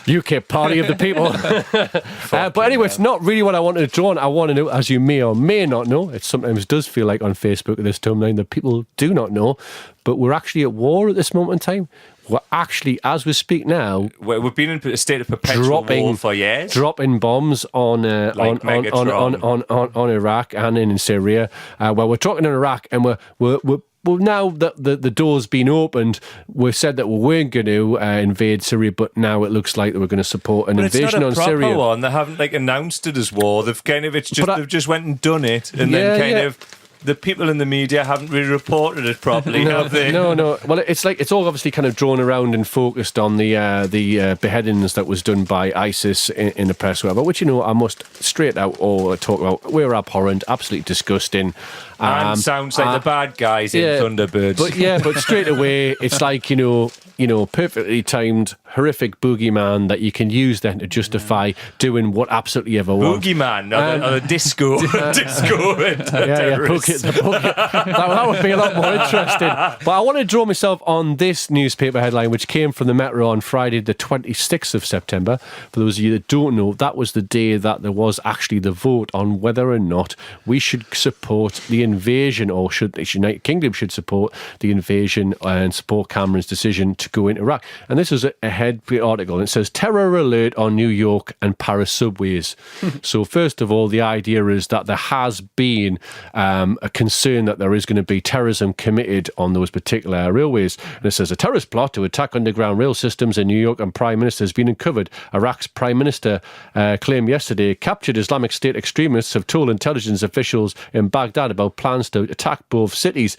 UKIP, party of the people. But anyway, it's not really what I wanted to draw on. I want to know, as you may or may not know, it sometimes does feel like on Facebook at this timeline that people do not know, but we're actually at war at this moment in time. We're actually, as we speak now, We've been in a state of perpetual war for years. dropping bombs on Iraq and in Syria. Well, we're talking in Iraq, and we're now that the door's been opened, we said that we weren't going to invade Syria, but now it looks like that we're going to support an invasion on It's not a proper Syria. one. They haven't like announced it as war. They've kind of they've just went and done it, and then kind of the people in the media haven't really reported it properly, have they? No. Well, it's like it's all obviously kind of drawn around and focused on the beheadings that was done by ISIS in the press, whatever. Which, you know, I must straight out all talk about. We're abhorrent, absolutely disgusting. And sounds like the bad guys in Thunderbirds. But straight away, it's like, you know, perfectly timed, horrific boogeyman that you can use then to justify doing what absolutely ever want. Boogeyman, or the disco, terrorists. That would be a lot more interesting. But I want to draw myself on this newspaper headline, which came from the Metro on Friday, the 26th of September. For those of you that don't know, that was the day that there was actually the vote on whether or not we should support the invasion, or should the United Kingdom should support the invasion and support Cameron's decision to go into Iraq. And this is a head article, and it says terror alert on New York and Paris subways. So first of all, the idea is that there has been a concern that there is going to be terrorism committed on those particular railways. And it says a terrorist plot to attack underground rail systems in New York and Prime Minister has been uncovered. Iraq's Prime Minister claimed yesterday captured Islamic State extremists have told intelligence officials in Baghdad about plans to attack both cities.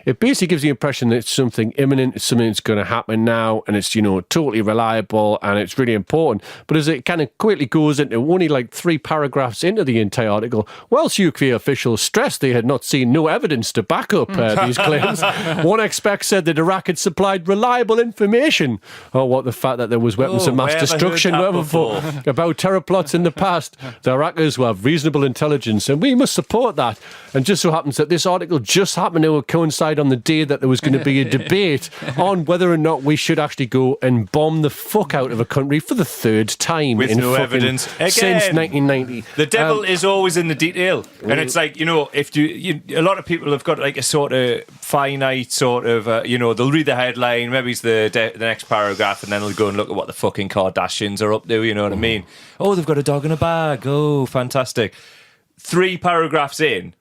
It basically gives the impression that it's something imminent, it's something that's going to happen now, and it's, you know, totally reliable and it's really important. But as it kind of quickly goes into only like 3 paragraphs into the entire article, whilst UK officials stressed they had not seen no evidence to back up these claims, one expert said that Iraq had supplied reliable information on the fact that there was weapons of mass destruction about terror plots in the past. The Iraqis will have reasonable intelligence, and we must support that. And just so happens that this article just happened to coincide on the day that there was going to be a debate on whether or not we should actually go and bomb the fuck out of a country for the 3rd time with no evidence again since 1990. The devil is always in the detail, and it's like, you know, if you a lot of people have got like a sort of finite sort of you know, they'll read the headline, maybe it's the next paragraph, and then they'll go and look at what the fucking Kardashians are up to, you know what I mean? Oh, they've got a dog in a bag, oh fantastic. 3 paragraphs in,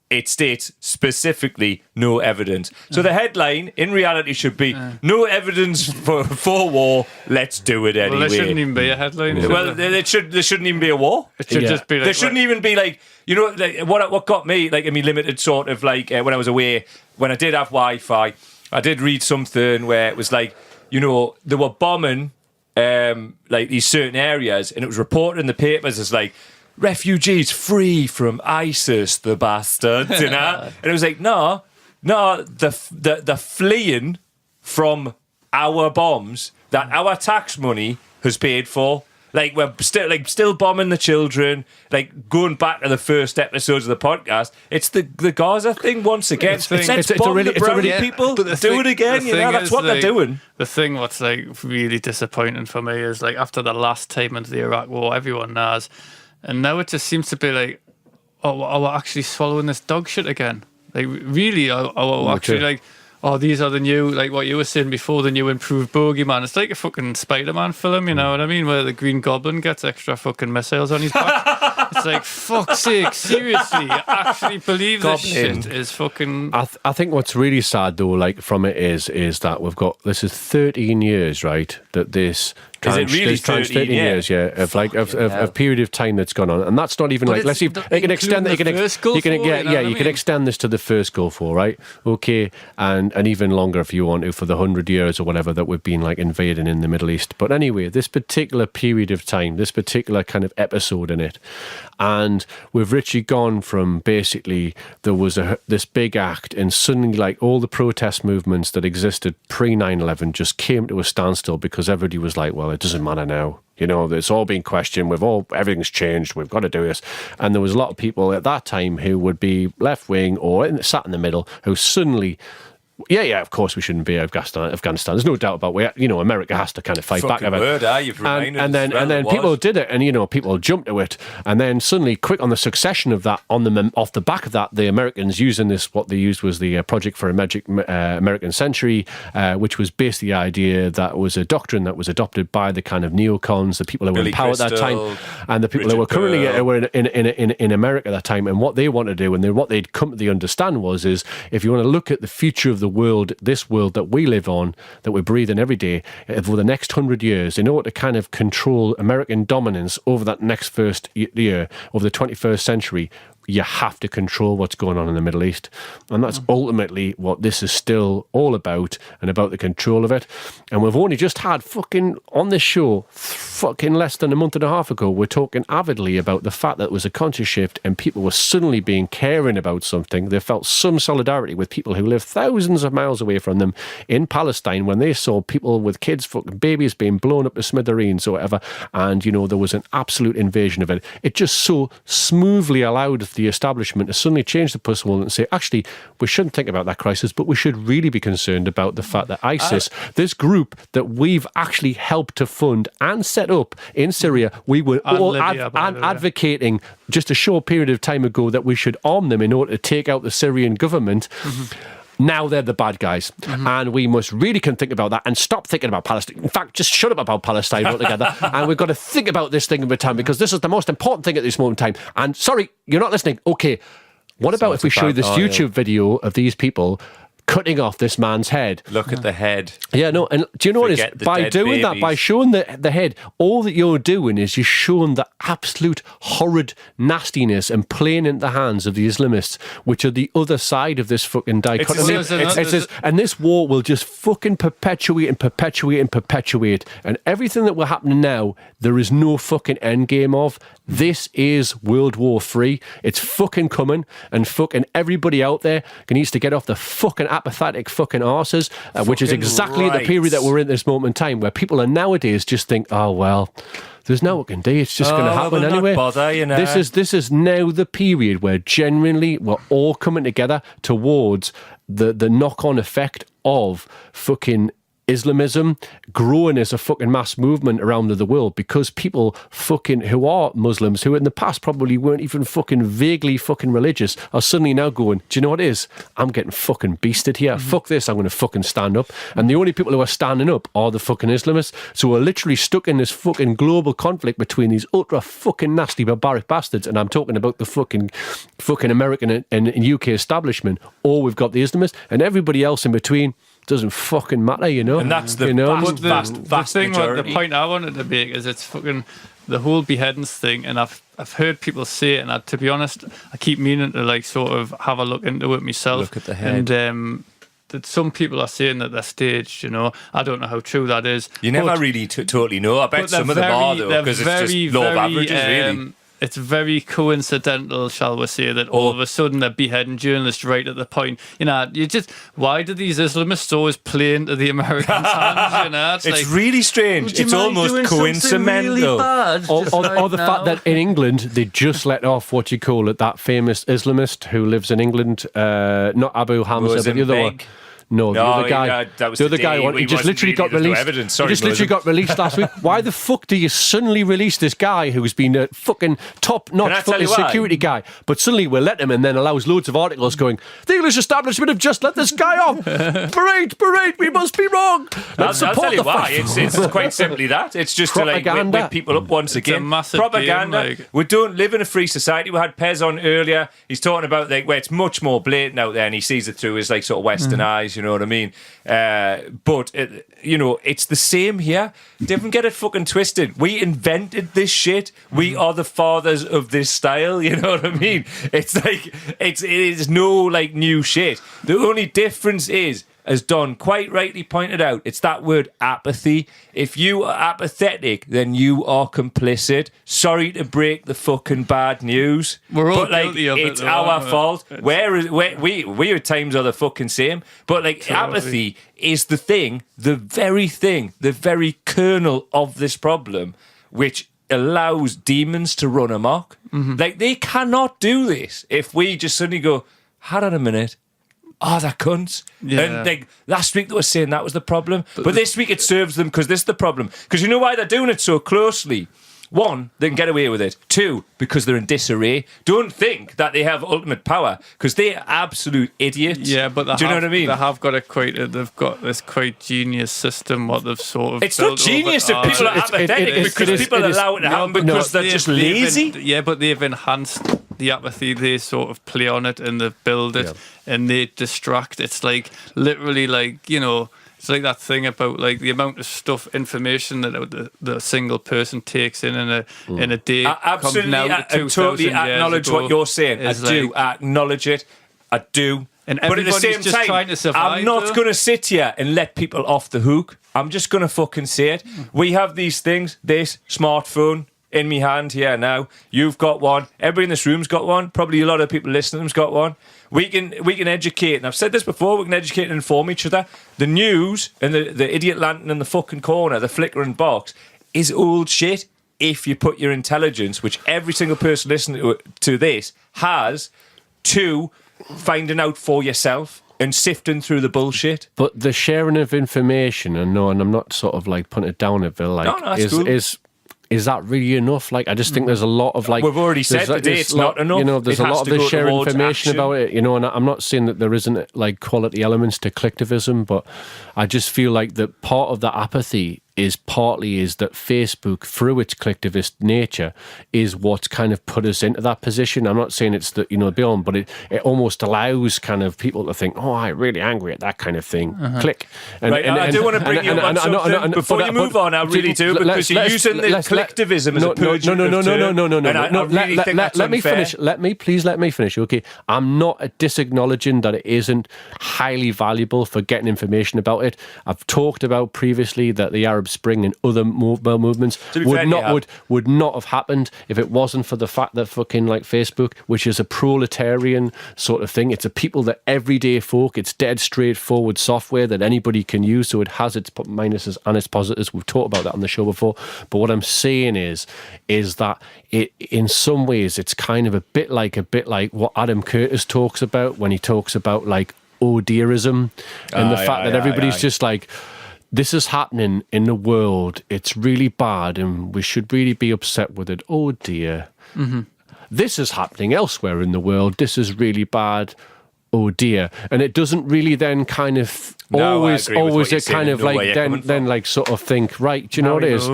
it states specifically no evidence. So the headline in reality should be no evidence for war, let's do it anyway. Well, there shouldn't even be a headline. Well, there shouldn't even be a war. It should just be like... There shouldn't even be like, you know, like what got me, like, I mean, limited sort of like when I was away, when I did have Wi-Fi, I did read something where it was like, you know, they were bombing like these certain areas, and it was reported in the papers as like, refugees free from ISIS, the bastards, you know? And it was like, no, the fleeing from our bombs that our tax money has paid for. Like we're still bombing the children. Like going back to the first episodes of the podcast, it's the Gaza thing once again. It's a Bomb really- the Brownie yeah, people. But the Do thing- it again. the You know, thing that's is, what they're like, doing. The thing what's like really disappointing for me is like after the last time into the Iraq War, everyone knows, and now it just seems to be like, oh, we're actually swallowing this dog shit again. Like really, actually like. Oh, these are the new, like what you were saying before, the new improved bogeyman. It's like a fucking Spider-Man film, you know what I mean? Where the Green Goblin gets extra fucking missiles on his back. It's like, fuck's sake, seriously, you actually believe this shit is fucking... I think what's really sad though, like from it is that we've got, this is 13 years, right? That this... Is it really this 13 years? Yeah, of period of time that's gone on, and that's not even But like. it's Let's see, you can extend. including the first Gulf War, you know what I you can mean? extend this to the first Gulf War, right? Okay, and even longer if you want to, for the 100 years or whatever that we've been like invading in the Middle East. But anyway, this particular period of time, this particular kind of episode in it, and we've literally gone from basically there was this big act, and suddenly like all the protest movements that existed pre 9/11 just came to a standstill because everybody was like, well, it doesn't matter now. You know, it's all been questioned. Everything's changed. We've got to do this. And there was a lot of people at that time who would be left wing or sat in the middle who suddenly, yeah, of course we shouldn't be Afghanistan. There's no doubt about it. You know, America has to kind of fight back. Fucking word, you've reminded and us then it people was. did it, and you know, people jumped to it, and then suddenly, quick on the succession of that, off the back of that, the Americans using this, what they used was the Project for a American Century, which was based the idea that was a doctrine that was adopted by the kind of neocons, the people who were Billy in power at that Crystal, time, and the people who were Richard currently Burr. were in America at that time, and what they want to do, and what they'd come to understand is if you want to look at the future of the world, this world that we live on, that we breathe in every day, for the next 100 years, in order to kind of control American dominance over that next first year, over the 21st century, you have to control what's going on in the Middle East. And that's ultimately what this is still all about, and about the control of it. And we've only just had fucking, on this show, fucking less than a month and a half ago, we're talking avidly about the fact that it was a conscious shift and people were suddenly being caring about something. They felt some solidarity with people who live thousands of miles away from them in Palestine when they saw people with kids, fucking babies being blown up to smithereens or whatever. And, you know, there was an absolute invasion of it. It just so smoothly allowed the establishment to suddenly change the puzzle and say, actually, we shouldn't think about that crisis, but we should really be concerned about the fact that ISIS, this group that we've actually helped to fund and set up in Syria, we were all Libya, by the way. advocating just a short period of time ago that we should arm them in order to take out the Syrian government. Now they're the bad guys, and we must really think about that and stop thinking about Palestine. In fact, just shut up about Palestine altogether, and we've got to think about this thing over time, because this is the most important thing at this moment in time. And sorry, you're not listening. Okay, what about if we show you this YouTube video of these people cutting off this man's head? Look at the head. Yeah, no, and do you know what it Forget is? the By dead doing that, babies. by showing the head, all that you're doing is you're showing the absolute horrid nastiness and playing into the hands of the Islamists, which are the other side of this fucking dichotomy. And this war will just fucking perpetuate and perpetuate and perpetuate. And everything that will happen now, there is no fucking end game of. This is World War III. It's fucking coming, and fucking everybody out there needs to get off the fucking apathetic fucking arses, which is Fucking exactly the right. period that we're in at this moment in time, where people are nowadays just think, oh, well, there's no what can do. It's just going to happen they'll not anyway. bother, you know. This is now the period where genuinely we're all coming together towards the knock-on effect of fucking Islamism growing as a fucking mass movement around the world, because people fucking who are Muslims, who in the past probably weren't even fucking vaguely fucking religious, are suddenly now going, do you know what it is? I'm getting fucking beasted here. Fuck this, I'm going to fucking stand up. And the only people who are standing up are the fucking Islamists. So we're literally stuck in this fucking global conflict between these ultra fucking nasty barbaric bastards, and I'm talking about the fucking American and UK establishment, or we've got the Islamists, and everybody else in between doesn't fucking matter, you know. And that's the vast thing, majority. the point I wanted to make is it's fucking the whole beheadings thing, and I've heard people say it, and to be honest, I keep meaning to like sort of have a look into it myself. Look at the head. And that some people are saying that they're staged, you know. I don't know how true that is. You never But- really totally know. I bet but they're some of them are, though, they're because it's just law of averages, really. it's very coincidental, shall we say, that all of a sudden they're beheading journalists right at the point. You know, why do these Islamists always play into the Americans' hands? You know, it's really strange. Would you It's mind almost doing something coincidental. really bad, Or just the right fact now? that in England they just let off what you call it, that famous Islamist who lives in England, not Abu Hamza, but the other one. No, the other guy. that was the other the guy. day He he just wasn't literally got really- there's no released. evidence. He Sorry, just literally Muslim. got released last week. Why the fuck do you suddenly release this guy who's been a fucking top-notch Can I tell fucking you why? security guy? But suddenly we'll let him, and then allows loads of articles going, the English establishment have just let this guy off. Parade, we must be wrong. I'll Let's support tell you the why. fight. It's quite simply that. It's just to like Propaganda. wake people up once a again. massive Propaganda. game, like- We don't live in a free society. We had Pez on earlier. He's talking about like where it's much more blatant out there, and he sees it through his like sort of Western eyes. You know what I mean? But you know, it's the same here. Don't get it fucking twisted. We invented this shit. We are the fathers of this style. You know what I mean? It's like it is no like new shit. The only difference is, as Don quite rightly pointed out, it's that word apathy. If you are apathetic, then you are complicit. Sorry to break the fucking bad news. We're all but like, guilty of it, it's though, our aren't we? fault. We at times are the fucking same. But like apathy is the thing, the very kernel of this problem, which allows demons to run amok. Like they cannot do this if we just suddenly go, hold on a minute. Oh, that cunts. Yeah. And like last week they were saying that was the problem. But this week it serves them because this is the problem. Because you know why they're doing it so closely? One, they can get away with it. Two, because they're in disarray. Don't think that they have ultimate power because they're absolute idiots. Yeah, but do you know what I mean? They have got they've got this quite genius system. What they've sort of It's not built genius over if people are time. apathetic it is- because it is- people it is- allow it to happen but because they're just lazy. Yeah, but they've enhanced the apathy. They sort of play on it and they build it and they distract. It's like literally like, you know, it's like that thing about like the amount of information that the single person takes in a day. I absolutely, now I to 2,000 totally years acknowledge ago what you're saying. I is do. like- I acknowledge it. I do. And but at the everybody's same just time, trying to survive, I'm not though. going to sit here and let people off the hook. I'm just going to fucking say it. We have these things, this smartphone in me hand here now. You've got one. Everybody in this room's got one. Probably a lot of people listening has got one. We can educate, and I've said this before, we can educate and inform each other. The news and the idiot lantern in the fucking corner, the flickering box, is old shit if you put your intelligence, which every single person listening to this has, to finding out for yourself and sifting through the bullshit. But the sharing of information, and I'm not sort of like putting it down a bit, like No, that's cool. is that really enough? Like, I just think there's a lot of like We've already said there's, like, today there's it's a lot- not enough. You know, there's It a has lot of to the go sharing towards information action. about it. You know, and I'm not saying that there isn't like quality elements to collectivism, but I just feel like that part of the apathy is that Facebook, through its collectivist nature, is what's kind of put us into that position. I'm not saying it's the beyond, but it almost allows kind of people to think, oh, I'm really angry at that kind of thing. Click. And, Right, I do want to bring you up on something. Before you move on, I really do, because you're using the collectivism as a purgative term. And I really think that's let me unfair. finish. Let me finish. Okay, I'm not disacknowledging that it isn't highly valuable for getting information about it. I've talked about previously that the Arab Spring and other movements To be fair, would not have happened if it wasn't for the fact that fucking like Facebook, which is a proletarian sort of thing, it's a people that everyday folk, it's dead straightforward software that anybody can use, so it has its minuses and its positives. We've talked about that on the show before. But what I'm saying is that it, in some ways, it's kind of a bit like what Adam Curtis talks about when he talks about like oh dearism and the fact that everybody's just like, this is happening in the world. It's really bad and we should really be upset with it. Oh dear. Mm-hmm. This is happening elsewhere in the world. This is really bad. Oh dear. And it doesn't really then kind of always it kind of like then like sort of think, right, do you know what it is?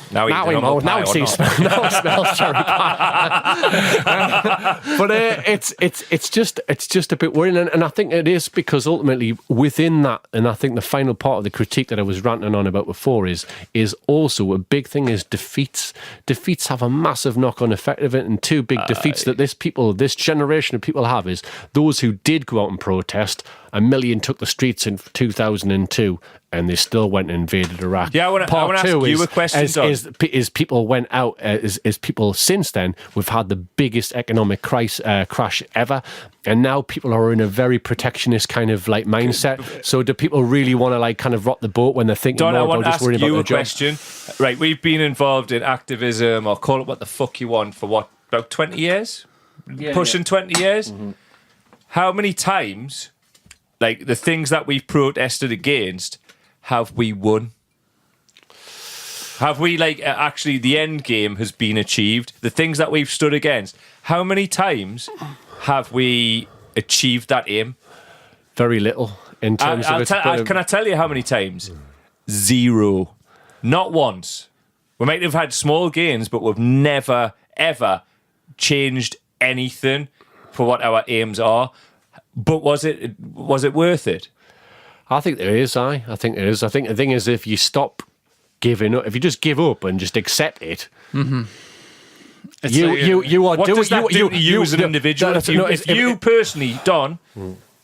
Now he moves. Now it smells cherry pie. But it's just a bit worrying, and I think it is because ultimately within that, and I think the final part of the critique that I was ranting on about before is also a big thing is defeats. Defeats have a massive knock-on effect of it, and two big defeats that this generation of people have is those who did go out and protest 1 million took the streets in 2002, and they still went and invaded Iraq. Yeah, I wanna ask you a question, Don. Is people went out, is people since then, we've had the biggest economic crash ever, and now people are in a very protectionist kind of like mindset. So do people really want to like kind of rock the boat when they're thinking Don, I more want about to just ask worrying about you their a job? question. Right, we've been involved in activism, or call it what the fuck you want, for what, about 20 years? Pushing 20 years? Mm-hmm. How many times, like the things that we've protested against, have we won? Have we, like, actually the end game has been achieved? The things that we've stood against, how many times have we achieved that aim? Very little in terms of it. Can I tell you how many times? 0. Not once. We might have had small gains, but we've never, ever changed anything for what our aims are. But was it worth it? I think there is. I think there is. I think the thing is, if you stop giving up, if you just give up and just accept it, you are what doing. Does that do to you as an individual? If you personally, Don,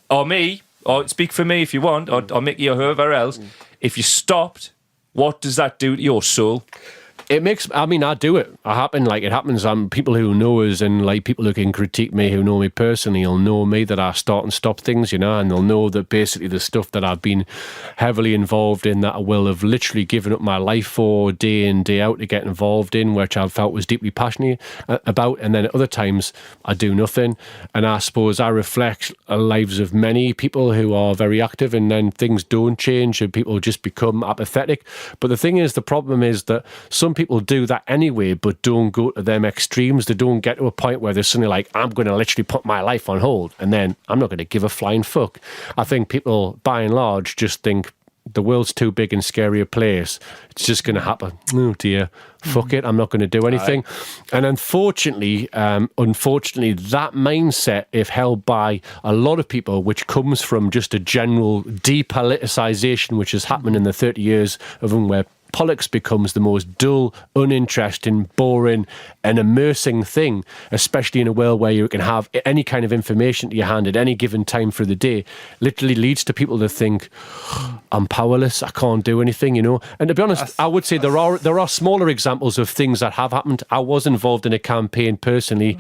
or me, or speak for me if you want, or Mickey or whoever else, if you stopped, what does that do to your soul? It makes, I mean, I do it. It happens. People who know us and like people who can critique me, who know me personally, will know me that I start and stop things, and they'll know that basically the stuff that I've been heavily involved in, that I will have literally given up my life for day in, day out to get involved in, which I felt was deeply passionate about. And then at other times, I do nothing. And I suppose I reflect the lives of many people who are very active, and then things don't change and people just become apathetic. But the thing is, the problem is that some people do that anyway, but don't go to them extremes. They don't get to a point where they're suddenly like, I'm going to literally put my life on hold, and then I'm not going to give a flying fuck. I think people, by and large, just think the world's too big and scary a place. It's just going to happen. Oh dear, fuck it, I'm not going to do anything. And unfortunately, that mindset, if held by a lot of people, which comes from just a general depoliticisation, which has happened in the 30 years of them, where politics becomes the most dull, uninteresting, boring and immersing thing, especially in a world where you can have any kind of information to your hand at any given time for the day, literally leads to people to think, I'm powerless, I can't do anything, And to be honest, I would say there are smaller examples of things that have happened. I was involved in a campaign personally,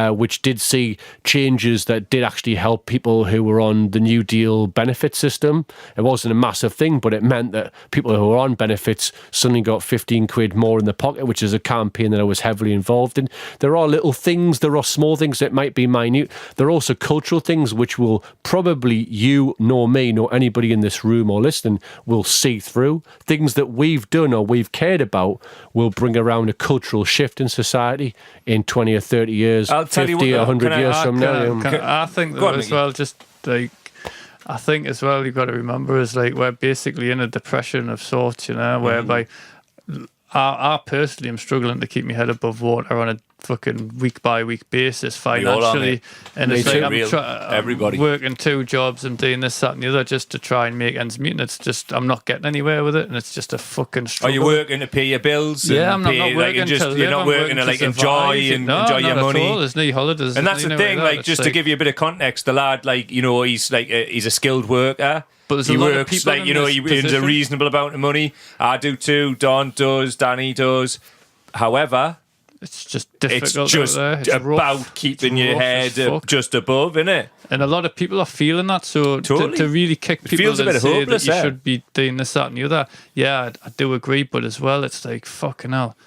which did see changes that did actually help people who were on the New Deal benefit system. It wasn't a massive thing, but it meant that people who were on benefits suddenly got 15 quid more in the pocket, which is a campaign that I was heavily involved in. There are little things, there are small things that might be minute. There are also cultural things which will probably you, nor me, nor anybody in this room or listening will see through. Things that we've done or we've cared about will bring around a cultural shift in society in 20 or 30 years, 50 or 100 years from now. I think that as well, just like, I think as well, you've got to remember is like we're basically in a depression of sorts, whereby I personally am struggling to keep my head above water on a fucking week by week basis financially, and it's like I'm working 2 jobs and doing this, that, and the other just to try and make ends meet, and it's just I'm not getting anywhere with it, and it's just a fucking struggle. Are you working to pay your bills? Yeah, I'm not working. You're not working to like enjoy your money. At all. There's no holidays, and that's the thing. Like, just to give you a bit of context, the lad, like he's a skilled worker. But there's he a lot works of people like he earns a reasonable amount of money. I do too. Don does. Danny does. However, it's just difficult. It's just about keeping your head just above, isn't it? And a lot of people are feeling that. So totally. to really kick people feels a bit say hopeless, that you should be doing this, that, and the other. Yeah, I do agree. But as well, it's like fucking hell.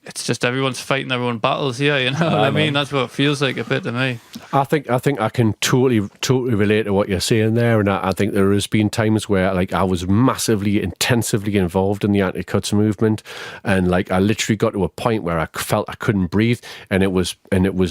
It's just everyone's fighting their own battles here, what I mean? That's what it feels like a bit to me. I think I can totally relate to what you're saying there, and I think there has been times where like I was massively, intensively involved in the anti-cuts movement, and like I literally got to a point where I felt I couldn't breathe, and it was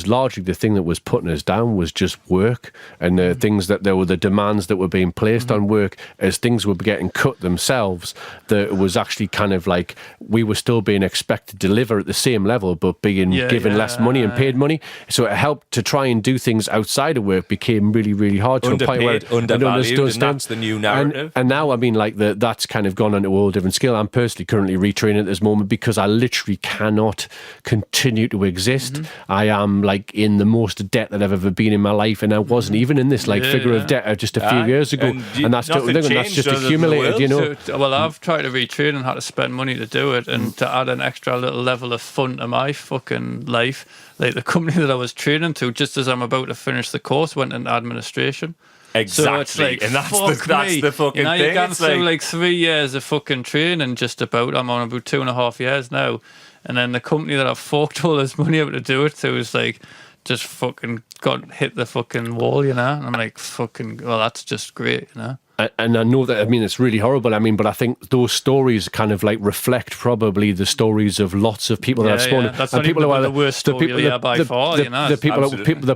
largely the thing that was putting us down was just work, and the things that there were the demands that were being placed on work as things were getting cut themselves. That it was actually kind of like we were still being expected to deliver at the same level, but being given less money and paid money. So it helped to try and do things outside of work became really, really hard to a point where undervalued, and that's the new narrative. And now, I mean, like that's kind of gone on to a whole different scale. I'm personally currently retraining at this moment because I literally cannot continue to exist. I am like in the most debt that I've ever been in my life, and I wasn't even in this figure of debt just a few years ago, and that's just accumulated, you know. So, well, I've tried to retrain and had to spend money to do it, and to add an extra little level of fun to my fucking life. Like the company that I was training to, just as I'm about to finish the course, went into administration. Exactly, so it's like, and that's the fucking you know, thing. You've gone through like 3 years of fucking training, just about. I'm on about 2.5 years now, and then the company that I've forked all this money out to do it to is like just fucking hit the fucking wall, you know. And I'm like, fucking, well, that's just great, you know. And I know that, I mean, it's really horrible. I mean, but I think those stories kind of like reflect probably the stories of lots of people that I've spoken. That's not even the worst story by far, you know. The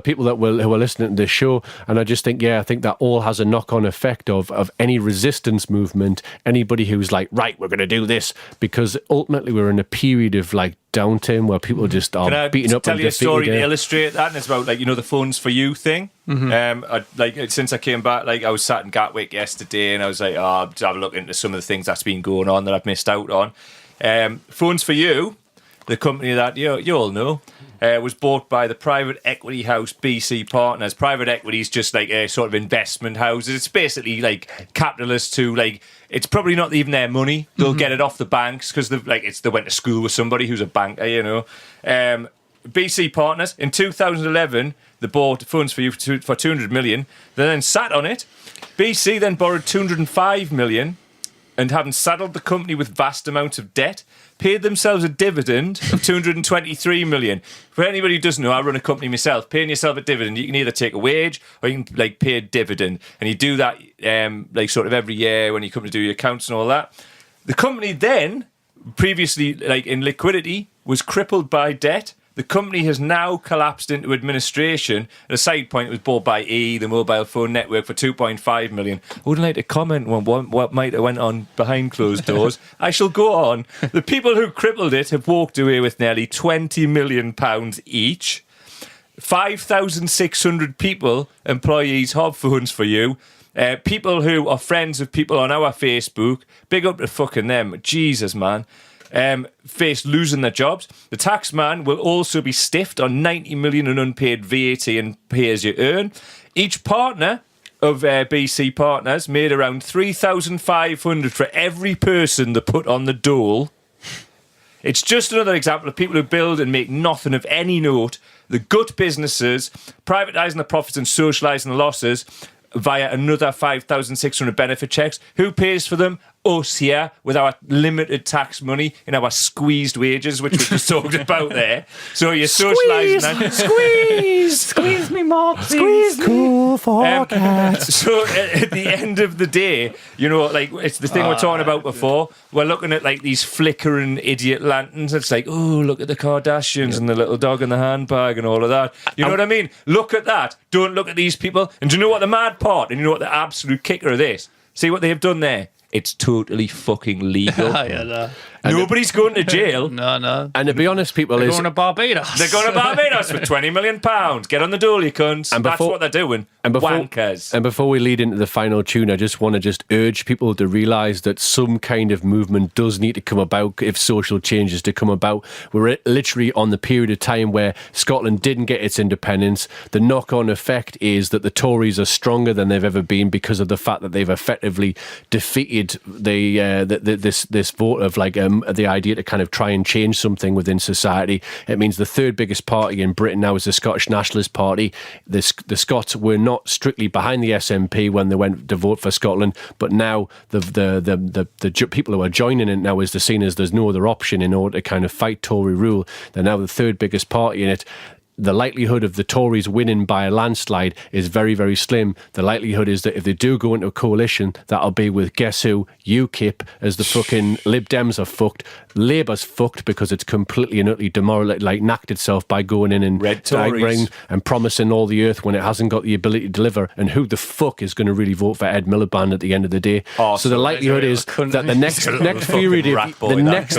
people that who are listening to this show, and I just think, I think that all has a knock-on effect of any resistance movement, anybody who's like, right, we're going to do this, because ultimately we're in a period of like downturn where people just are beating up. Can I tell you a story to defeated. illustrate that? And it's about like, you know, the Phones for You thing. Since I came back, like I was sat in Gatwick yesterday, and I was like, I'll have a look into some of the things that's been going on that I've missed out on. Phones for You, the company that you all know, was bought by the private equity house BC Partners. Private equity is just like a sort of investment houses. It's basically like capitalists who like, it's probably not even their money. They'll get it off the banks because they went to school with somebody who's a banker, you know. BC Partners, in 2011, they bought Phones for You for 200 million. They then sat on it. BC then borrowed 205 million, and having saddled the company with vast amounts of debt, paid themselves a dividend of 223 million. For anybody who doesn't know, I run a company myself. Paying yourself a dividend, you can either take a wage or you can like pay a dividend, and you do that like sort of every year when you come to do your accounts and all that. The company then, previously like in liquidity, was crippled by debt. The company has now collapsed into administration. At a side point, it was bought by E, the mobile phone network, for 2.5 million. I wouldn't like to comment on what might have went on behind closed doors. I shall go on. The people who crippled it have walked away with nearly £20 million each. 5,600 people, employees of Phones for You. People who are friends of people on our Facebook. Big up to fucking them. Jesus, man. Face losing their jobs. The tax man will also be stiffed on 90 million in unpaid VAT and pay as you earn. Each partner of BC Partners made around 3,500 for every person they put on the dole. It's just another example of people who build and make nothing of any note. The gut businesses, privatising the profits and socialising the losses via another 5,600 benefit checks. Who pays for them? Us here, with our limited tax money in our squeezed wages, which we just talked about there. So you're socialising that. Squeeze me more, please. Squeeze cool for cats. So at the end of the day, you know, like it's the thing we're talking about before. We're looking at like these flickering idiot lanterns. It's like, oh, look at the Kardashians and the little dog in the handbag and all of that. You know what I mean? Look at that. Don't look at these people. And do you know what the mad part? And you know what the absolute kicker of this? See what they have done there? It's totally fucking legal. Nobody's going to jail. No. And to be honest, people, They're going to Barbados. They're going to Barbados for £20 million. Get on the dole, you cunts. And that's what they're doing. Wankers. And before we lead into the final tune, I just want to urge people to realise that some kind of movement does need to come about if social change is to come about. We're literally on the period of time where Scotland didn't get its independence. The knock-on effect is that the Tories are stronger than they've ever been because of the fact that they've effectively defeated this vote of like the idea to kind of try and change something within society. It means the third biggest party in Britain now is the Scottish Nationalist Party. The Scots were not strictly behind the SNP when they went to vote for Scotland, but now the people who are joining it now is seen as there's no other option in order to kind of fight Tory rule. They're now the third biggest party in it. the likelihood of the Tories winning by a landslide is very, very slim. The likelihood is that if they do go into a coalition, that'll be with, guess who? UKIP, as the fucking Lib Dems are fucked. Labour's fucked because it's completely and utterly demoralised, like knacked itself by going in and Red Tories. and promising all the earth when it hasn't got the ability to deliver. And who the fuck is going to really vote for Ed Miliband at the end of the day? Oh, so the likelihood is that the next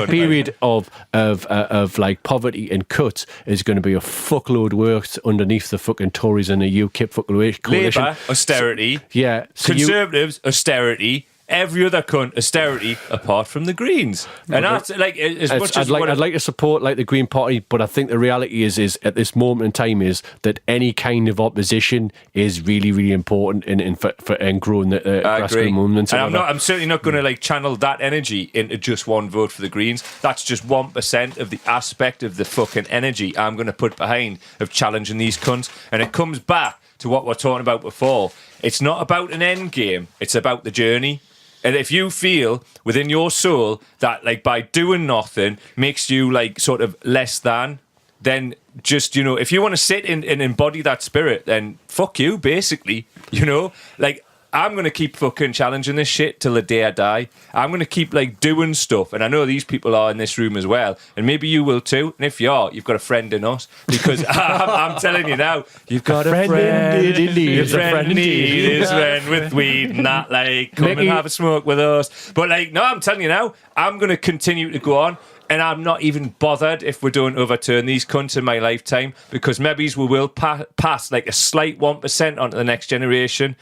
period of like poverty and cuts is going to be a fuckload worse underneath the fucking Tories and a UKIP coalition. Labour, austerity. Yeah. So Conservatives, austerity. Every other cunt, austerity, apart from the Greens. And that's like as much as I'd like to support like the Green Party, but I think the reality is at this moment in time is that any kind of opposition is really, really important in growing the grassroots movement. And I'm certainly not going to like channel that energy into just one vote for the Greens. That's just 1% of the aspect of the fucking energy I'm going to put behind of challenging these cunts. And it comes back to what we're talking about before. It's not about an end game. It's about the journey. And if you feel within your soul that like by doing nothing makes you like sort of less than, then just, you know, if you want to sit and embody that spirit, then fuck you, basically, you know, like I'm going to keep fucking challenging this shit till the day I die. I'm going to keep like doing stuff. And I know these people are in this room as well. And maybe you will too. And if you are, you've got a friend in us. Because I'm telling you now, you've got a friend. Your friend indeed is friend with weed and that, like, come and have a smoke with us. But like, no, I'm telling you now, I'm going to continue to go on. And I'm not even bothered if we don't overturn these cunts in my lifetime. Because maybe we will pass like a slight 1% onto the next generation.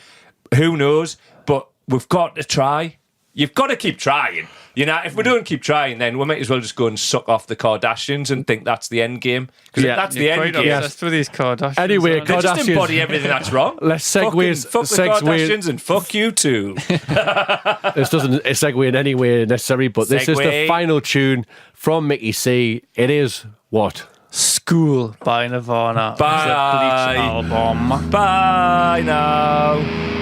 Who knows? But we've got to try. You've got to keep trying. You know, if we don't keep trying, then we might as well just go and suck off the Kardashians and think that's the end game. Because that's the end game. Obsessed with these Kardashians. Anyway, They just embody everything that's wrong. Let's segue. Fuck the Kardashians and fuck you too. This doesn't segue in any way necessary, but this is the final tune from Mickey C. It is what? School by Nirvana. Bye. It's a Bleach album. Bye now.